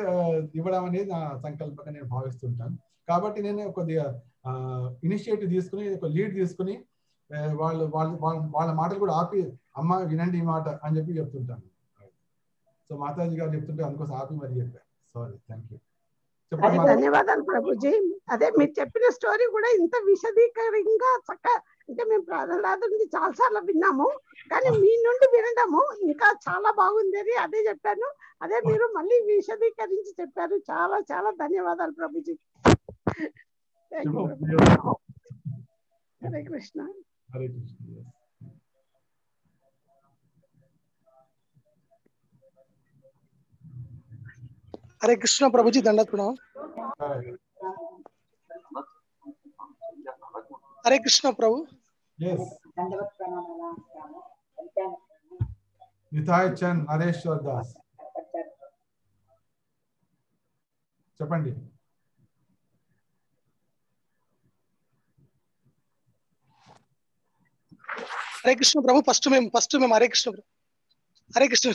ఇవ్వడం అనేది నా సంకల్పంగా నేను భావిస్తుంటాను. కాబట్టి నేను కొద్దిగా ఇనిషియేటివ్ తీసుకుని, ఒక లీడ్ తీసుకుని వాళ్ళ మాటలు కూడా ఆపి, అమ్మ వినండి ఈ మాట అని చెప్పి చెప్తుంటాను. సో మాతాజీ గారు చెప్తుంటే అందుకోసం ఆపి మరి చెప్పాను. Sorry, thank you. ధన్యవాదాలు ప్రభుజీ. అదే మీరు చెప్పిన స్టోరీ కూడా ఇంత విశదీకరంగా చక్కగా, అంటే మేము ప్రహ్లాదు నుంచి చాలా సార్లు విన్నాము, కానీ మీ నుండి వినడము ఇంకా చాలా బాగుంది అని అదే చెప్పాను. అదే మీరు మళ్ళీ విశదీకరించి చెప్పారు. చాలా చాలా ధన్యవాదాలు ప్రభుజీ. హరే కృష్ణ. హరే కృష్ణ. హరే కృష్ణ ప్రభుజీ, దండత్ప్రణామం. హరే కృష్ణ ప్రభు. నితాయ్ చంద్ నరేశ్వర్ దాస్ చెప్పండి. హరే కృష్ణ ప్రభు. ఫస్ట్ మేము హరే కృష్ణ ప్రభు. హరే కృష్ణ.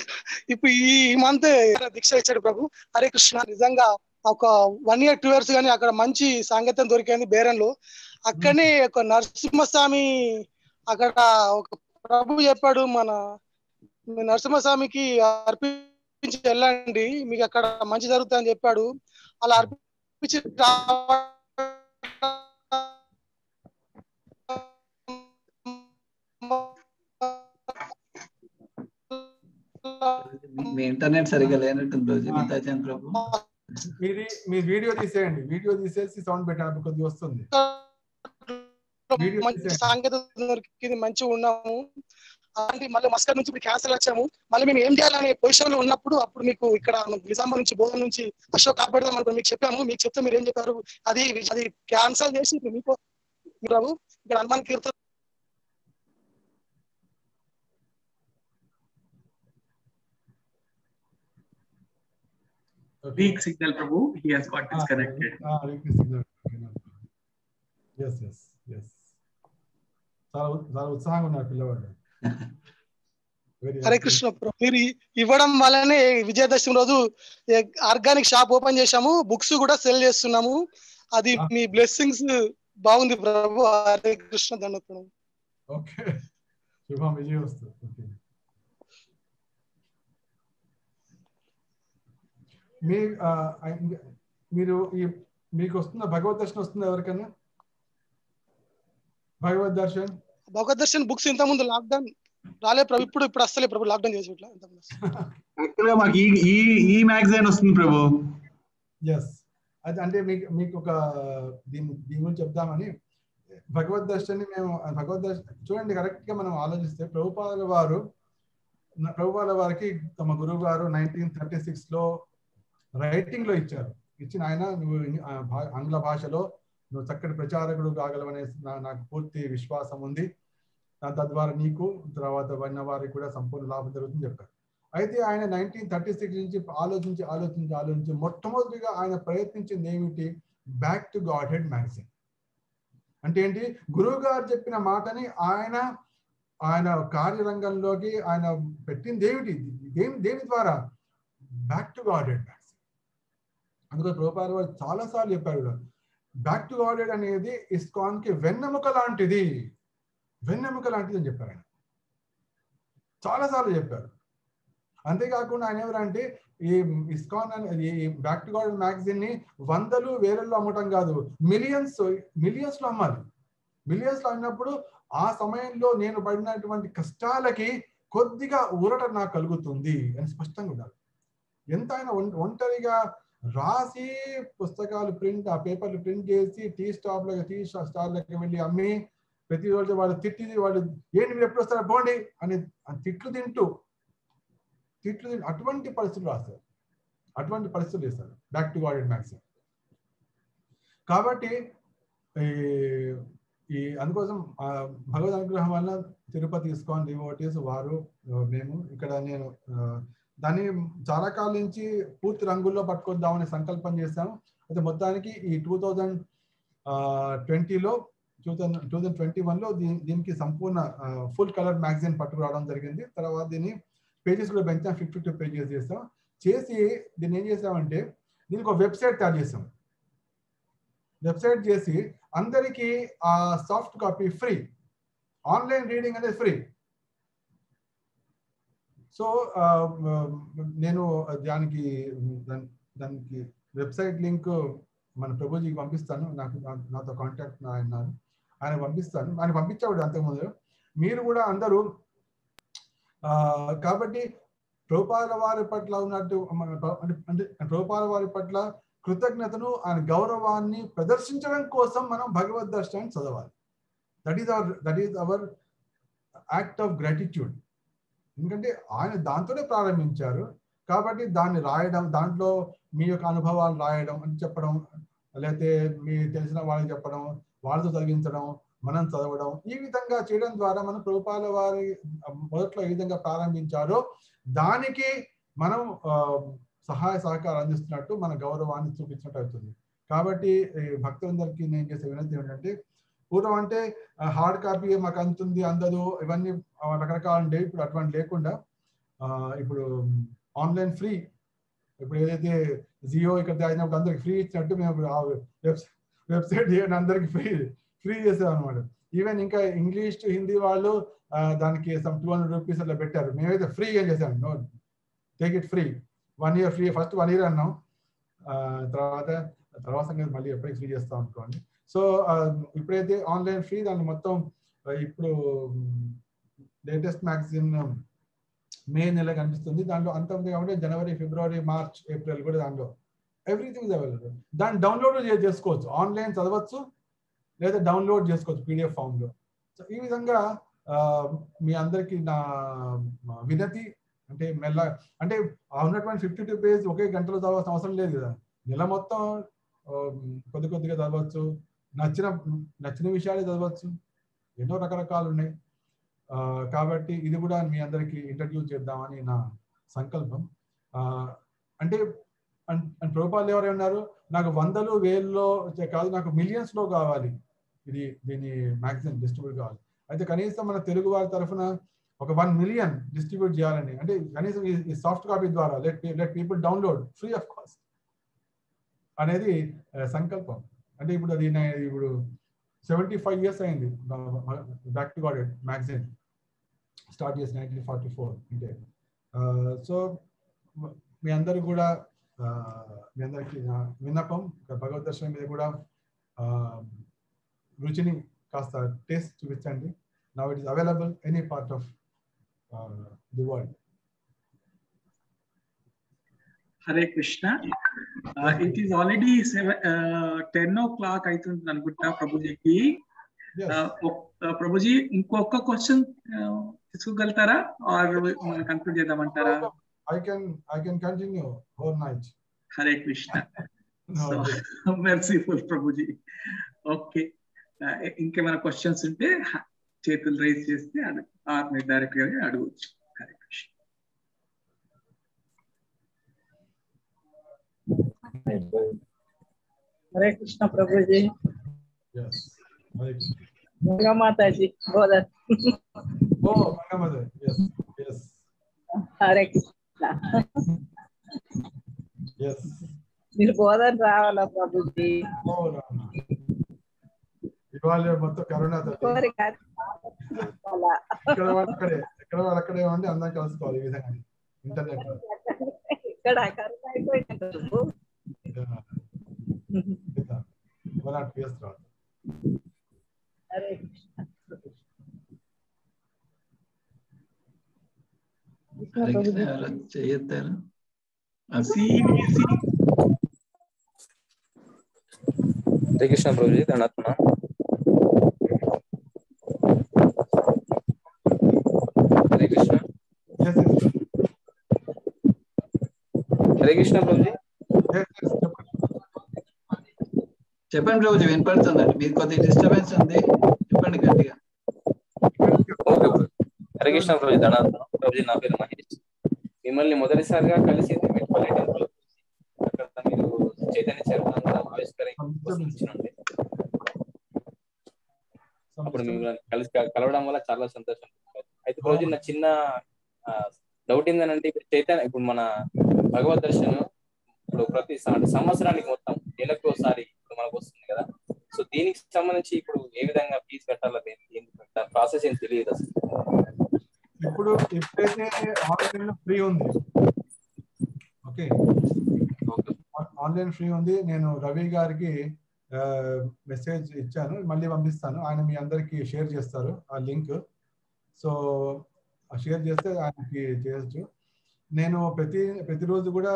ఇప్పుడు ఈ మంత్ దీక్ష ఇచ్చాడు ప్రభు. హరే కృష్ణ. నిజంగా ఒక 1 year 2 years కానీ అక్కడ మంచి సాంగత్యం దొరికింది బేరంలో. అక్కడనే ఒక నరసింహస్వామి అక్కడ ఒక ప్రభు చెప్పాడు, మన నరసింహస్వామికి అర్పించి వెళ్ళండి, మీకు అక్కడ మంచి జరుగుతుందని చెప్పాడు. అలా అర్పించి మీ ఇంటర్నెట్ సరిగా లేనట్టుంది రోజు. నితాచంద్ ప్రభు మీ వీడియో తీసేయండి, వీడియో తీసేసి సౌండ్ పెట్టినప్పుడు కొద్దిగా వస్తుంది. సాంకేతిక మంచిగా ఉన్నాము. అలాంటి మళ్ళీ మస్కర్ నుంచి ఇప్పుడు క్యాన్సర్ వచ్చాము. మళ్ళీ మేము ఏం చేయాలనే పొజిషన్ లో ఉన్నప్పుడు అప్పుడు మీకు ఇక్కడ నిజామాబాద్ నుంచి బోధన నుంచి అశోక్ కాపాడదాం అనుకో మీకు చెప్పాము. మీకు చెప్తే మీరు ఏం చెప్పారు, అది క్యాన్సల్ చేసి మీకు ప్రభు ఇక్కడ హనుమాన్ కీర్తన weak signal Prabhu, he has got disconnected. Weak signal. Yes. చాలా ఉత్సాహంగా ఉన్నారు పిల్లవాడు. హరే కృష్ణ ప్రభు. మీరు ఇవ్వడం వల్లనే విజయదశమి రోజు ఆర్గానిక్ షాప్ ఓపెన్ చేశాము, బుక్స్ కూడా సెల్ చేస్తున్నాము. అది మీ బ్లెస్సింగ్స్ బాగుంది ప్రభు. హరే కృష్ణ. దండత్ప్రణామం. ఓకే, శుభం విజయవస్తు. ఓకే, మీరు మీకు వస్తుందా భగవద్ దర్శనం? వస్తుందా ఎవరికైనా భగవద్ దర్శన్ బుక్స్? ఇంత ముందు లాక్డౌన్ రాలే ప్రభు, ఇప్పుడు వస్తలే ప్రభు, లాక్డౌన్ చేసి యాక్చువల్గా మాకు ఈ మ్యాగజైన్ వస్తుంది ప్రభు. ఎస్, అది అంటే మీకు ఒక దీని గురించి చెప్దామని. భగవద్ దర్శన్ మేము చూడండి, కరెక్ట్ గా మనం ఆలోచిస్తే ప్రభుపాల వారికి తమ గురువు గారు 1936 లో రైటింగ్ లో ఇచ్చిన ఆయన, నువ్వు ఆంగ్ల భాషలో నువ్వు చక్కటి ప్రచారకుడు కాగలవనే నాకు పూర్తి విశ్వాసం ఉంది, తద్వారా నీకు తర్వాత ఉన్న వారికి కూడా సంపూర్ణ లాభం జరుగుతుందని చెప్పారు. అయితే ఆయన 1936 నుంచి ఆలోచించి మొట్టమొదటిగా ఆయన ప్రయత్నించింది ఏమిటి? Back to Godhead magazine. అంటే ఏంటి? గురువు గారు చెప్పిన మాటని ఆయన ఆయన కార్యరంగంలోకి ఆయన పెట్టింది ఏమిటి? దేని ద్వారా? Back to గాడెడ్ Maxim. అందుకని ప్రభుపాద వారు చాలాసార్లు చెప్పారు, బ్యాక్ టు గాడెడ్ అనేది ఇస్కాన్ కి వెన్నెముక లాంటిది, వెన్నెముక లాంటిది అని చెప్పారు ఆయన, చాలాసార్లు చెప్పారు. అంతేకాకుండా ఆయన ఎవరంటే ఈ ఇస్కాన్ ఈ బ్యాక్ టు గాడ్ మ్యాగజైన్ ని వందలు వేలల్లో అమ్మటం కాదు, మిలియన్స్ లో అమ్మాలి. మిలియన్స్ లో అన్నప్పుడు ఆ సమయంలో నేను పడినటువంటి కష్టాలకి కొద్దిగా ఊరట నాకు కలుగుతుంది అని స్పష్టంగా ఉండాలి. ఎంత ఆయన ఒంటరిగా రాసి పుస్తకాలు ఆ పేపర్లు ప్రింట్ చేసి టీ స్టార్లకు వెళ్ళి అమ్మి ప్రతిరోజు వాళ్ళు వాళ్ళు ఏంటి మీరు ఎప్పుడు వస్తారా పోండి అని తిట్లు తింటూ అటువంటి పరిస్థితులు రాస్తారు, అటువంటి పరిస్థితులు చేస్తారు బ్యాక్ టు గాడెడ్ మ్యాగజైన్. కాబట్టి ఈ అందుకోసం భగవద్ అనుగ్రహం వల్ల తిరుపతి ఇస్కాన్ డివోటీస్ వారు మేము ఇక్కడ నేను దాన్ని చాలా కాలం నుంచి పూర్తి రంగుల్లో పట్టుకొద్దామని సంకల్పం చేశాము. అయితే మొత్తానికి ఈ 2021లో దీనికి సంపూర్ణ ఫుల్ కలర్ మ్యాగజైన్ పట్టుకురావడం జరిగింది. తర్వాత దీన్ని పేజెస్ కూడా పెంచాం, 52 పేజెస్ చేస్తాం. చేసి దీన్ని ఏం చేసామంటే దీనికి ఒక వెబ్సైట్ తయారు చేసాం. వెబ్సైట్ చేసి అందరికీ ఆ soft copy free, online reading అనేది ఫ్రీ. సో నేను దానికి వెబ్సైట్ లింక్ మన ప్రభుజీకి పంపిస్తాను, నాతో కాంటాక్ట్ ఆయన పంపిస్తాను, ఆయన పంపించాడు అంతకుముందు. మీరు కూడా అందరూ కాబట్టి ప్రభుపాద వారి పట్ల ఉన్నట్టు అంటే ప్రభుపాద వారి పట్ల కృతజ్ఞతను ఆయన గౌరవాన్ని ప్రదర్శించడం కోసం మనం భగవద్ దర్శనాన్ని చదవాలి. That is our act of gratitude. ఎందుకంటే ఆయన దాంతోనే ప్రారంభించారు కాబట్టి దాన్ని రాయడం, దాంట్లో మీ యొక్క అనుభవాలు రాయడం అని చెప్పడం, లేకపోతే మీ తెలిసిన వాళ్ళకి చెప్పడం, వాళ్ళతో చదివించడం, మనం చదవడం, ఈ విధంగా చేయడం ద్వారా మనం ప్రభుపాద వారి మొదట్లో ఏ విధంగా ప్రారంభించారో దానికి మనం సహాయ సహకారం అందిస్తున్నట్టు మన గౌరవాన్ని చూపించినట్టు అవుతుంది. కాబట్టి భక్తులందరికీ నేను చేసే వినతి ఏంటంటే, పూర్వం అంటే హార్డ్ కాపీ మాకు అంతుంది అందదు ఇవన్నీ రకరకాలు ఉండేవి. ఇప్పుడు అటువంటి లేకుండా ఇప్పుడు ఆన్లైన్ ఫ్రీ, ఇప్పుడు ఏదైతే జియో ఇక్కడ తయారైనప్పుడు అందరికి ఫ్రీ ఇచ్చినట్టు మేము వెబ్సైట్ చేయండి అందరికి ఫ్రీ చేసాం అనమాట. ఈవెన్ ఇంకా ఇంగ్లీష్ టు హిందీ వాళ్ళు దానికి సమ్ 200 రూపీస్ అట్లా పెట్టారు. మేమైతే ఫ్రీ ఏం చేసాం, no take it free, 1 year free. First 1 year అన్నాం, తర్వాత సంగతి మళ్ళీ ఎప్పటికీ ఫ్రీ చేస్తాం అనుకోండి. సో ఇప్పుడైతే ఆన్లైన్ ఫ్రీ, దాన్ని మొత్తం ఇప్పుడు లేటెస్ట్ మ్యాగజైన్ మే నెల కనిపిస్తుంది, దాంట్లో అంత ఉంది కాబట్టి జనవరి, ఫిబ్రవరి, మార్చ్, ఏప్రిల్ కూడా దాంట్లో ఎవ్రీథింగ్ ఇస్ అవైలబుల్. దాన్ని డౌన్లోడ్ చేసుకోవచ్చు, ఆన్లైన్ చదవచ్చు లేదా డౌన్లోడ్ చేసుకోవచ్చు PDF ఫామ్లో. సో ఈ విధంగా మీ అందరికీ నా వినతి అంటే అంటే ఉన్నటువంటి 52 పేజ్ ఒకే గంటలో చదవాల్సిన అవసరం లేదు కదా, నెల మొత్తం కొద్దిగా చదవచ్చు, నచ్చిన విషయాలు చదవచ్చు, ఎన్నో రకరకాలు ఉన్నాయి. కాబట్టి ఇది కూడా మీ అందరికీ ఇంట్రడ్యూస్ చేద్దామని నా సంకల్పం. అంటే ప్రభుపాద ఎవరు ఉన్నారు, నాకు వందలు వేల్లో కాదు, నాకు మిలియన్స్ లో కావాలి దీని మ్యాగజైన్ డిస్ట్రిబ్యూట్ కావాలి. అయితే కనీసం మన తెలుగు వారి తరఫున ఒక 1 million డిస్ట్రిబ్యూట్ చేయాలని, అంటే కనీసం ఈ సాఫ్ట్ కాపీ ద్వారా let people download free of cost అనేది సంకల్పం. అంటే ఇప్పుడు అది ఇప్పుడు 75 years అయింది బ్యాక్ టు గాడెడ్ మ్యాగజైన్ స్టార్ట్ చేసి 1944 అంటే. సో మీ అందరూ కూడా మీ అందరికీ విన్నపం, భగవద్ దర్శనం మీద కూడా రుచిని కాస్త టేస్ట్ చూపించండి. Now it is available any part of the world. Hare Krishna. It is already 10 o'clock అవుతుంది అనుకుంటా ప్రభుజీకి. ప్రభుజీ ఇంకొక క్వశ్చన్ తీసుకోగలుగుతారా, ఆర్ కన్క్లూడ్ చేద్దామంటారా? I can continue whole night. Hare Krishna. So merciful Prabhuji. Okay. ఇంకేమైనా క్వశ్చన్స్ ఉంటే చేతులు రైజ్ చేస్తే మీరు డైరెక్ట్ గా అడగవచ్చు. Hare Krishna. Hare Krishna Prabhuji. Yes. Hare Krishna. Ganga Mataji బోధ. మంగమ్మదే. Yes, yes. Hare Krishna. Yes. మీరు బోధన రావాలా ప్రభుజీ? ఇవాళ మొత్తం కరోనా ఇక్కడ వాళ్ళు అక్కడే ఉండి అందరం కలుసుకోవాలి ఈ విధంగా ఇంటర్నెట్ లో. ఇక్కడ కరోనా అయిపోయింది. హరే కృష్ణ. చేయొద్దారు. హరే కృష్ణ ప్రభుజీ, దండాత్మ. హరే కృష్ణ. హరే కృష్ణ ప్రభుజీ. చెప్పండి ప్రభుజీ, వినపడుతుందండి. మీరు కొద్దిగా డిస్టర్బెన్స్ ఉంది, చెప్పండి గట్టిగా. ఓకే హరే కృష్ణ ప్రభుజీ, దండాత్మ. ప్రభుజీ నా పేరు మహేష్. మిమ్మల్ని మొదటిసారిగా కలిసింది మెట్పల్లి టెంపుల్. అక్కడ మీరు చైతన్య చరిత్ర ఆవిష్కరించినండి. అప్పుడు మిమ్మల్ని కలవడం వల్ల చాలా సంతోషం. అయితే రోజు నా చిన్న డౌట్ ఏంటంటే, ఇప్పుడు మన భగవద్ దర్శనం ఇప్పుడు ప్రతి సంవత్సరానికి మొత్తం నెలకు ఒకసారి ఇప్పుడు మనకు వస్తుంది కదా. సో దీనికి సంబంధించి ఇప్పుడు ఏ విధంగా ఫీజు కట్టాలో ప్రాసెస్ ఏం తెలియదు అసలు. ఇప్పుడైతే ఆన్లైన్ ఫ్రీ ఉంది. ఓకే, ఆన్లైన్ ఫ్రీ ఉంది. నేను రవి గారికి మెసేజ్ ఇచ్చాను, మళ్ళీ పంపిస్తాను. ఆయన మీ అందరికి షేర్ చేస్తారు ఆ లింక్. సో షేర్ చేస్తే ఆయనకి చేయొచ్చు. నేను ప్రతిరోజు కూడా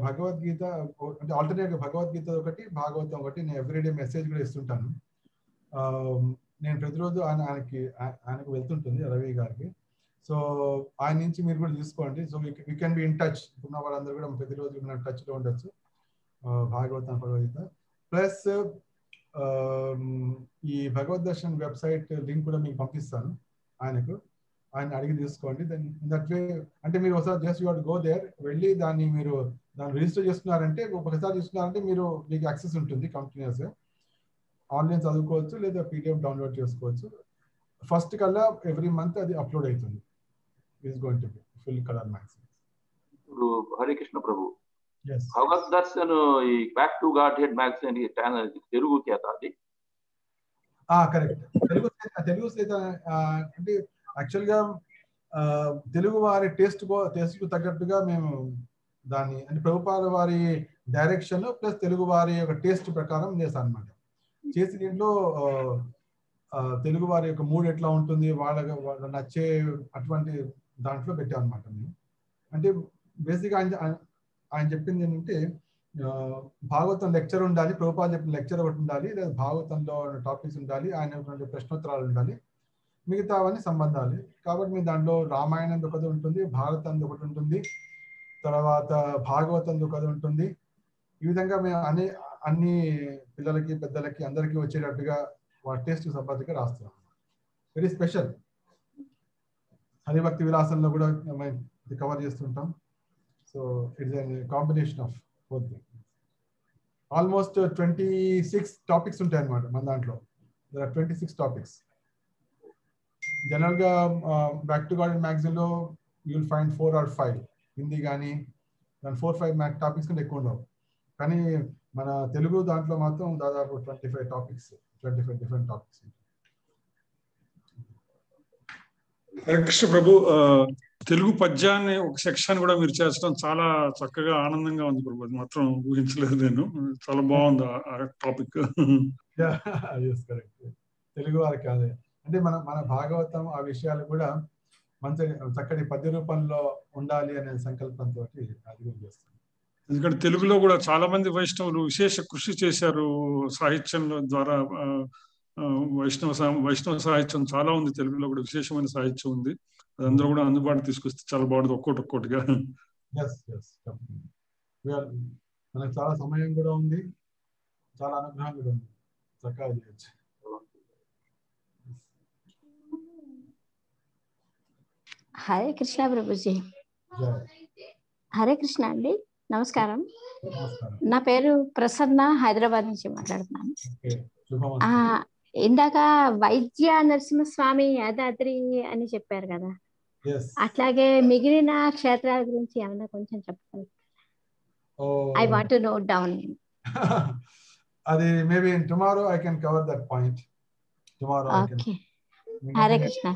భగవద్గీత అంటే ఆల్టర్నేట్ భగవద్గీత ఒకటి, భాగవతం ఒకటి నేను ఎవ్రీడే మెసేజ్ కూడా ఇస్తుంటాను. నేను ప్రతిరోజు ఆయనకు వెళ్తుంటుంది రవి గారికి. సో ఆయన నుంచి మీరు కూడా తీసుకోండి. So we can be in touch. ఉన్న వాళ్ళందరూ కూడా ప్రతిరోజు మనం టచ్లో ఉండొచ్చు. భాగవతం, భగవద్గీత ప్లస్ ఈ భగవద్ దర్శన్ వెబ్సైట్ లింక్ కూడా మీకు పంపిస్తాను. ఆయన అడిగి తీసుకోండి. దెన్ దట్ వే అంటే మీరు ఒకసారి just you have to go there, వెళ్ళి దాన్ని రిజిస్టర్ చేసుకున్నారంటే, ఒకసారి తీసుకున్నారంటే మీకు యాక్సెస్ ఉంటుంది కంటిన్యూస్గా. ఆన్లైన్ చదువుకోవచ్చు లేదా పీడిఎఫ్ డౌన్లోడ్ చేసుకోవచ్చు. ఫస్ట్ కల్లా ఎవ్రీ మంత్ అది అప్లోడ్ అవుతుంది. It's going to be full colour mags. Hare Krishna ప్రభు. భగవద్ దర్శన్ ఈ back to Godhead magazine Telugu చేత అది కరెక్ట్. తెలుగు చేత అంటే యాక్చువల్గా తెలుగు వారి టేస్ట్కు తగ్గట్టుగా మేము దాన్ని అంటే ప్రభుపాద వారి డైరెక్షన్ ప్లస్ తెలుగు వారి యొక్క టేస్ట్ ప్రకారం చేస్తాం అనమాట. చేసి దీంట్లో తెలుగు వారి యొక్క మూడ్ ఎట్లా ఉంటుంది, వాళ్ళ నచ్చే అటువంటి దాంట్లో పెట్టాం అనమాట. మేము అంటే బేసిక్గా ఆయన చెప్పింది ఏంటంటే, భాగవతం లెక్చర్ ఉండాలి, ప్రభుపాద చెప్పిన లెక్చర్ ఒకటి ఉండాలి, లేదా భాగవతంలో టాపిక్స్ ఉండాలి, ఆయన ప్రశ్నోత్తరాలు ఉండాలి, మిగతా అవన్నీ సంబంధాలు. కాబట్టి మీ దాంట్లో రామాయణం ఒకటి ఉంటుంది, భారతం ఒకటి ఉంటుంది, తర్వాత భాగవతం ఒకటి ఉంటుంది. ఈ విధంగా మేము అన్ని పిల్లలకి పెద్దలకి అందరికీ వచ్చేటట్టుగా వాళ్ళ టేస్ట్ సంబంధించి రాస్తున్నాం. Very special. హరిభక్తి విలాసంలో కూడా కవర్ చేస్తుంటాం. So it's a combination of both things. Almost 26 topics ఉంటాయి అన్నమాట మన దాంట్లో. there are 26 topics. జనరల్గా బ్యాక్ టు గాడ్ మ్యాగజైన్లో you will find 4 or 5 Hindi కానీ, దాని 4-5 టాపిక్స్ కంటే ఎక్కువ ఉండవు. కానీ మన తెలుగు దాంట్లో మాత్రం దాదాపు 25 టాపిక్స్, 25 డిఫరెంట్ టాపిక్స్. కృష్ణ ప్రభు, తెలుగు పద్యాన్ని ఒక సెక్షన్ కూడా మీరు చేస్తడం చాలా చక్కగా ఆనందంగా ఉంది ప్రభు. అది మాత్రం ఊహించలేదు నేను. చాలా బాగుంది ఆ టాపిక్. తెలుగు వారికి కాదే అంటే మన భాగవతం ఆ విషయాలు కూడా మంచి చక్కటి పద్య రూపంలో ఉండాలి అనే సంకల్పంతో అది చేస్తాం. ఎందుకంటే తెలుగులో కూడా చాలా మంది వైష్ణవులు విశేష కృషి చేశారు సాహిత్యం ద్వారా. వైష్ణవ సాహిత్యం చాలా ఉంది తెలుగులో కూడా, విశేషమైన సాహిత్యం ఉంది. అదందరూ కూడా అందుబాటు తీసుకొస్తే చాలా బాగుంది ఒక్కొక్కటిగా. మనకు చాలా సమయం కూడా ఉంది, చాలా అనుగ్రహం కూడా ఉంది, చక్కగా చేయొచ్చు. హరే కృష్ణ ప్రభుజీ. హరే కృష్ణ అండి, నమస్కారం. నా పేరు ప్రసన్న, హైదరాబాద్ నుంచి మాట్లాడుతున్నాను. ఇందాక వైద్య నరసింహస్వామి యాదాద్రి అని చెప్పారు కదా, అట్లాగే మిగిలిన క్షేత్రాల గురించి ఏమన్నా కొంచెం చెప్పగలరు? I want to note down. అది maybe tomorrow I can cover that point. Tomorrow I can. Hare Krishna.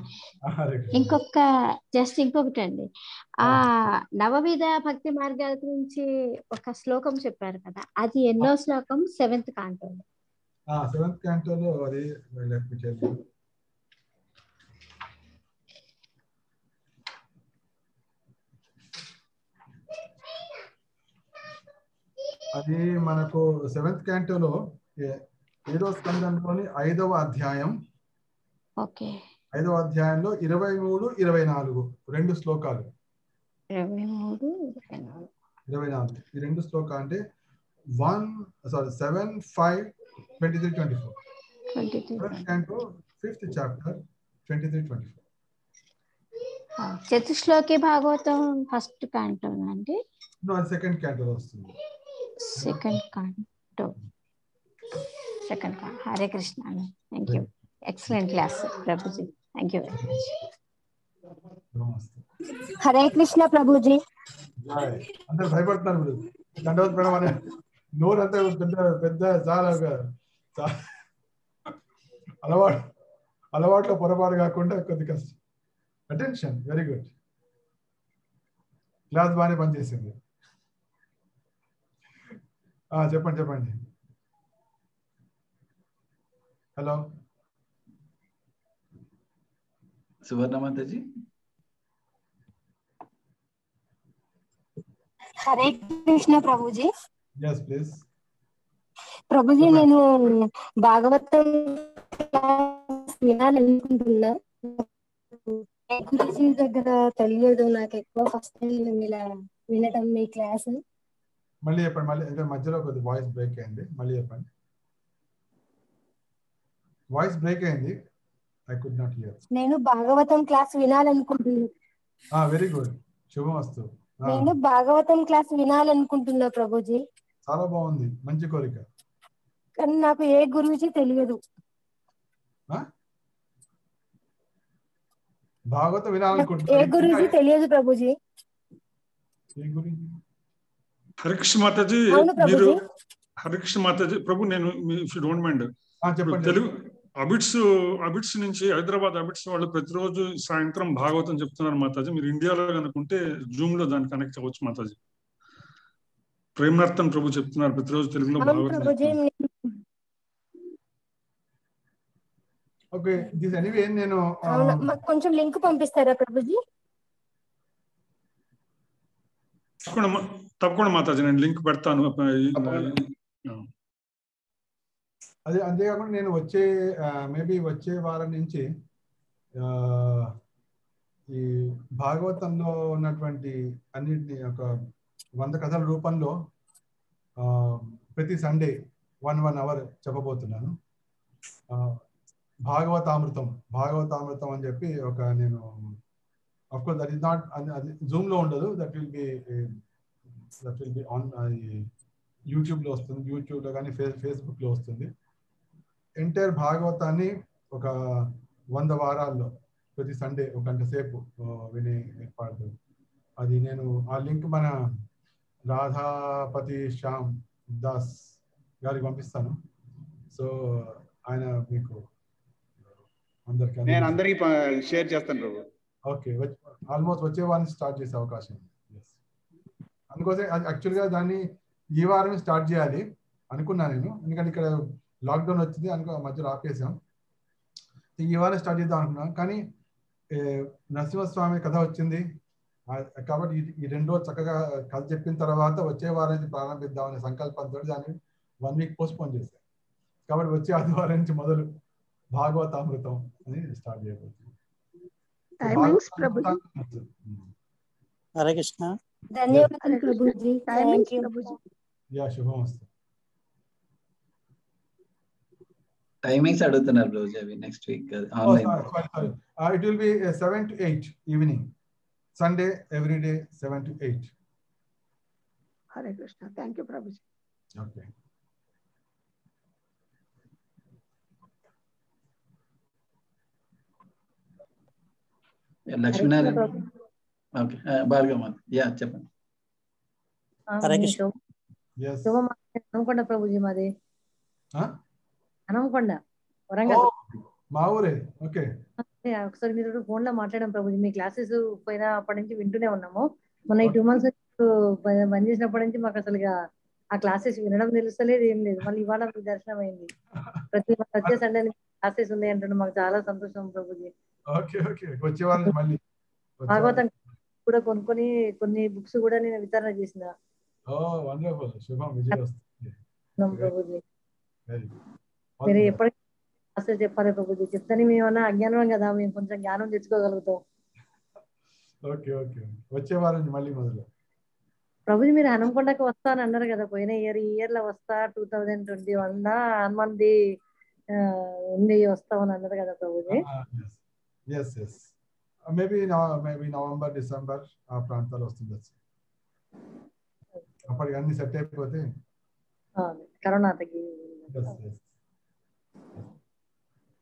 ఇంకొకటి అండి, ఆ నవవిధ భక్తి మార్గాల గురించి ఒక శ్లోకం చెప్పారు కదా, అది ఎన్నో శ్లోకం? 7th కాంటోలో. 7th కాంటోలో అది అది మనకు 7th కాంటోలో 7వ స్కందంలోని 5వ అధ్యాయం. ఓకే. 5వ అధ్యాయంలో 23, 24 రెండు శ్లోకాలు. 23, 24 ఈ రెండు శ్లోకాలు అంటే 7, 5, 23, 24. 7th canto 5th chapter 23, 24. చతుశ్లోకి భాగవతం 1st కాంటో అండి? అది 2nd canto వస్తుంది. 2nd canto. Hare Krishna. Thank you. Excellent class ప్రభుజీ. Thank you very much. Hare Krishna ప్రభుజీ. అందరూ భయపడుతున్నారు మీరు. దండవత్ మేడం అనే నోరు అంతా పెద్ద చాలా అలవాట్లో పొరపాటు కాకుండా కొద్ది కష్టం. అటెన్షన్. Very good. క్లాస్ బాగానే పనిచేసింది. చెప్పండి. Hello Suvarna Mataji. Hare Krishna Prabhuji. yes please. Prabhuji, నేను భాగవతం వినాలనుకుంటున్నా. గురుజీ దగ్గర తెలియదు నాకు ఎక్కువ. ఫస్ట్ టైం ఇలా వినటం మీ క్లాస్. మళ్ళీ చెప్పండి. మళ్ళీ మధ్యలో కొద్ది వాయిస్ బ్రేక్ అయింది. మళ్ళీ చెప్పండి. వాయిస్ బ్రేక్ అయింది. I could not hear. నేను భాగవతం క్లాస్ వినాలనుకుంటున్నా. Very good. శుభమస్తు. నేను భాగవతం క్లాస్ వినాలనుకుంటున్నా ప్రభుజీ. చాలా బాగుంది. మంచి కోరిక. కానీ నాకు ఏ గురుజీ తెలియదు. భాగవతం వినాలనుకుంటున్నా. ఏ గురుజీ తెలియదు ప్రభుజీ. ఏ గురుజీ? హరికృష్ణ మాతాజీ. మీరు హరికృష్ణ మాతాజీ ప్రభు, నేను if you don't mind Telugu Abids నుంచి హైదరాబాద్ అబిట్స్ వాళ్ళు ప్రతిరోజు సాయంత్రం భాగవతం చెప్తున్నారు మాతాజీ. మీరు ఇండియాలో కనుకుంటే జూమ్ లో దాన్ని కనెక్ట్ అవ్వచ్చు మాతాజీ. ప్రేమనర్తన్ ప్రభు చెప్తున్నారు ప్రతిరోజు తెలుగులో భాగవతం. ఓకే, దిస్ ఎనీవే నేను కొంచెం లింక్ పంపిస్తారా ప్రభుజీ? తప్పకుండా మాతాజీ, నేను లింక్ పెడతాను. అదే అంతేకాకుండా నేను మేబీ వచ్చే వారం నుంచి ఈ భాగవతంలో ఉన్నటువంటి అన్నింటినీ ఒక 100 కథల రూపంలో ప్రతి సండే 1 hour చెప్పబోతున్నాను. భాగవతామృతం అని చెప్పి నేను అఫ్కోర్స్ దట్ ఈస్ నాట్, అది జూమ్ లో ఉండదు. That will be on YouTube లో వస్తుంది. యూట్యూబ్ లో కానీ ఫేస్బుక్ లో వస్తుంది. ఎంటైర్ భాగవతాన్ని ఒక 100 వారాల్లో ప్రతి సండే 1 గంట సేపు వినే ఏర్పాటు. అది నేను ఆ లింక్ మన రాధాపతి శ్యామ్ దాస్ గారికి పంపిస్తాను. సో ఆయన మీకు అందరికి షేర్ చేస్తాను. ఓకే, ఆల్మోస్ట్ వచ్చే వారిని స్టార్ట్ చేసే అవకాశం ఉంది. అందుకోసం యాక్చువల్గా దాన్ని ఈ వారం స్టార్ట్ చేయాలి అనుకున్నాను నేను, ఎందుకంటే ఇక్కడ లాక్డౌన్ వచ్చింది మధ్యలో ఆపేసాం. ఈ వారం స్టార్ట్ చేద్దాం అనుకున్నాను, కానీ నరసింహస్వామి కథ వచ్చింది కాబట్టి ఈ 2 రోజులు చక్కగా కథ చెప్పిన తర్వాత వచ్చే వారం నుంచి ప్రారంభిద్దామనే సంకల్పంతో దాన్ని 1 week పోస్ట్పోన్ చేశాను. కాబట్టి వచ్చే ఆదివారం నుంచి మొదలు భాగవతామృతం అని స్టార్ట్ చేయబోతుంది. హరే కృష్ణ. ధన్యవాదాలు ప్రభుజీ. యా, శుభమస్తు. టైమింగ్స్ అడుగుతున్నారు రోజు, అవి next week online. It will be 7 to 8 evening, Sunday every day 7 to 8. Hare Krishna. Thank you ప్రభుజీ. ఓకే. లక్ష్మీనారాయణ. ఓకే, భార్గవ యా చెప్పండి. హనంకొండ ప్రభుజీ మాది, హనంకొండ వరంగల్. మా ఊరే. ఓకే, ఒకసారి మీరు ఫోన్ లో మాట్లాడాం ప్రభుజీ, మీ క్లాసెస్ పోయిన అప్పటి నుంచి వింటూనే ఉన్నాము. మొన్న ఈ 2 months బంద్ చేసినప్పటి నుంచి మాకు అసలు ఆ క్లాసెస్ వినడం తెలుస్తలేదు, ఏం లేదు. మళ్ళీ ఇవాళ మీకు దర్శనం అయింది. ప్రతి వచ్చే సండే క్లాసెస్ ఉన్నాయి అంటుండే, మాకు చాలా సంతోషం ప్రభుజీ. భాగవతం కూడా కొనుక్కొని కొన్ని బుక్స్ కూడా నేను వితరణ చేసిన ప్రభుజీ. మీరు ఎప్పటికీ క్లాసెస్ చెప్పాలి ప్రభుజీ, చెప్తానే మేమన్నా అజ్ఞానం కదా, మేము కొంచెం జ్ఞానం తెచ్చుకోగలుగుతాం. వచ్చే వారం మళ్ళీ మొదలు. ప్రభుజీ మీరు హనంకొండకు వస్తా అని అన్నారు కదా, పోయిన ఇయర్ లో వస్తా 2021 హనుమంది ఉంది వస్తామని అన్నారు కదా ప్రభుజీ. మేబీ నవంబర్ డిసెంబర్ ఆ ప్రాంతాలు వస్తుంది. అప్పటికి అన్ని సెట్ అయిపోతే కరోనా తగ్గి.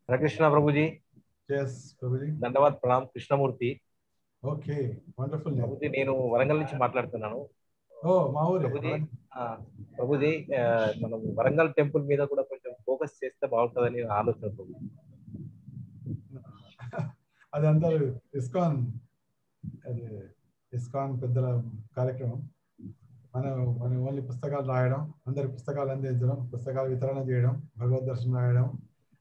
హరకృష్ణ ప్రభుజీ. దండవాద్ ప్రణామ్, కృష్ణమూర్తి. Okay, wonderful. ప్రభుజీ నేను వరంగల్ నుంచి మాట్లాడుతున్నాను. మా ఊరే ప్రభుజీ. మనం వరంగల్ టెంపుల్ మీద కూడా కొంచెం ఫోకస్ చేస్తే బాగుంటుందని ఆలోచన ప్రభుజీ. అదంతా ఇస్కాన్ పెద్దల కార్యక్రమం. మనం ఓన్లీ పుస్తకాలు రాయడం, అందరి పుస్తకాలు అందించడం, పుస్తకాలు వితరణ చేయడం, భగవద్ దర్శనం రాయడం,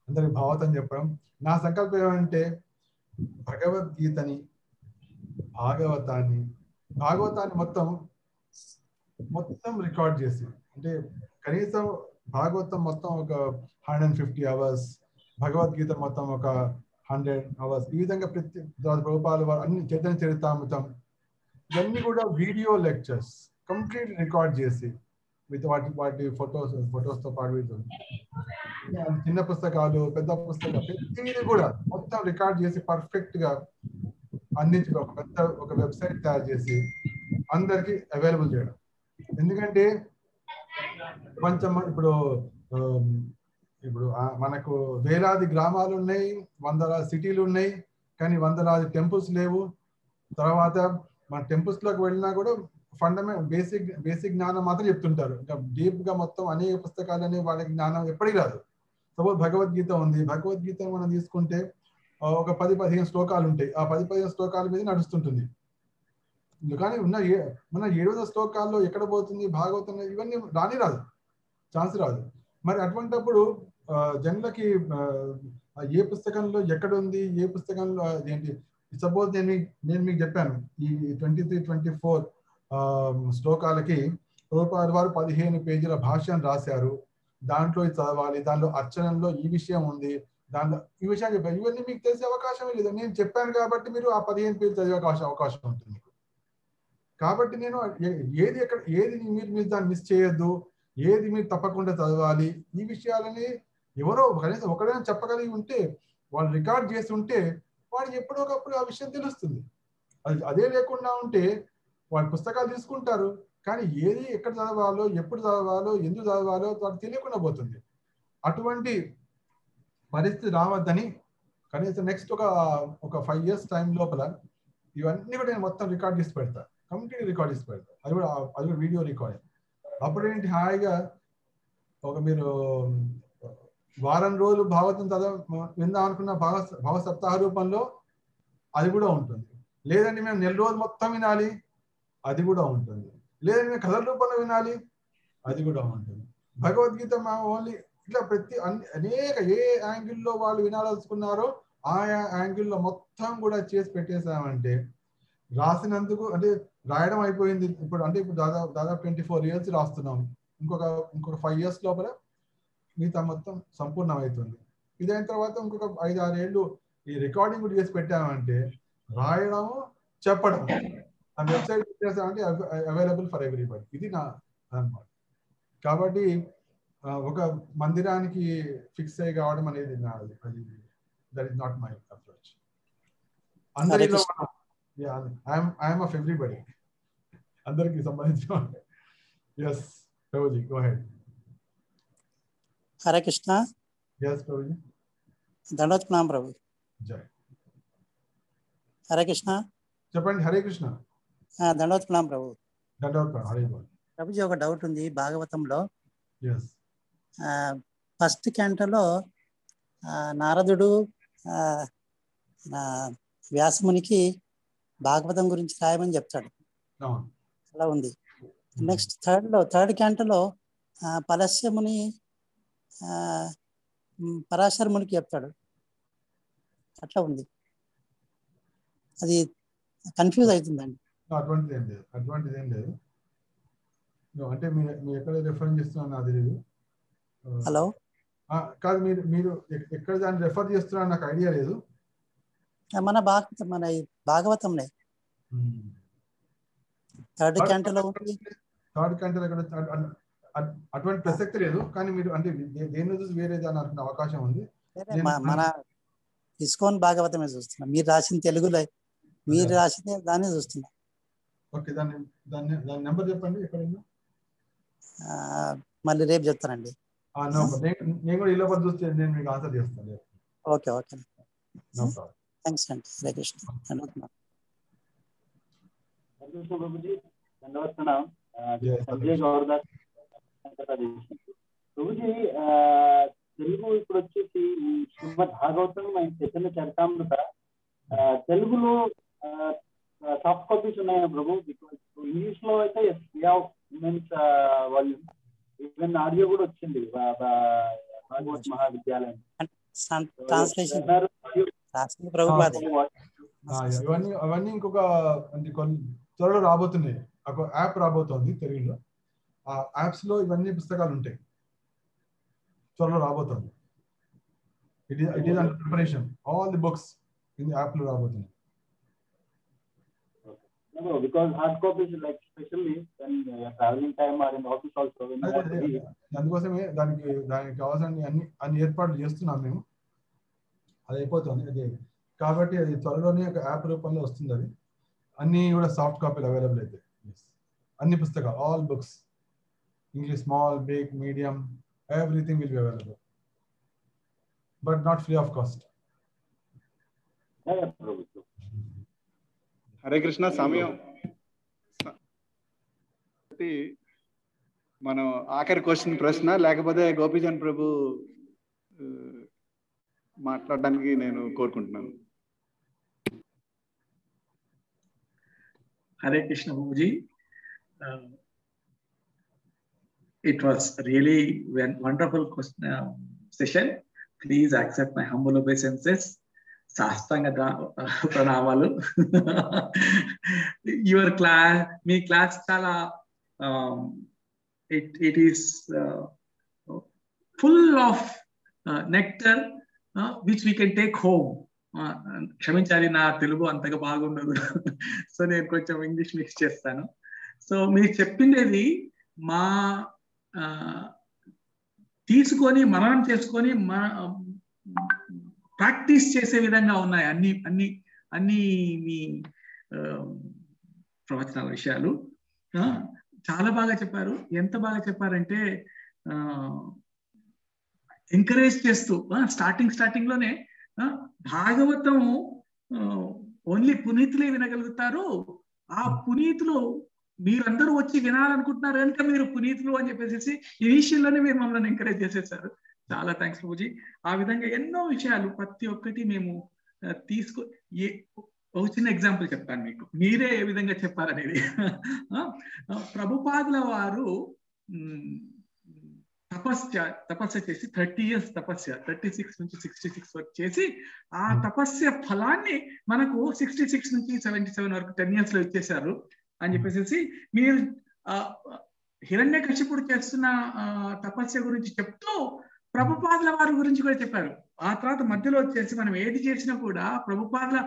అందరికి భావతం చెప్పడం. నా సంకల్పం ఏమంటే భగవద్గీతని, భాగవతాన్ని మొత్తం రికార్డ్ చేసి, అంటే కనీసం భాగవతం మొత్తం ఒక 150 hours, భగవద్గీత మొత్తం ఒక 100 hours, ఈ విధంగా ప్రతి ప్రభుపాల వారు అన్ని చైతన్య చరితామృతం ఇవన్నీ కూడా వీడియో లెక్చర్స్ కంప్లీట్ రికార్డ్ చేసి విత్ వాటి ఫొటోస్తో పాటు చిన్న పుస్తకాలు, పెద్ద పుస్తకాలు ప్రతిదీ కూడా మొత్తం రికార్డ్ చేసి పర్ఫెక్ట్ గా అందించడం, ఒక వెబ్సైట్ తయారు చేసి అందరికి అవైలబుల్ చేయడం. ఎందుకంటే కొంచెం ఇప్పుడు మనకు వేలాది గ్రామాలు ఉన్నాయి, వందలాది సిటీలు ఉన్నాయి, కానీ వందలాది టెంపుల్స్ లేవు. తర్వాత మన టెంపుల్స్ లోకి వెళ్ళినా కూడా బేసిక్ జ్ఞానం మాత్రం చెప్తుంటారు. ఇంకా డీప్ గా మొత్తం అనేక పుస్తకాలు అనే వాళ్ళకి జ్ఞానం ఎప్పటికీ రాదు. సపోజ్ భగవద్గీత ఉంది, భగవద్గీత మనం తీసుకుంటే ఒక 10-15 శ్లోకాలు ఉంటాయి. ఆ 10-15 శ్లోకాల మీద నడుస్తుంటుంది. కానీ మన 700 శ్లోకాల్లో ఎక్కడ పోతుంది భాగవతం? ఇవన్నీ రాదు, ఛాన్స్ రాదు. మరి అటువంటిప్పుడు జనులకి ఏ పుస్తకంలో ఎక్కడ ఉంది, ఏ పుస్తకంలో ఏంటి? సపోజ్ నేను మీకు చెప్పాను, ఈ 23-24 శ్లోకాలకి ప్రభుపాద వారు 15 పేజీల భాష్యం రాశారు. దాంట్లో చదవాలి, దాంట్లో అర్చనంలో ఈ విషయం ఉంది, దాంట్లో ఈ విషయాన్ని చెప్పారు. ఇవన్నీ మీకు తెలిసే అవకాశమే లేదు. నేను చెప్పాను కాబట్టి మీరు ఆ 15 పేజీలు చదివే అవకాశం ఉంటుంది. కాబట్టి నేను ఏది మీరు దాన్ని మిస్ చేయొద్దు, ఏది మీరు తప్పకుండా చదవాలి, ఈ విషయాలని ఎవరో కనీసం ఒకరైనా చెప్పగలిగి ఉంటే, వాళ్ళు రికార్డ్ చేసి ఉంటే వాడికి ఎప్పుడోకప్పుడు ఆ విషయం తెలుస్తుంది. అదే లేకుండా ఉంటే వాళ్ళు పుస్తకాలు తీసుకుంటారు, కానీ ఏది ఎక్కడ చదవాలో, ఎప్పుడు చదవాలో, ఎందుకు చదవాలో వాడికి తెలియకుండా పోతుంది. అటువంటి పరిస్థితి రావద్దని కనీసం నెక్స్ట్ ఒక 5 years టైం లోపల ఇవన్నీ కూడా నేను మొత్తం రికార్డ్ చేసి పెడతా, కంప్లీట్ రికార్డ్ చేసి పెడతా. అది కూడా వీడియో రికార్డింగ్. అప్పుడేంటి హాయిగా మీరు వారం రోజులు భాగవతం విందాం అనుకున్న భావ సప్తాహ రూపంలో అది కూడా ఉంటుంది. లేదంటే మేము 1 రోజులు మొత్తం వినాలి, అది కూడా ఉంటుంది. లేదంటే మేము కథల రూపంలో వినాలి, అది కూడా ఉంటుంది. భగవద్గీత ఓన్లీ ఇట్లా అనేక ఏ యాంగిల్లో వాళ్ళు వినాలనుకున్నారో ఆయా యాంగిల్లో మొత్తం కూడా చేసి పెట్టేశామంటే రాసినందుకు, అంటే రాయడం అయిపోయింది ఇప్పుడు, అంటే ఇప్పుడు దాదాపు 24 years రాస్తున్నాం. ఇంకొక 5 years లోపల మిగతా మొత్తం సంపూర్ణం అవుతుంది. ఇదైన తర్వాత ఇంకొక 5-6 ఏళ్ళు ఈ రికార్డింగ్ కూడా చేసి పెట్టామంటే రాయడము, చెప్పడం, ఆ వెబ్సైట్ పెట్టేసామంటే అవైలబుల్ ఫర్ ఎవ్రీబడి. ఇది నా అన్నమాట. కాబట్టి ఒక మందిరానికి ఫిక్స్ అయ్యి కావడం అనేది అది that is not my approach. అందరిలో ఐఎమ్ ఆఫ్ ఎవ్రీబడి, అందరికి సంబంధించిన. Yes Prabhuji, go head. Hare Krishna. Yes Prabhuji. దండోత్ ప్రణామ్ ప్రభు. జై. హరే కృష్ణ. చెప్పండి. హరే కృష్ణ. దండవత్ ప్రణాం ప్రభు. దండవత్ ప్రణాం. హరే బోల్. ప్రభుజీ ఒక డౌట్ ఉంది భాగవతంలో. yes ఫస్ట్ క్యాంటలో నారదుడు వ్యాసమునికి భాగవతం గురించి రాయమని చెప్తాడు, అలా ఉంది. నెక్స్ట్ థర్డ్ క్యాంటలో పలస్యముని పరాశరమునికి చెప్తాడు, అట్లా ఉంది. అది కన్ఫ్యూజ్ అవుతుందండి. అటువంటిది ఏం లేదు. అంటే మీరు ఎక్కడ రెఫర్ చేస్తున్నారు నాకు తెలియదు. హలో కాదు, మీరు ఎక్కడ దాన్ని రెఫర్ చేస్తున్నారు నాకు ఐడియా లేదు. మన భాగవతంలో థర్డ్ క్యాంటలో ఎక్కడ అటువంటి ప్రసక్తి లేదు. కానీ మీరు అంటే దేని చూసి వేరే దాన్ని అనుకునే అవకాశం ఉంది. మన ఇస్కాన్ భాగవతమే చూస్తున్నా, మీరు రాసిన తెలుగులో మీరు రాసిన దాన్ని చూస్తున్నా. ఓకే, దాని నెంబర్ చెప్పండి ఎక్కడైనా. మళ్ళీ రేపు చెప్తానండి. నేను కూడా ఈ లోపల చూస్తే నేను మీకు ఆన్సర్ చేస్తాను. ఓకే ఓకే, థ్యాంక్స్ అండి. హరే కృష్ణ. సంజయ్ గౌరదాస్ ప్రభుజీ, తెలుగు ఇప్పుడు వచ్చేసి శ్రీమద్ భాగవతం అండ్ చైతన్య చరితామృత తెలుగులో సాఫ్ట్ కాపీస్ ఉన్నాయా ప్రభు? బికాస్ ఇంగ్లీష్ లో అయితే ఇమెన్స్ వాల్యూమ్, ఈవెన్ ఆడియో కూడా వచ్చింది భాగవత్ మహావిద్యాలయం. అవన్నీ ఇంకొక త్వరలో రాబోతున్నాయి. ఒక యాప్ రాబోతోంది తెలుగులో. ఆ యాప్స్ లో ఇవన్నీ పుస్తకాలు ఉంటాయి, త్వరలో రాబోతోంది. It is under preparation. All the books in the app లో రాబోతున్నాయి. No, because hard copies, like especially when traveling time or in office also. అందుకోసమే దానికి కావాల్సిన అన్ని ఏర్పాట్లు చేస్తున్నాం మేము. అది అయిపోతుంది అదే కాబట్టి అది త్వరలోనే ఒక యాప్ రూపంలో వస్తుంది. అది అన్ని కూడా సాఫ్ట్ కాపీలు అవైలబుల్ అయితే అన్ని పుస్తకాలు, all books, English, small, big, medium, everything will be available, but not free of cost. Hare Krishna. సమయం మనం ఆఖరి ప్రశ్న లేకపోతే గోపీచంద్ ప్రభు మాట్లాడడానికి నేను కోరుకుంటున్నాను. Hare Krishna Prabhuji, it was really wonderful session. Please accept my humble obeisances. సాష్టాంగ ప్రణామాలు. యువర్ క్లాస్, మీ క్లాస్ చాలా it is full of nectar which we can take home. క్షమించాలి, నా తెలుగు అంతగా బాగుండదు, సో నేను కొంచెం ఇంగ్లీష్ మిక్స్ చేస్తాను. సో మీరు చెప్పిండేది మా తీసుకొని మననం చేసుకొని ప్రాక్టీస్ చేసే విధంగా ఉన్నాయి అన్ని అన్ని అన్ని మీ ప్రవచనాల విషయాలు. చాలా బాగా చెప్పారు. ఎంత బాగా చెప్పారంటే ఎంకరేజ్ చేస్తూ స్టార్టింగ్ లోనే భాగవతం ఓన్లీ పునీతులే వినగలుగుతారు, ఆ పునీతులు మీరందరూ వచ్చి వినాలనుకుంటున్నారు కనుక మీరు పునీతులు అని చెప్పేసి ఇనిషియల్ లోనే మీరు మమ్మల్ని ఎంకరేజ్ చేసేసారు. చాలా థ్యాంక్స్ ప్రభుజీ. ఆ విధంగా ఎన్నో విషయాలు ప్రతి ఒక్కటి మేము ఒక చిన్న ఎగ్జాంపుల్ చెప్తాను మీకు, మీరే ఏ విధంగా చెప్పారనేది. ప్రభుపాదుల వారు తపస్య చేసి 30 years తపస్య, 36 నుంచి 66 వరకు చేసి ఆ తపస్య ఫలాన్ని మనకు 66 నుంచి 77 వరకు 10 years లో ఇచ్చేశారు అని చెప్పేసి మీరు హిరణ్యకశిపుడు చేస్తున్న తపస్య గురించి చెప్తూ ప్రభుపాదుల వారి గురించి కూడా చెప్పారు. ఆ తర్వాత మధ్యలో వచ్చేసి మనం ఏది చేసినా కూడా ప్రభుపాదుల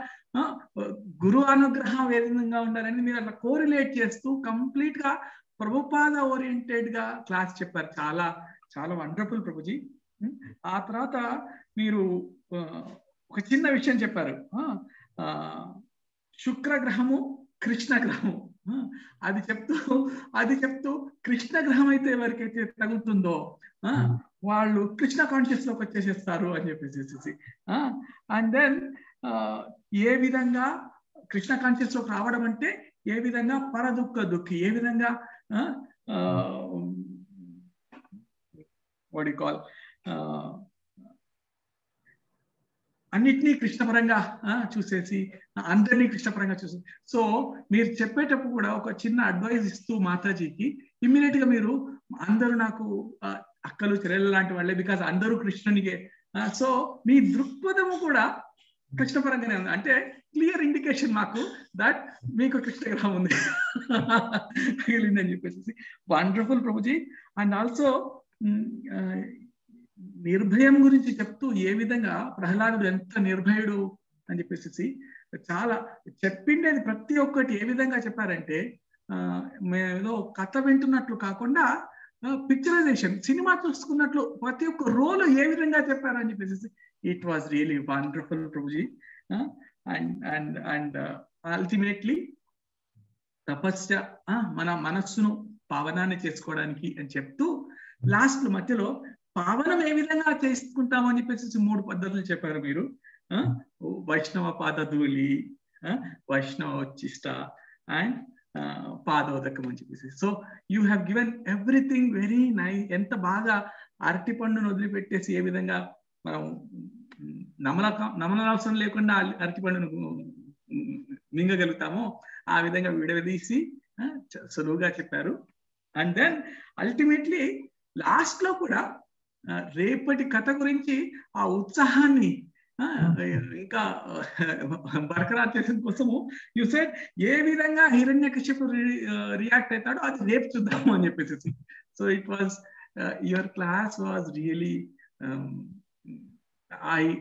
గురు అనుగ్రహం ఏ విధంగా ఉండాలని మీరు అట్లా కోరిలేట్ చేస్తూ కంప్లీట్ గా ప్రభుపాద ఓరియంటెడ్ గా క్లాస్ చెప్పారు. చాలా చాలా వండర్ఫుల్ ప్రభుజీ. ఆ తర్వాత మీరు ఒక చిన్న విషయం చెప్పారు, శుక్రగ్రహము కృష్ణ గ్రహము. అది చెప్తూ కృష్ణ గ్రహం అయితే ఎవరికైతే తగులుతుందో వాళ్ళు కృష్ణ కాన్షియస్ లోకి వచ్చేసేస్తారు అని చెప్పేసి. అండ్ దెన్ ఏ విధంగా కృష్ణ కాన్షియస్ లోకి రావడం అంటే ఏ విధంగా పరదుఃఖ దుఃఖి, ఏ విధంగా వాట్ యు కాల్ అన్నిటినీ కృష్ణపరంగా చూసేసి అందరినీ కృష్ణపరంగా చూసి. సో మీరు చెప్పేటప్పుడు కూడా ఒక చిన్న అడ్వైస్ ఇస్తూ మాతాజీకి ఇమ్మీడియట్ గా మీరు అందరూ నాకు అక్కలు చెల్లెలు లాంటి వాళ్ళే, బికాస్ అందరూ కృష్ణునికే. సో మీ దృక్పథము కూడా కృష్ణపరంగానే ఉంది, అంటే క్లియర్ ఇండికేషన్ మాకు దట్ మీకు కృష్ణ గ్రహం ఉంది అని చెప్పేసి. వండర్ఫుల్ ప్రభుజీ. అండ్ ఆల్సో నిర్భయం గురించి చెప్తూ ఏ విధంగా ప్రహ్లాదుడు ఎంత నిర్భయుడు అని చెప్పేసి చాలా చెప్పిండేది ప్రతి ఒక్కటి ఏ విధంగా చెప్పారంటే మేమేదో కథ వింటున్నట్లు కాకుండా పిక్చరైజేషన్, సినిమా చూసుకున్నట్లు ప్రతి ఒక్క రోల్ ఏ విధంగా చెప్పారని చెప్పేసి it was really wonderful Prabhuji. And ultimately తపస్య మన మనస్సును పావనాన్ని చేసుకోవడానికి అని చెప్తూ లాస్ట్ మధ్యలో పావనం ఏ విధంగా చేసుకుంటామని చెప్పేసి 3 పద్ధతులు చెప్పారు మీరు. వైష్ణవ పాదధూళి, వైష్ణవ ఉచ్చిష్ట అండ్ పాదోదకం అని చెప్పేసి. So you have given everything very nice. ఎంత బాగా అరటి పండును వదిలిపెట్టేసి ఏ విధంగా మనం నమలవసరం లేకుండా అరటి పండును మింగగలుగుతామో ఆ విధంగా విడదీసి సులువుగా చెప్పారు. అండ్ దెన్ అల్టిమేట్లీ లాస్ట్ లో కూడా రేపటి కథ గురించి ఆ ఉత్సాహాన్ని ఇంకా బర్కరార్ చేసిన కోసము యు సెడ్ ఏ విధంగా హిరణ్యకశిపుడు రియాక్ట్ అవుతాడో అది రేపు చూద్దాము అని చెప్పేసి. So it was your class was really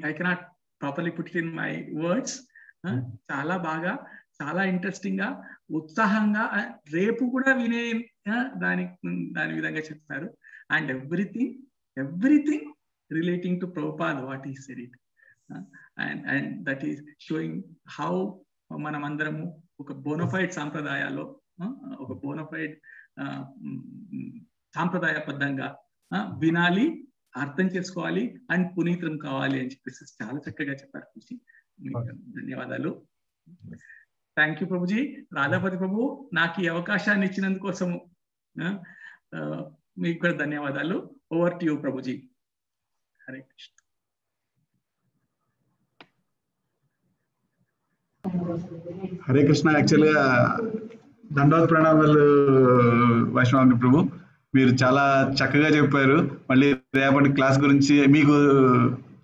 I cannot properly put it in my words. చాలా బాగా, చాలా ఇంట్రెస్టింగ్ గా, ఉత్సాహంగా రేపు కూడా వినే దాని విధంగా చెప్తారు. And everything relating to Prabhupada, what he said it, and that is showing how manamandramu oka bona fide sampradayalo oka bona fide sampradaya paddanga vinali, అర్థం చేసుకోవాలి అండ్ పునీతం కావాలి అని చెప్పేసి చాలా చక్కగా చెప్పారు ప్రభుజీ. ధన్యవాదాలు. Thank you Prabhuji. రాధాపతి ప్రభు నాకు ఈ అవకాశాన్ని ఇచ్చినందుకోసము మీకు కూడా ధన్యవాదాలు. Over to you Prabhuji. Hare Krishna. Hare Krishna. యాక్చువల్గా దండవత్ ప్రణామాలు వైష్ణవాంగి ప్రభు, మీరు చాలా చక్కగా చెప్పారు. మళ్ళీ రేపటి క్లాస్ గురించి మీకు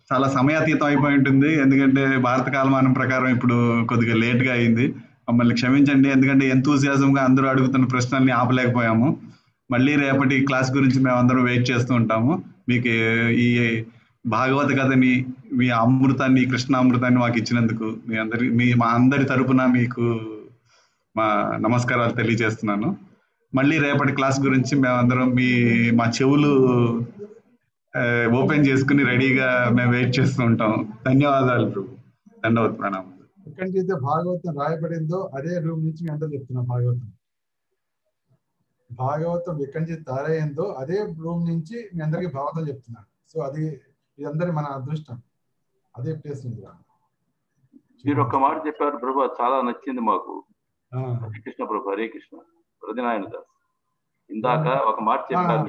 చాలా సమయాతీతం అయిపోయి ఉంటుంది, ఎందుకంటే భారత కాలమానం ప్రకారం ఇప్పుడు కొద్దిగా లేట్గా అయింది. మమ్మల్ని క్షమించండి, ఎందుకంటే ఎంతూజియాజంగా అందరూ అడుగుతున్న ప్రశ్నల్ని ఆపలేకపోయాము. మళ్ళీ రేపటి క్లాస్ గురించి మేమందరం వెయిట్ చేస్తూ ఉంటాము. మీకు ఈ భాగవత కథని, మీ అమృతాన్ని, కృష్ణామృతాన్ని మాకు ఇచ్చినందుకు మా అందరి తరపున మీకు మా నమస్కారాలు తెలియజేస్తున్నాను. మళ్ళీ రేపటి క్లాస్ గురించి మేమందరం మా చెవులు ఓపెన్ చేసుకుని రెడీగా మేము వెయిట్ చేస్తూ ఉంటాం. ధన్యవాదాలు ప్రభు. దండవత్ ప్రణామం. ఎక్కడి నుంచి భాగవతం రాయబడిందో అదే రూమ్ నుంచి మీ అందరూ చెప్తున్నాం. భాగవతం ఎక్కడి నుంచి తయారైందో అదే రూమ్ నుంచి మీ అందరికి భాగవతం చెప్తున్నాను. సో అది ఇదందరి మన అదృష్టం. అదే ప్లేస్ నుంచి మీరు ఒక్క మాట చెప్పారు ప్రభు, చాలా నచ్చింది మాకు. హరే కృష్ణ ప్రభు. హరే కృష్ణ. ప్రతినాయన దాస్ ఇందాక ఒక మాట చెప్పారు,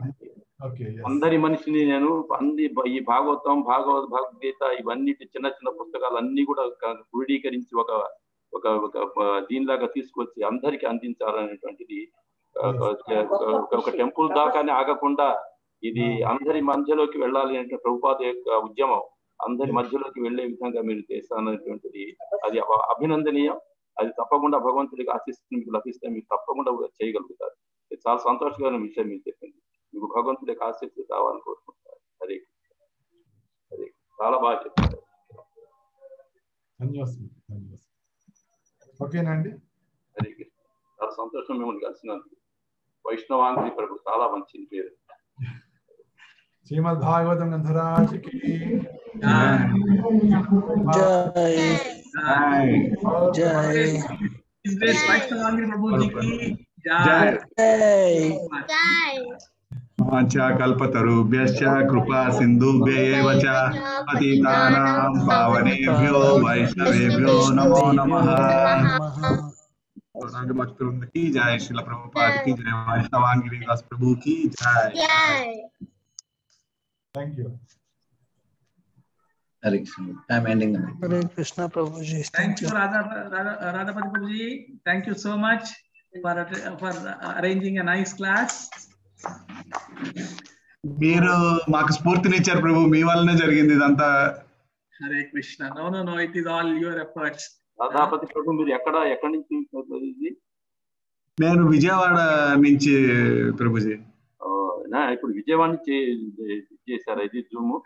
అందరి మనిషిని నేను ఈ భాగవతం, భగవద్గీత ఇవన్నీ చిన్న చిన్న పుస్తకాలు అన్ని కూడా క్రోడీకరించి ఒక దీనిలాగా తీసుకొచ్చి అందరికి అందించాలనేటువంటిది ఒక టెంపుల్ దాకానే ఆగకుండా ఇది అందరి మధ్యలోకి వెళ్ళాలి అంటే ప్రభుపాద యొక్క ఉద్యమం అందరి మధ్యలోకి వెళ్లే విధంగా మీరు చేస్తాననేటువంటిది అది అభినందనీయం. అది తప్పకుండా భగవంతుడికి ఆశిస్తుంది, మీకు లభిస్తే మీరు తప్పకుండా చేయగలుగుతారు. ఇది చాలా సంతోషకరమైన విషయం మీరు చెప్పింది. మీకు భగవంతుడికి ఆశిస్తూ కావాలని కోరుకుంటారు. హరే హరే. చాలా బాగా చెప్పారు. ఓకేనండి. హరే కృష్ణ. చాలా సంతోషం మిమ్మల్ని కలిసినందుకు. వైష్ణవాంగి ప్రభు చాలా మంచి పేరు. శ్రీమద్ భాగవతం గ్రంథరాజ్ కి జై వైష్ణవాంగి ప్రభు జీ కి జై. కల్పతరుభ్యశ్చ కృపా సింధుభ్యైవ చ పతితానాం పావనేభ్యో వైష్ణవేభ్యో నమో నమః. భక్తులకి జై, శ్రీల ప్రభుపాదకి జై, వైష్ణవాంగిరి దాస్ ప్రభుకి జై. Thank you. Hare Krishna. I'm ending the meeting. Hare Krishna Prabhuji. Thank you, Radhapati Prabhuji. Thank you so much for arranging a nice class. మీరు మాకు స్ఫూర్తినిచ్చారు ప్రభు, మీ వల్లనే జరిగింది ఇదంతా. Hare Krishna. No, it is all your efforts. Radhapati ప్రభు, మీరు ఎక్కడి నుంచి ఇది? నేను విజయవాడ నుంచి ప్రభుజీ. ఇప్పుడు విజయవాడ నుంచి చేశారా ఇది జూమ్?